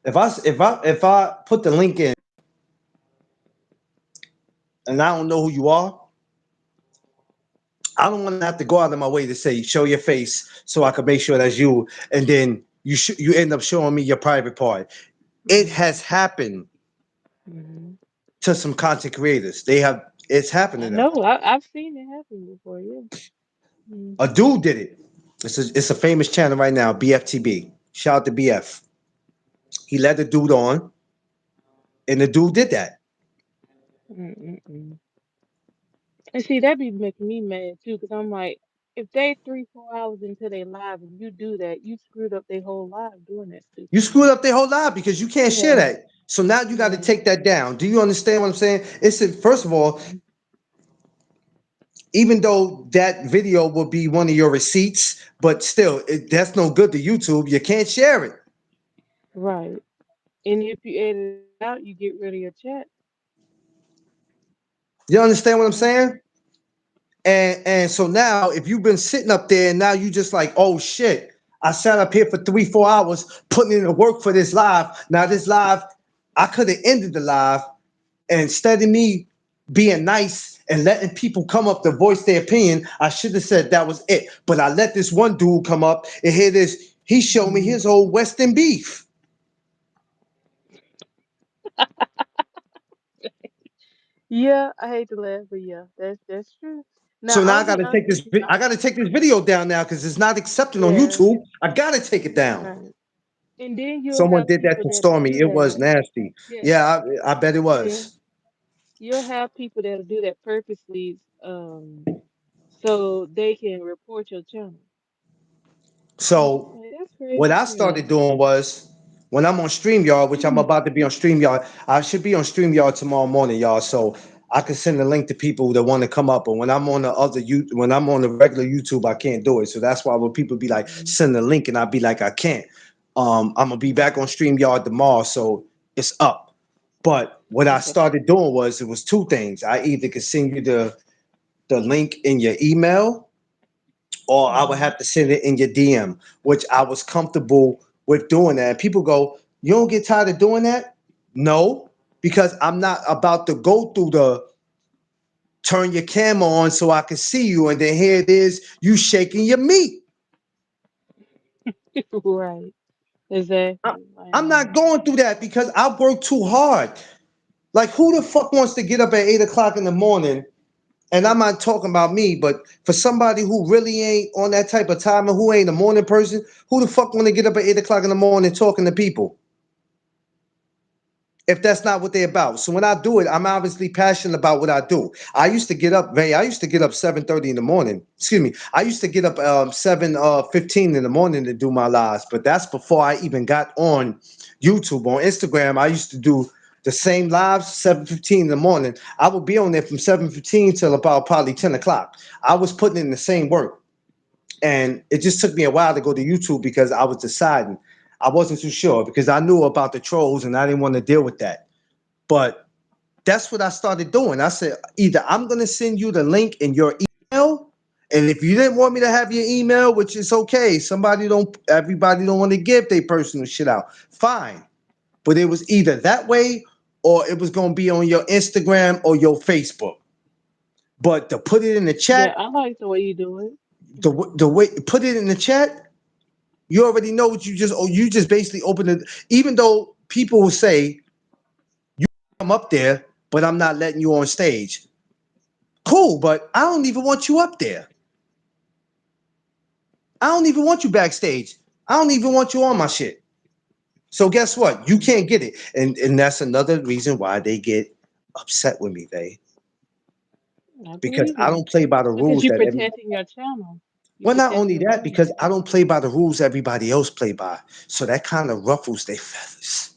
If I put the link in and I don't know who you are, I don't want to have to go out of my way to say show your face so I can make sure that's you, and then you end up showing me your private part. It Hmm. has happened Hmm. to some content creators. It's happened I to them. know. I've seen it happen before. Yeah. A Hmm. dude did it. It's a famous channel right now, BFTB. Shout out to BF. He let the dude on, and the dude did that. Mm-mm-mm. And see, that be making me mad too, because I'm like, if they 3, 4 hours into their live and you do that, you screwed up their whole life doing that You stupid shit. screwed up their whole life because you can't share Yeah. that. So now you got to Yeah. take that down. Do you understand what I'm saying? First of all, Hmm. even though that video will be one of your receipts, but still, that's no good to YouTube. You can't share it. Right. And if you edit it out, you get rid of your chat. You understand what I'm Yeah. saying? And so now, if you've been sitting up there and now you just like, oh shit, I sat up here for 3, 4 hours putting in the work for this live. Now this live, I could have ended the live, and instead of me being nice and letting people come up to voice their opinion, I should have said that was it. But I let this one dude come up and hear this. He showed me Hmm. his old Western beef. Yeah, I hate to laugh, but yeah, that's true. Now So now I'll I got be to take honest this. with you. I got to take this video down now because it's not accepted on Yeah, YouTube. I got to take it down. right. And then you'll Someone have did that people to that'll Stormy. do It was that. nasty. Yeah, Yeah, I bet it yeah. was. You'll have people that'll do that purposely, so they can report your channel. And I'm just So like, that's what crazy I as hell. started doing was when I'm on StreamYard, which I'm about to be on StreamYard, I should be on StreamYard tomorrow morning, y'all. So I can send a link to people that want to come up. But when I'm on the when I'm on the regular YouTube, I can't do it. So that's why when people be like, Mhm. send the link, and I be like, I can't. I'm gonna be back on StreamYard tomorrow, so it's up. But what I Okay. started doing was it was two things. I either could send you the link in your email, or I would Hmm. have to send it in your DM, which I was comfortable with doing that. And people go, "You don't get tired of doing that?" No, because I'm not about to go through the turn your camera on so I can see you, and then here it is, you shaking your meat. Right. I- Exactly. Like, I'm not going through that because I work too hard. Like, who the fuck wants to get up at 8 o'clock in the morning? And I'm not talking about me, but for somebody who really ain't on that type of time and who ain't a morning person, who the fuck want to get up at 8 o'clock in the morning talking to people? if that's not what they're about. So when I do it, I'm obviously passionate about what I do. I used to get up, Ray. I used to get up 7:30 in the morning. Excuse me. I used to get up 7:15 in the morning to do my lives, but that's before I even got on YouTube. On Instagram, I used to do the same lives 7:15 in the morning. I would be on there from 7:15 till about probably 10 o'clock. I was putting in the same work. And it just took me a while to go to YouTube because I was deciding. I wasn't too sure because I knew about the trolls and I didn't want to deal with that. But that's what I started doing. I said, either I'm going to send you the link in your email. And if you didn't want me to have your email, which is okay, everybody don't want to give their personal shit out. Fine. But it was either that way or it was going to be on your Instagram or your Facebook. But to put it in the Yeah, chat, I like the way you do it. the way put it in the chat, you already know what you just basically open it. Even though people will say I'm up there, but I'm not letting you on stage. Cool, but I don't even want you up there. I don't even want you backstage. I don't even want you on my shit. So guess what? You Mm, can't get it, and that's another reason why they get upset with me, they I because believe I you. don't play by the Because rules you're that every. protecting your channel. You're Well, not protecting only your that, channel. because I don't play by the rules everybody else play by, so that kind of ruffles their feathers.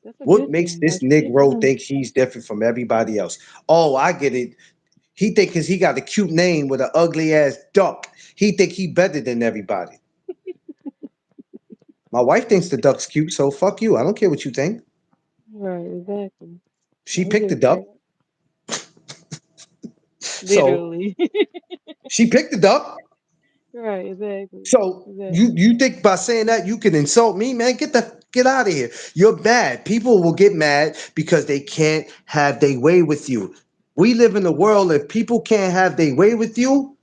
That's a What good makes thing. this Like people Negro don't. think he's different from everybody else? Oh, I get it. He think because he got a cute name with an ugly ass duck, he think he better than everybody. My wife thinks the duck's cute, so fuck you. I don't care what you think. Right, exactly. She I picked the get duck, that. so Literally. she picked the duck. Right, exactly. So you Exactly. you think by saying that you can insult me, man? Get out of here. You're bad. People will get mad because they can't have their way with you. We live in a world if people can't have their way with you,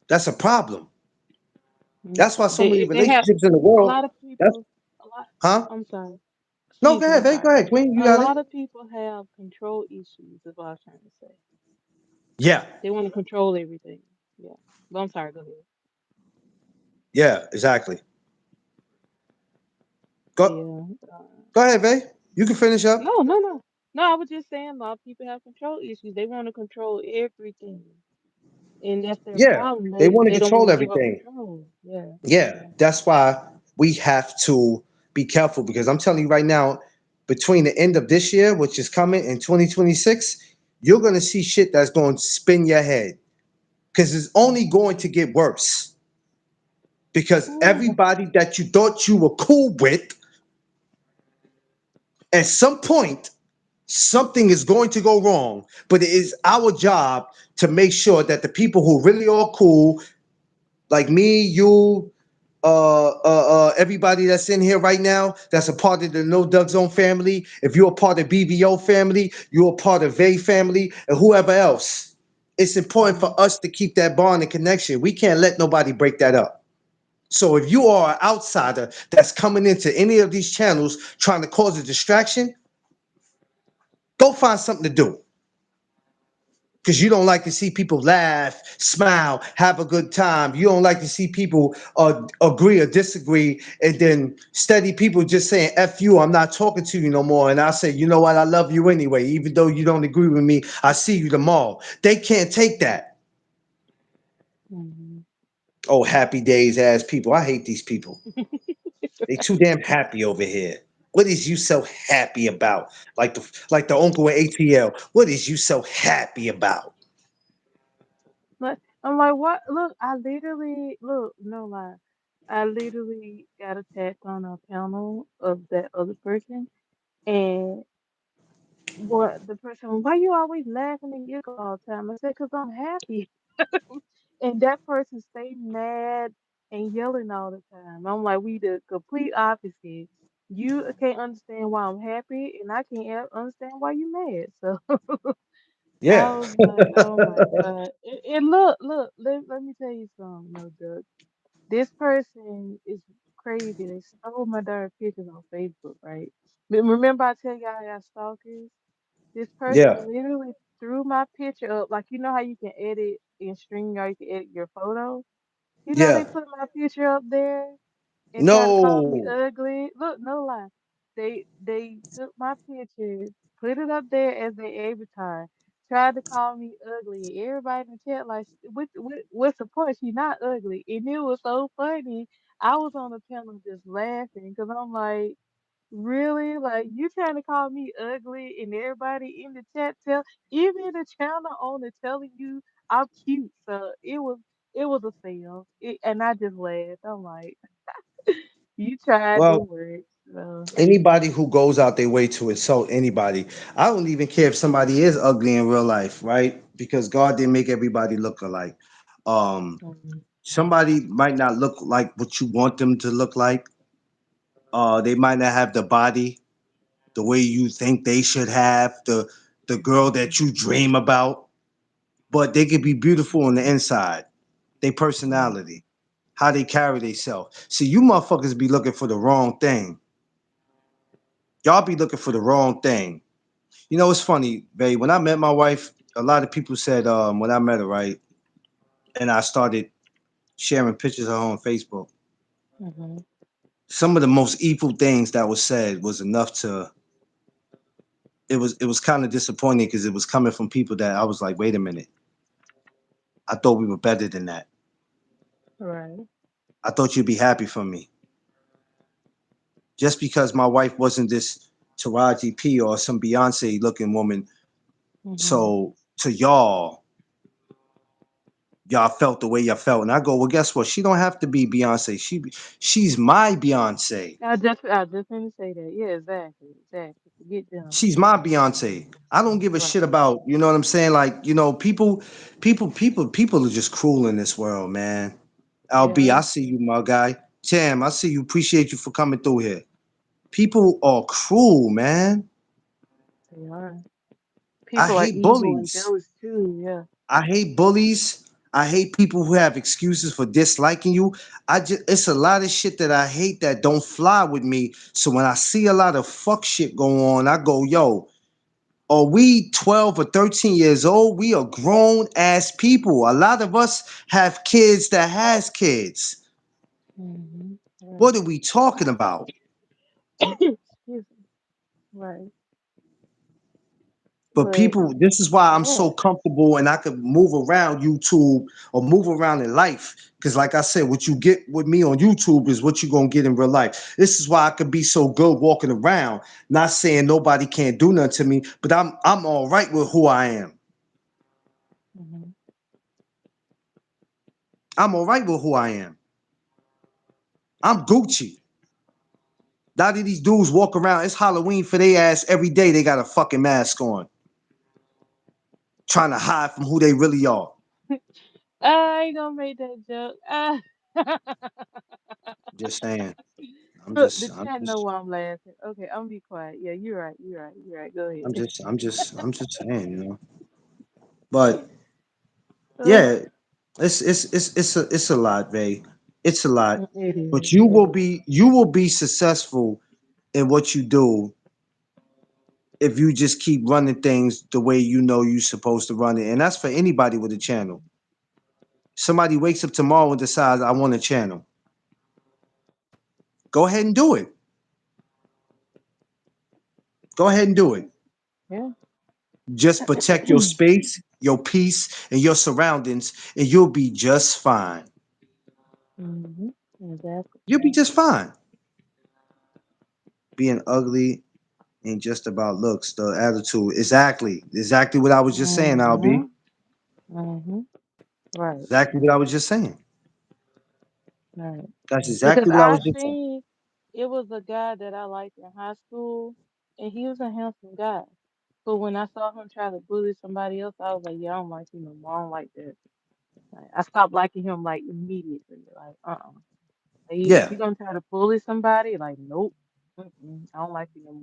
that's a problem. Mm. That's why so many They have relationships in the a world. lot of That's people. A lot. huh? I'm sorry. No, go Excuse me. ahead, I'm babe. Go sorry. ahead, Queen. You A got it. lot of people have control issues. Is what I was trying to say. Yeah, They want to control everything. Yeah. But I'm sorry. Go ahead. yeah, exactly. Go, Yeah. go ahead, babe. You can finish up. No, no, no. No, I was just saying a lot of people have control issues. They want to control everything. And that's their Yeah, problem. they They want to they don't want control to give up everything. control. Yeah. Yeah, Yeah. that's why we have to be careful because I'm telling you right now, between the end of this year, which is coming in 2026, you're gonna see shit that's going to spin your head because it's only going to get worse. Because Ooh. everybody that you thought you were cool with, at some point, something is going to go wrong. But it is our job to make sure that the people who really are cool, like me, you, everybody that's in here right now, that's a part of the No Doug Zone family. If you're a part of BVO family, you're a part of Vay family, and whoever else. It's important Mhm. for us to keep that bond and connection. We can't let nobody break that up. So if you are an outsider that's coming into any of these channels trying to cause a distraction, go find something to do. Because you don't like to see people laugh, smile, have a good time. You don't like to see people agree or disagree, and then steady people just saying "f you," I'm not talking to you no more. And I say, you know what, I love you anyway, even though you don't agree with me. I see you tomorrow. They can't take that. Mhm. Oh, happy days ass people. I hate these people. They too damn happy over here. What is you so happy about? Like the uncle at ATL. What is you so happy about? But I'm like, what? Look, I literally look. No lie, I literally got attacked on a panel of that other person, and what the person? Why you always laughing and giggle all the time? I said, cause I'm happy, and that person stayed mad and yelling all the time. I'm like, we the complete opposite. You can't understand why I'm happy, and I can't understand why you mad. So I Yeah. was like, oh my God. And look, let me tell you something, no Doug. This person is crazy. They stole my darn pictures on Facebook, right? But remember I tell y'all I got stalkers? This person Yeah. literally threw my picture up, like you know how you can edit in StreamYard, you can edit your photo. You know they Yeah. put my picture up there and try to call me No. ugly. Look, no lie. they took my picture, put it up there as their avatar, tried to call me ugly. Everybody in the chat like, with support, she not ugly, and it was so funny. I was on the panel just laughing because I'm like, really, like you trying to call me ugly, and everybody in the chat even the channel owner telling you I'm cute. So it was a fail, and I just laughed. I'm like, you tried to Well, work, so. anybody who goes out their way to insult anybody, I don't even care if somebody is ugly in real life, right? Because God didn't make everybody look alike. Um, Mhm, somebody might not look like what you want them to look like. They might not have the body the way you think they should have, the girl that you dream about, but they could be beautiful on the inside. Their mhm, personality, how they carry themselves. See, you motherfuckers be looking for the wrong thing. Y'all be looking for the wrong thing. You know, it's funny, babe. When I met my wife, a lot of people said when I met her, right, and I started sharing pictures of her on Facebook. mhm. Some of the most evil things that was said was enough to. It was kind of disappointing because it was coming from people that I was like, wait a minute, I thought we were better than that. Right. I thought you'd be happy for me. Just because my wife wasn't this Taraji P or some Beyonce looking woman, Mhm. so to y'all felt the way y'all felt. And I go, well, guess what? She don't have to be Beyonce. She's my Beyonce. I just didn't say that. Yeah, exactly, exactly. Forget them. She's my Beyonce. I don't give a shit Right. about, you know what I'm saying? Like, people are just cruel in this world, man. They LB, I are. see you, my guy. Tam, I see you. Appreciate you for coming through here. People are cruel, man. They are. I People are hate evil and bullies. jealous too. Yeah. I hate bullies. I hate people who have excuses for disliking you. It's a lot of shit that I hate that don't fly with me. So when I see a lot of fuck shit going on, I go, yo, are we 12 or 13 years old? We are grown ass people. A lot of us have kids that has kids. Mhm. Right. What are we talking about? Excuse me. Right. But But people, this is why I'm yeah. so comfortable and I could move around YouTube or move around in life. Because, like I said, what you get with me on YouTube is what you're going to get in real life. This is why I could be so good walking around, not saying nobody can't do nothing to me, but I'm all right with who I am. Mhm. I'm all right with who I am. I'm Gucci. A lot of these dudes walk around, it's Halloween for their ass every day. They got a fucking mask on, trying to hide from who they really are. I ain't gonna make that joke. Just saying. I'm Look, just, the I'm chat know just. why I'm laughing. Okay, I'm gonna be quiet. Yeah, you're right. You're right. You're right. Go ahead. I'm just saying, you know. But Uh, yeah, it's a lot, Vay. It's a lot. it But is. you It will is. be successful in what you do if you just keep running things the way you know you're supposed to run it. And that's for anybody with a channel. Somebody wakes up tomorrow and decides I want a channel. Go ahead and do it. Go ahead and do it. Yeah. Just protect your space, your peace, and your surroundings, and you'll be just fine. Mhm. Exactly. You'll be just fine. Being ugly ain't just about looks, the attitude. Exactly what I was just saying, LB. Mhm. Mhm. Right. Exactly what I was just saying. Right. That's Because exactly what I I was just saying. seen it was a guy that I liked in high school, and he was a handsome guy. But when I saw him try to bully somebody else, I was like, yeah, I don't like him no more. I don't like that. Like, I stopped liking him like immediately. Like, if Yeah. you gonna try to bully somebody, like, nope, I don't like you no more.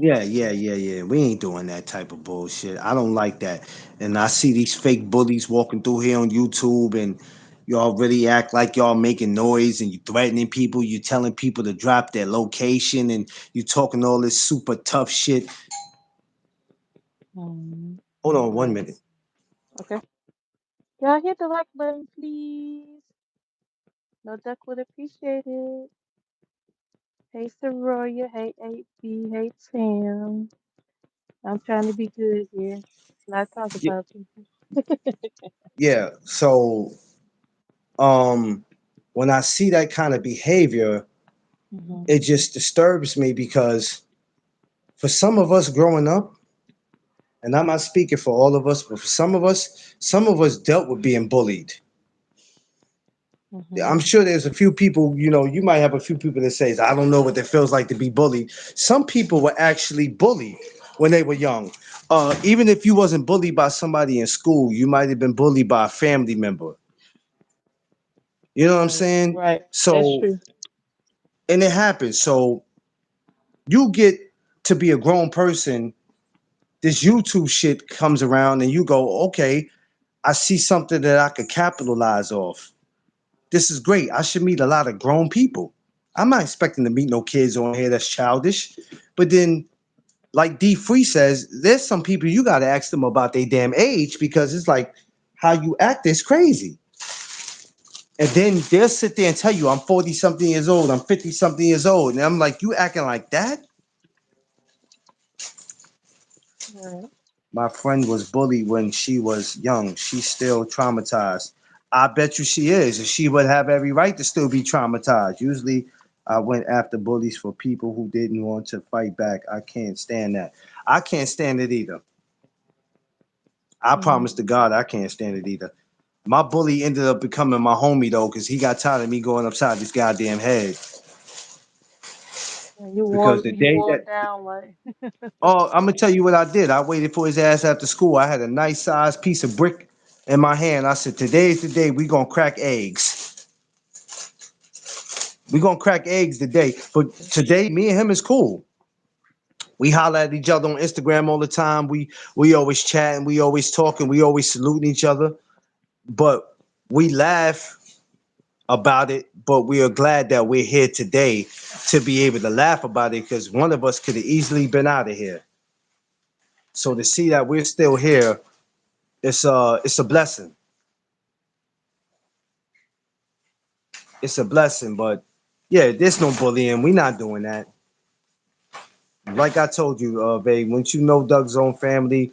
Yeah. We ain't doing that type of bullshit. I don't like that. And I see these fake bullies walking through here on YouTube and y'all really act like y'all making noise and you threatening people, you telling people to drop their location and you talking all this super tough shit. Mm, Hold on one right. minute. Okay. Y'all hit the like button, please. No duck would appreciate it. Hey Soroya, hey 8B, hey Tim. I'm trying to be good here. Not talk Ye- about people. Yeah. So um when I see that kind of behavior, Hmm. it just disturbs me because for some of us growing up, and I'm not speaking for all of us, but for some of us dealt with being bullied. Hmm. I'm sure there's a few people, you might have a few people that says, I don't know what it feels like to be bullied. Some people were actually bullied when they were young. Even if you wasn't bullied by somebody in school, you might have been bullied by a family member. You know what I'm Right, saying? right. That's So, true. and it happens. So you get to be a grown person, this YouTube shit comes around and you go, okay, I see something that I could capitalize off. This is great. I should meet a lot of grown people. I'm not expecting to meet no kids on here that's childish. But then, like D Free says, there's some people you got to ask them about their damn age because it's like how you act is crazy. And then they'll sit there and tell you, I'm 40 something years old, I'm 50 something years old. And I'm like, you acting like that? Right. My friend was bullied when she was young. She's still traumatized. I bet you she is. And she would have every right to still be traumatized. Usually, I went after bullies for people who didn't want to fight back. I can't stand that. I can't stand it either. I promise to Hmm. God, I can't stand it either. My bully ended up becoming my homie though, because he got tired of me going upside his goddamn head. And you Because wore the you day wore that him down like. Oh, I'm gonna tell you what I did. I waited for his ass after school. I had a nice sized piece of brick in my hand. I said, "Today's the day we gonna crack eggs. We gonna crack eggs today." But today, me and him is cool. We holler at each other on Instagram all the time. We always chatting. We always talking. We always saluting each other. But we laugh about it. But we are glad that we're here today to be able to laugh about it because one of us could have easily been out of here. So to see that we're still here, it's a blessing. It's a blessing. But yeah, there's no bullying. We're not doing that. Like I told you, babe, once you know Doug's own family,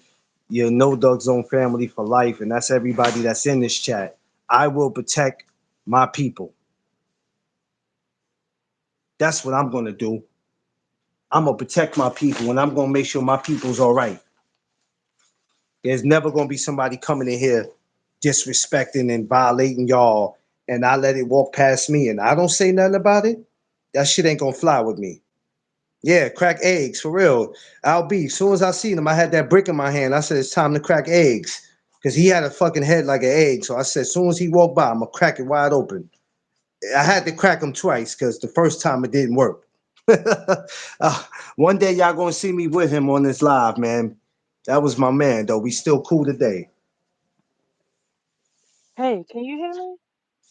you know Doug's own family for life, and that's everybody that's in this chat. I will protect my people. That's what I'm gonna do. I'm gonna protect my people, and I'm gonna make sure my people's all right. There's never gonna be somebody coming in here disrespecting and violating y'all, and I let it walk past me, and I don't say nothing about it. That shit ain't gonna fly with me. Yeah, crack eggs for real. I'll be. As soon as I seen him, I had that brick in my hand. I said, "It's time to crack eggs," because he had a fucking head like an egg. So I said, as soon as he walked by, I'm gonna crack it wide open. I had to crack him twice because the first time it didn't work. One day y'all gonna see me with him on this live, man. That was my man, though. We still cool today. Hey, can you hear me?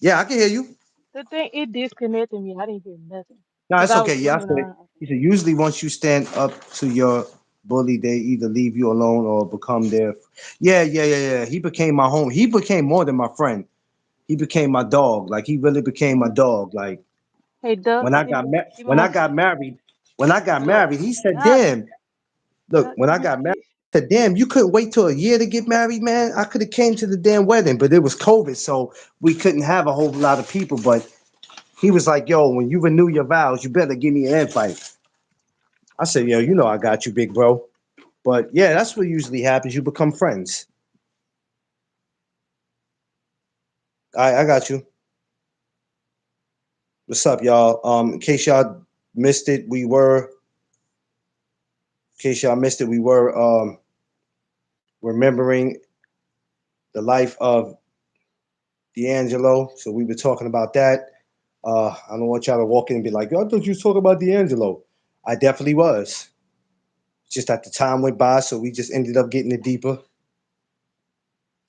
Yeah, I can hear you. The thing it disconnected me. I didn't hear nothing No, because it's I was okay. Yeah, I moving said. around. He said usually once you stand up to your bully, they either leave you alone or become their. Yeah, yeah, yeah, yeah. He became my home. He became more than my friend. He became my dog. Like he really became my Hmm. dog. Like Hey, Doug, when I got give me when I one got second. married, when I got Doug, married, he said, Doug, "Damn, look, Doug, when give I me the got married, fish. he said, damn, you couldn't wait till a year to get married, man. I could have came to the damn wedding, but it was COVID, so we couldn't have a whole lot of people. But he was like, yo, when you renew your vows, you better give me an invite." I said, yo, you know I got you, big bro. But yeah, that's what usually happens. You become friends. I got you. What's up, y'all? In case y'all missed it, we were remembering the life of D'Angelo. So we were talking about that. I don't want y'all to walk in and be like, "Yo, I thought you was talking about D'Angelo." I definitely was. Just that the time went by, so we just ended up getting it deeper.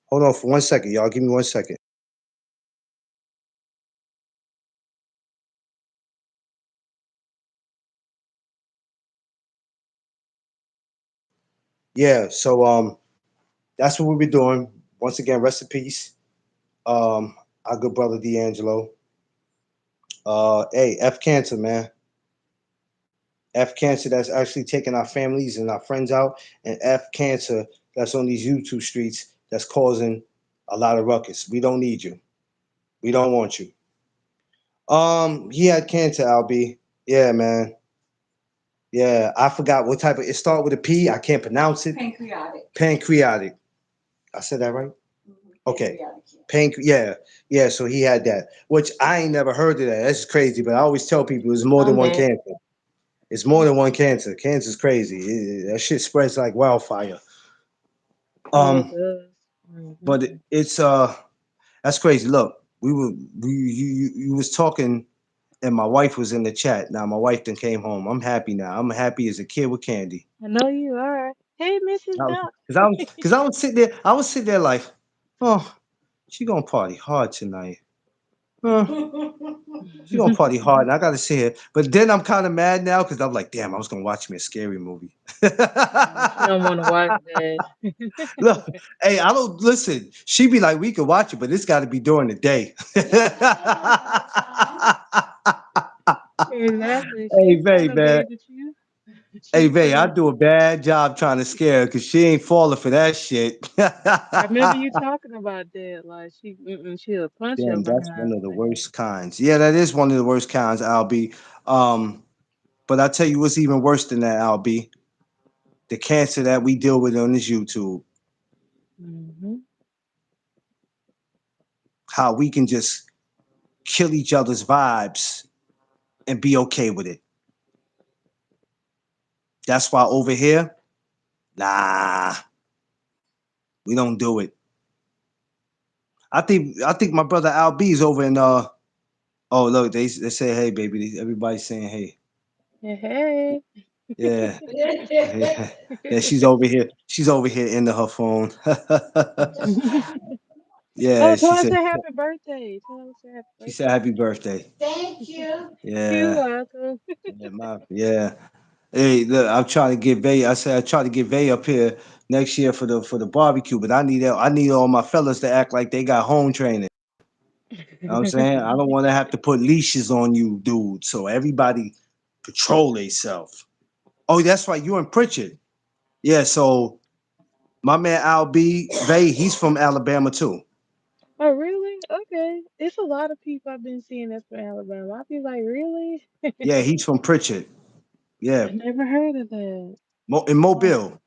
Hold on for 1 second, y'all. Give me 1 second. Yeah, so that's what we'll be doing. Once again, rest in peace. Our good brother D'Angelo. Hey, F cancer, man. F cancer that's actually taking our families and our friends out, and F cancer that's on these YouTube streets that's causing a lot of ruckus. We don't need you. We don't want you. He had cancer, Albie. Yeah, man. Yeah, I forgot what type of. It start with a P. I can't pronounce it. Pancreatic. Pancreatic. I said that right. Okay. Yeah, yeah. So he had that, which I ain't never heard of that. That's crazy. But I always tell people it's more than I'm one back. cancer. It's more than one cancer. Cancer's crazy. That shit spreads like wildfire. Yeah, it Um, does. but Mm-hmm. it's that's crazy. Look, you was talking, and my wife was in the chat. Now my wife then came home. I'm happy now. I'm happy as a kid with candy. I know you are. Hey, Mrs. Doc. I was sitting there like, oh, she gonna party hard tonight. Huh. She gonna party hard, and I gotta see her. But then I'm kind of mad now because I'm like, damn, I was gonna watch me a scary movie. She don't want to watch that. Look, hey, I don't listen. She be like, we could watch it, but it's got to be during the day. Exactly. She Hey, ain't trying Vay, to man. baby you. Hey, She Vay, I trying to. do a bad job trying to scare her because she ain't falling for that shit. I remember you talking about that. Like she'll punch your Damn, that's one behind. of the Man. worst kinds. Yeah, that is one of the worst kinds, Albie. Um, but I tell you what's even worse than that, Albie. The cancer that we deal with on this YouTube. Hmm. How we can just kill each other's vibes and be okay with it. That's why over here, nah, we don't do it. I think my brother Al B's over in oh look, they say hey baby. Everybody's saying hey. Yeah, hey. Yeah. Yeah. Yeah, she's over here. She's over here into her phone. Yeah, Oh, tell us a happy birthday. Tell us a happy she said birthday. happy birthday. You're Yeah. welcome. Yeah. Hey, look, I'm trying to get Vay. I said I try to get Vay up here next year for the barbecue, but I need all my fellas to act like they got home training. You know what I'm saying? I don't want to have to put leashes on you, dude. So everybody control themselves. Oh, that's right. You and Pritchard. Yeah. So my man Al B. Vay, he's from Alabama too. Oh, really? Okay. It's a lot of people I've been seeing that's from Alabama. I be like, really? Yeah, he's from Pritchard. Yeah, I never heard of that. In Oh, Mobile.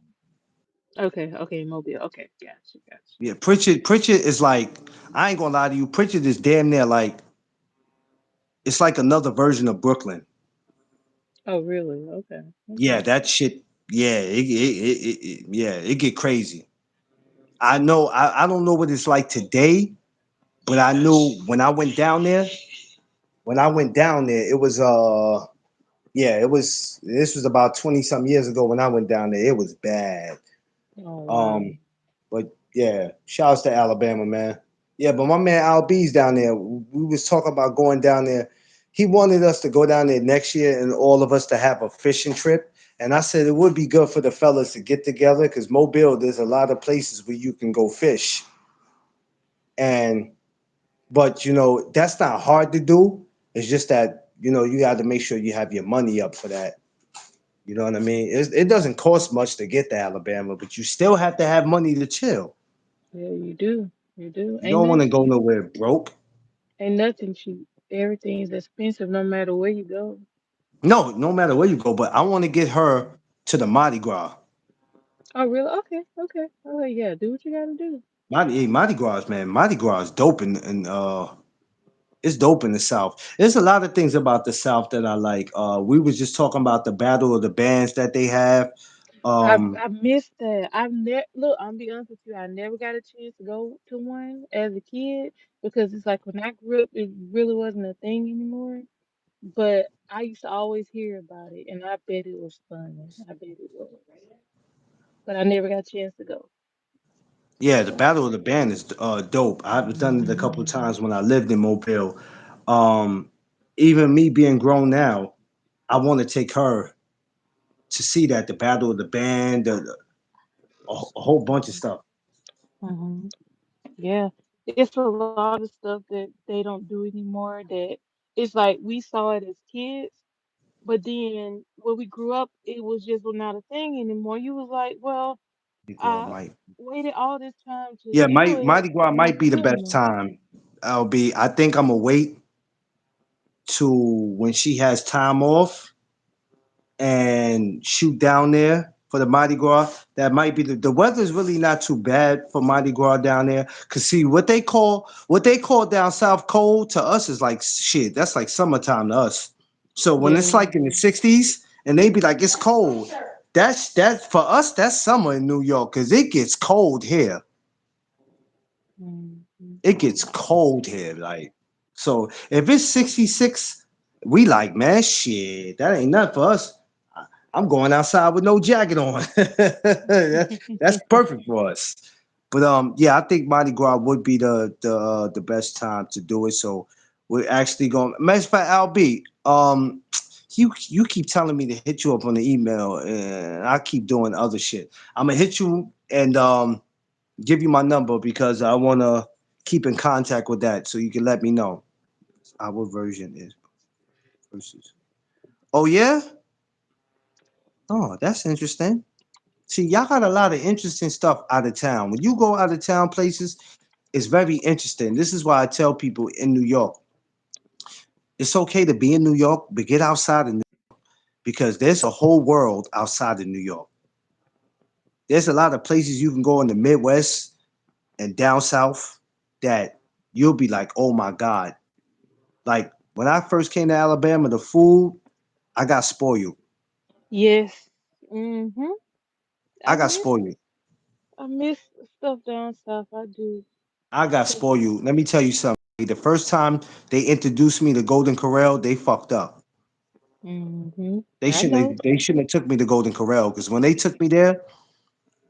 okay, okay, Mobile. Okay, gotcha, gotcha. Yeah, Pritchard is like, I ain't gonna lie to you. Pritchard is damn near like, it's like another version of Brooklyn. Oh, really? Okay, Yeah, okay. that shit. Yeah, yeah, it get crazy. I know. I don't know what it's like today, but I knew when I went down there. When I went down there, it was yeah, it was. This was about 20 some years ago when I went down there. It was bad. Oh, wow. Um, but yeah, shouts to Alabama, man. Yeah, but my man Al B's down there. We was talking about going down there. He wanted us to go down there next year and all of us to have a fishing trip. And I said it would be good for the fellas to get together because Mobile, there's a lot of places where you can go fish. And but that's not hard to do. It's just that you got to make sure you have your money up for that. You know what I mean? It doesn't cost much to get to Alabama, but you still have to have money to chill. Yeah, you do. You do. You don't want to go Cheap. nowhere broke. Ain't nothing cheap. Everything's expensive no matter where you go. No, no matter where you go, but I want to get her to the Mardi Gras. Oh, really? Okay, okay. Oh, yeah. Do what you gotta do. Mardi Gras, man. Mardi Gras is dope it's dope in the South. There's a lot of things about the South that I like. We was just talking about the battle of the bands that they have. Um, I missed that. I've never look. I'm be honest with you. I never got a chance to go to one as a kid because it's like when I grew up, it really wasn't a thing anymore. But I used to always hear about it, and I bet it was fun. I bet it was, but I never got a chance to go. yeah, the battle of the band is dope. I've done it a couple of times when I lived in Mobile. Um, Even me being grown now, I want to take her to see that the battle of the band, a whole bunch of stuff. Hmm. Yeah, it's a lot of stuff that they don't do anymore. That it's like we saw it as kids, But then when we grew up, it was just not a thing anymore. You was like, well, Mardi Gras I might. waited all this time to Yeah, do it, Mardi Gras and I might be can the do it best now. time. I think I'm gonna wait to when she has time off and shoot down there for the Mardi Gras. That might be the weather's really not too bad for Mardi Gras down there. Cause see what they call down south cold to us is like shit. That's like summertime to us. So when it's Yeah. like in the 60s and they be like it's cold, that's for us. That's summer in New York because it gets cold here. Mhm. It gets cold here. Like so, if it's 66, we like man shit. That ain't nothing for us. I'm going outside with no jacket on. That's perfect for us. But yeah, I think Mardi Gras would be the best time to do it. So we're actually going. Matter of fact, LB, you keep telling me to hit you up on the email, and I keep doing other shit. I'm gonna hit you and give you my number because I wanna keep in contact with that, so you can let me know. Our version is versus. Oh yeah. Oh, that's interesting. See, y'all got a lot of interesting stuff out of town. When you go out of town places, it's very interesting. This is why I tell people in New York, it's okay to be in New York, but get outside of New because there's a whole world outside of New York. There's a lot of places you can go in the Midwest and down south that you'll be like, oh my God. Like when I first came to Alabama, the food, I got spoiled. Yes. Mhm. I I got miss spoiled. I miss stuff down south. I do. I got 'Cause spoiled. Let me tell you something. The first time they introduced me to Golden Corral, they fucked up. They I know. shouldn't. They shouldn't have took me to Golden Corral because when they took me there,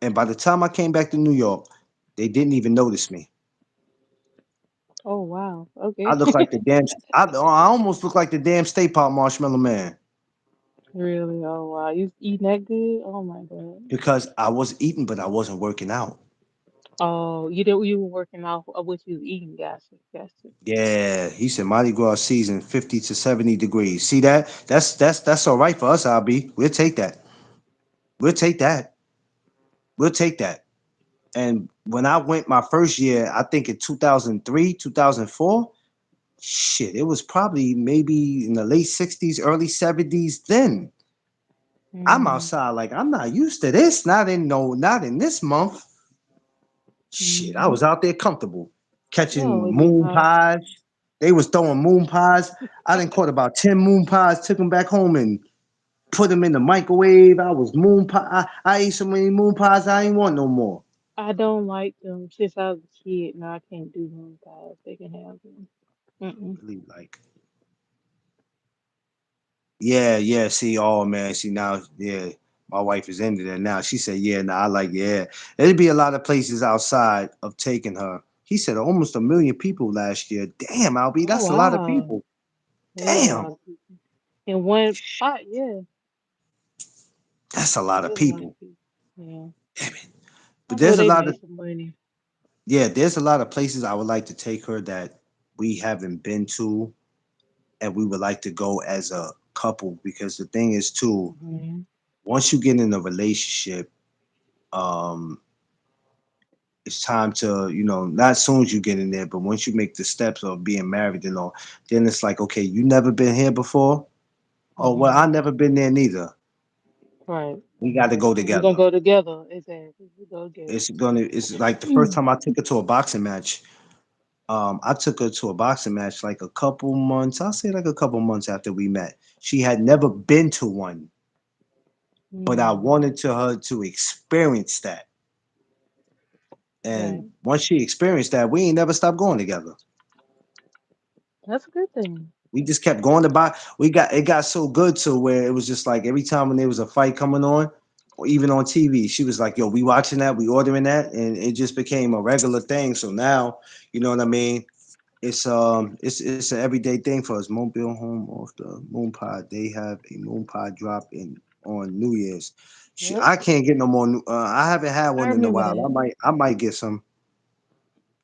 and by the time I came back to New York, they didn't even notice me. Oh wow. I Okay. look like the damn. I almost look like the damn Stay Pop Marshmallow Man Really? Oh wow. You eating that good? Oh my God. because I was eating, but I wasn't working out. Oh, you were working off of what you was eating. Gotcha. Gotcha. Yeah, he said Mardi Gras season 50 to 70 degrees. See that? That's all right for us, RB. We'll take that. We'll take that. We'll take that. And when I went my first year, I think in 2003, 2004, shit, it was probably maybe in the late 60s, early 70s then. I'm Mm, outside like I'm not used to this. Not in this month. Shit, I mm-hmm. was out there comfortable catching No, it be moon hot. pies. They was throwing moon pies. I done caught about 10 moon pies, took them back home and put them in the microwave. I was moon pie. I ate so many moon pies I ain't want no more. I don't like them since I was a kid. No, I can't do moon pies. They can have them. Mm-mm. Really like yeah, yeah. See, oh man, see now, yeah, my wife is into that now. She said, yeah, nah, I like, yeah. There'd be a lot of places outside of taking her. He said almost 1 million people last year. Damn, Albie, Oh that's a lot of wow, people. it is a Damn, lot of people in one spot. Yeah, that's a lot it of is a lot people. of people. Yeah, Damn it. I But know there's a they lot made of some money. yeah, there's a lot of places I would like to take her that we haven't been to, and we would like to go as a couple because the thing is too, Hmm. once you get in a relationship, um, it's time to, not as soon as you get in there, but once you make the steps of being married and all, then it's like, okay, you never been here before. Oh well, I Hmm. never been there neither. Right. We got to go And we're gonna together. go together. Exactly. We go together. It's like the first time I took her to a boxing match. I took her to a boxing match like a couple months. I'll say like a couple months after we met. She had never been to one, but I Mm, wanted to her to experience that. right. And once she experienced that, we ain't never stopped going together. That's a good thing. We just kept going to buy. It got so good to where it was just like every time when there was a fight coming on, or even on TV, she was like, "Yo, we watching that, we ordering that," and it just became a regular thing. So now, you know what I mean? It's an everyday thing for us. Mobile home off the moon pod. They have a moon pod drop in on New Year's. Yep. I can't get no more. I haven't had I one in a remember while. that. I might get some.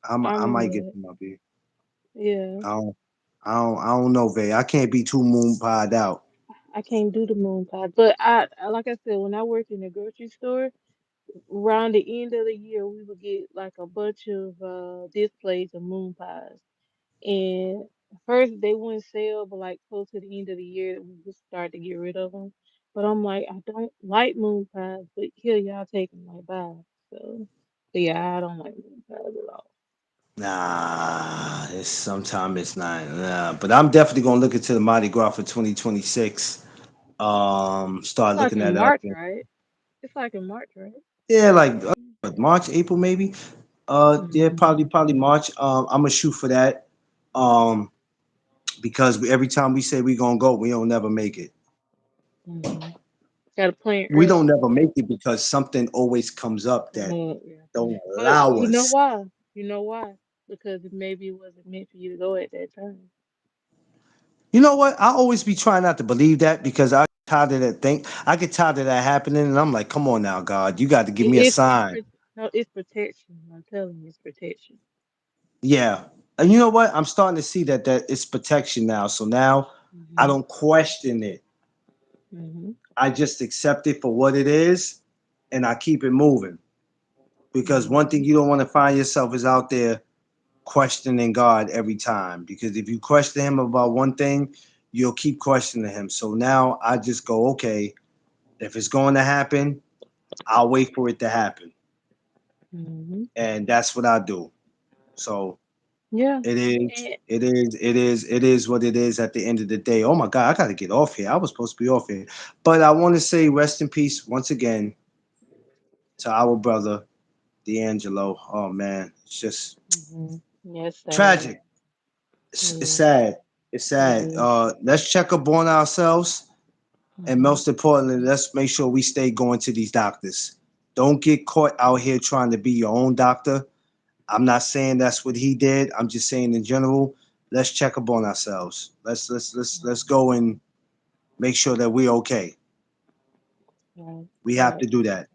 I I remember might get that. some up here. Yeah. I don't know, Vay. I can't be too moon pod out. I can't do the moon pies. But like I said, when I worked in the grocery store, around the end of the year, we would get like a bunch of displays of moon pies. And first they wouldn't sell, but like close to the end of the year, we would start to get rid of them. But I'm like, I don't like moon pies, but here y'all take them like bye. So, but yeah, I don't like moon pies at all. Nah, it's sometimes it's not. Nah, but I'm definitely gonna look into the Mardi Gras for 2026. It's Start like looking in that up. March, right? It's like in March, right? Yeah, like March, April, maybe. Yeah, Mm-hmm. probably March. I'm gonna shoot for that. Um, because every time we say we gonna go, we don't never make it. Mm-hmm. Got to plan We don't early. never make it because something always comes up that Yeah. don't But allow you know us. why? You know why? Because maybe it wasn't meant for you to go at that time. You know what? I always be trying not to believe that because I tired of that thing. I get tired of that happening, and I'm like, come on now, God, you got to give me a sign. No, it's protection. I'm telling you, it's protection. Yeah, and you know what? I'm starting to see that it's protection now. So now I Mhm. don't question it. Mhm. I just accept it for what it is, and I keep it moving. Because one thing Mhm. you don't want to find yourself is out there questioning God every time. Because if you question Him about one thing, you'll keep questioning Him. So now I just go, okay, if it's going to happen, I'll wait for it to happen, Mhm. and that's what I do. So Yeah. it is, And, it is what it is. At the end of the day, oh my God, I got to get off here. I was supposed to be off here, but I want to say rest in peace once again to our brother D'Angelo. Oh man, it's just mhm. Yes, sad. tragic. It's Yeah, sad. It's it sad. is. Let's check up on ourselves, and Mhm. most importantly, let's make sure we stay going to these doctors. Don't get caught out here trying to be your own doctor. I'm not saying that's what he did. I'm just saying in general, let's check up on ourselves. Let's Mhm. go and make sure that we're okay. Right. We have Right. to do that.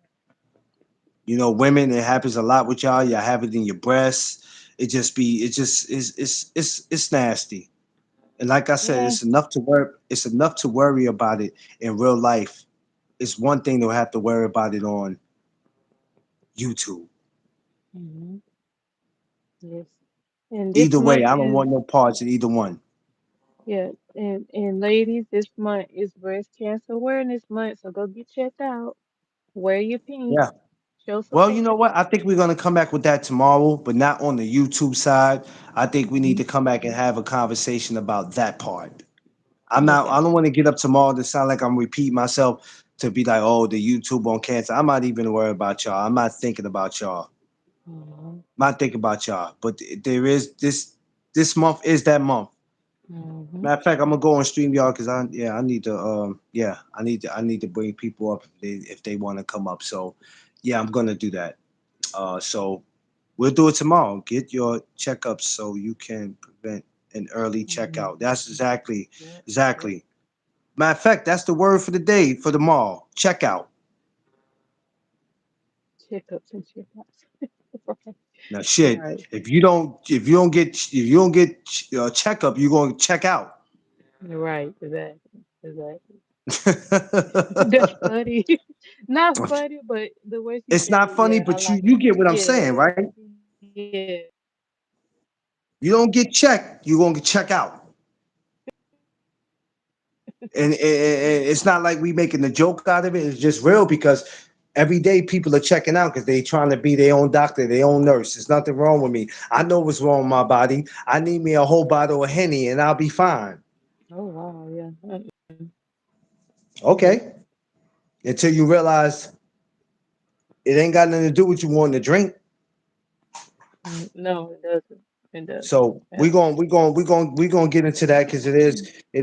You know, women, it happens a lot with y'all. Y'all have it in your breasts. It just it's nasty. And like I said, Yeah. it's enough to worry about it in real life. It's one thing to have to worry about it on YouTube. Mhm. Yes. And this Either way, month I don't is want no parts in either one. yeah. And ladies, this month is Breast Cancer Awareness Month, so go get checked out. Wear your pink. Yeah. Show Well, you support. know what? I think we're gonna come back with that tomorrow, but not on the YouTube side. I think we need Mhm. to come back and have a conversation about that part. I'm not. Okay. I don't want to get up tomorrow to sound like I'm repeating myself to be like, oh, the YouTube on cancer. I'm not even worried about y'all. I'm not thinking about y'all. Mhm. I'm not thinking about y'all. But there is this. This month is that month. Mhm. Matter of fact, I'm gonna go on stream y'all because I need to I need to bring people up if they want to come up. So yeah, I'm gonna do that. So we'll do it tomorrow. Get your checkups so you can prevent an early Mhm. checkout. That's Yep. Yep. exactly. Matter of fact, that's the word for the day for the mall. Checkout. Checkups and checkups. Right. Now, shit. Right. If you don't get checkup, you're gonna check out. Right. Exactly. Exactly. That's funny. Not funny, but the way she It's said not it, funny, yeah, I but like you it. get what I'm saying, Yeah. right? Yeah. You don't get checked, you're gonna check out. And it's not like we making a joke out of it. It's just real because every day people are checking out because they trying to be their own doctor, their own nurse. There's nothing wrong with me. I know what's wrong with my body. I need me a whole bottle of Henny and I'll be fine. Oh wow, yeah. Nope. Okay. Until you realize it ain't got nothing to do with you wanting to drink. No, it doesn't. It doesn't. So we're gonna get into that because it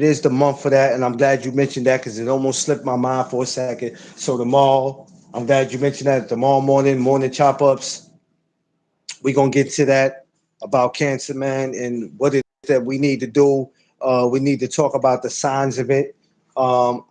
is the month for that, and I'm glad you mentioned that because it almost slipped my mind for a second. So the mall, I'm glad you mentioned that tomorrow morning chop ups. We're gonna get to that about cancer, man, and what it is that we need to do. We need to talk about the signs of it. Um,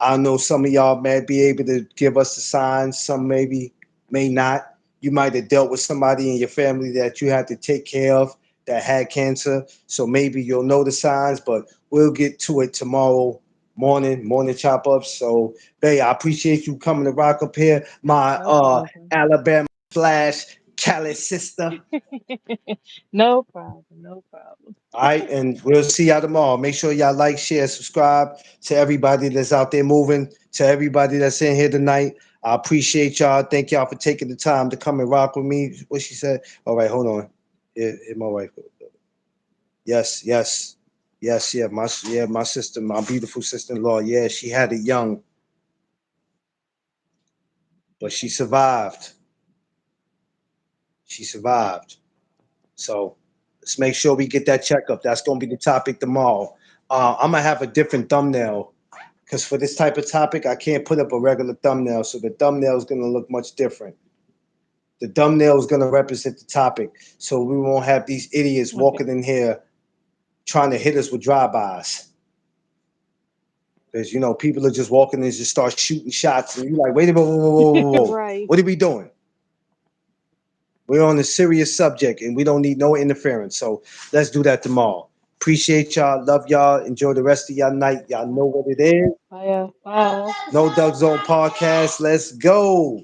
I know some of y'all may be able to give us the signs, some maybe may not. You might have dealt with somebody in your family that you had to take care of that had cancer, so maybe you'll know the signs, but we'll get to it tomorrow morning chop ups. So, Bay, I appreciate you coming to rock up here, my No problem. Alabama slash Cali sister. No problem. No problem. All right, and we'll see y'all tomorrow. Make sure y'all like, share, subscribe to everybody that's out there moving, to everybody that's in here tonight. I appreciate y'all. Thank y'all for taking the time to come and rock with me. What she said. All right, hold on. Hit my wife. Yes, yes, yes, my sister, my beautiful sister-in-law. Yeah, she had it young, but she survived. She survived. So let's make sure we get that checkup. That's gonna be the topic tomorrow. I'm gonna have a different thumbnail because for this type of topic, I can't put up a regular thumbnail. So the thumbnail is gonna look much different. The thumbnail is gonna represent the topic, so we won't have these idiots Okay. walking in here trying to hit us with drive-bys. Because people are just walking and just start shooting shots, and you're like, wait a minute, whoa, whoa, whoa, whoa, whoa. Right. What are we doing? We're on a serious subject, and we don't need no interference. So let's do that tomorrow. Appreciate y'all, love y'all, enjoy the rest of y'all night. Y'all know what it is. Bye. Bye. No Doug Zone podcast. Let's go.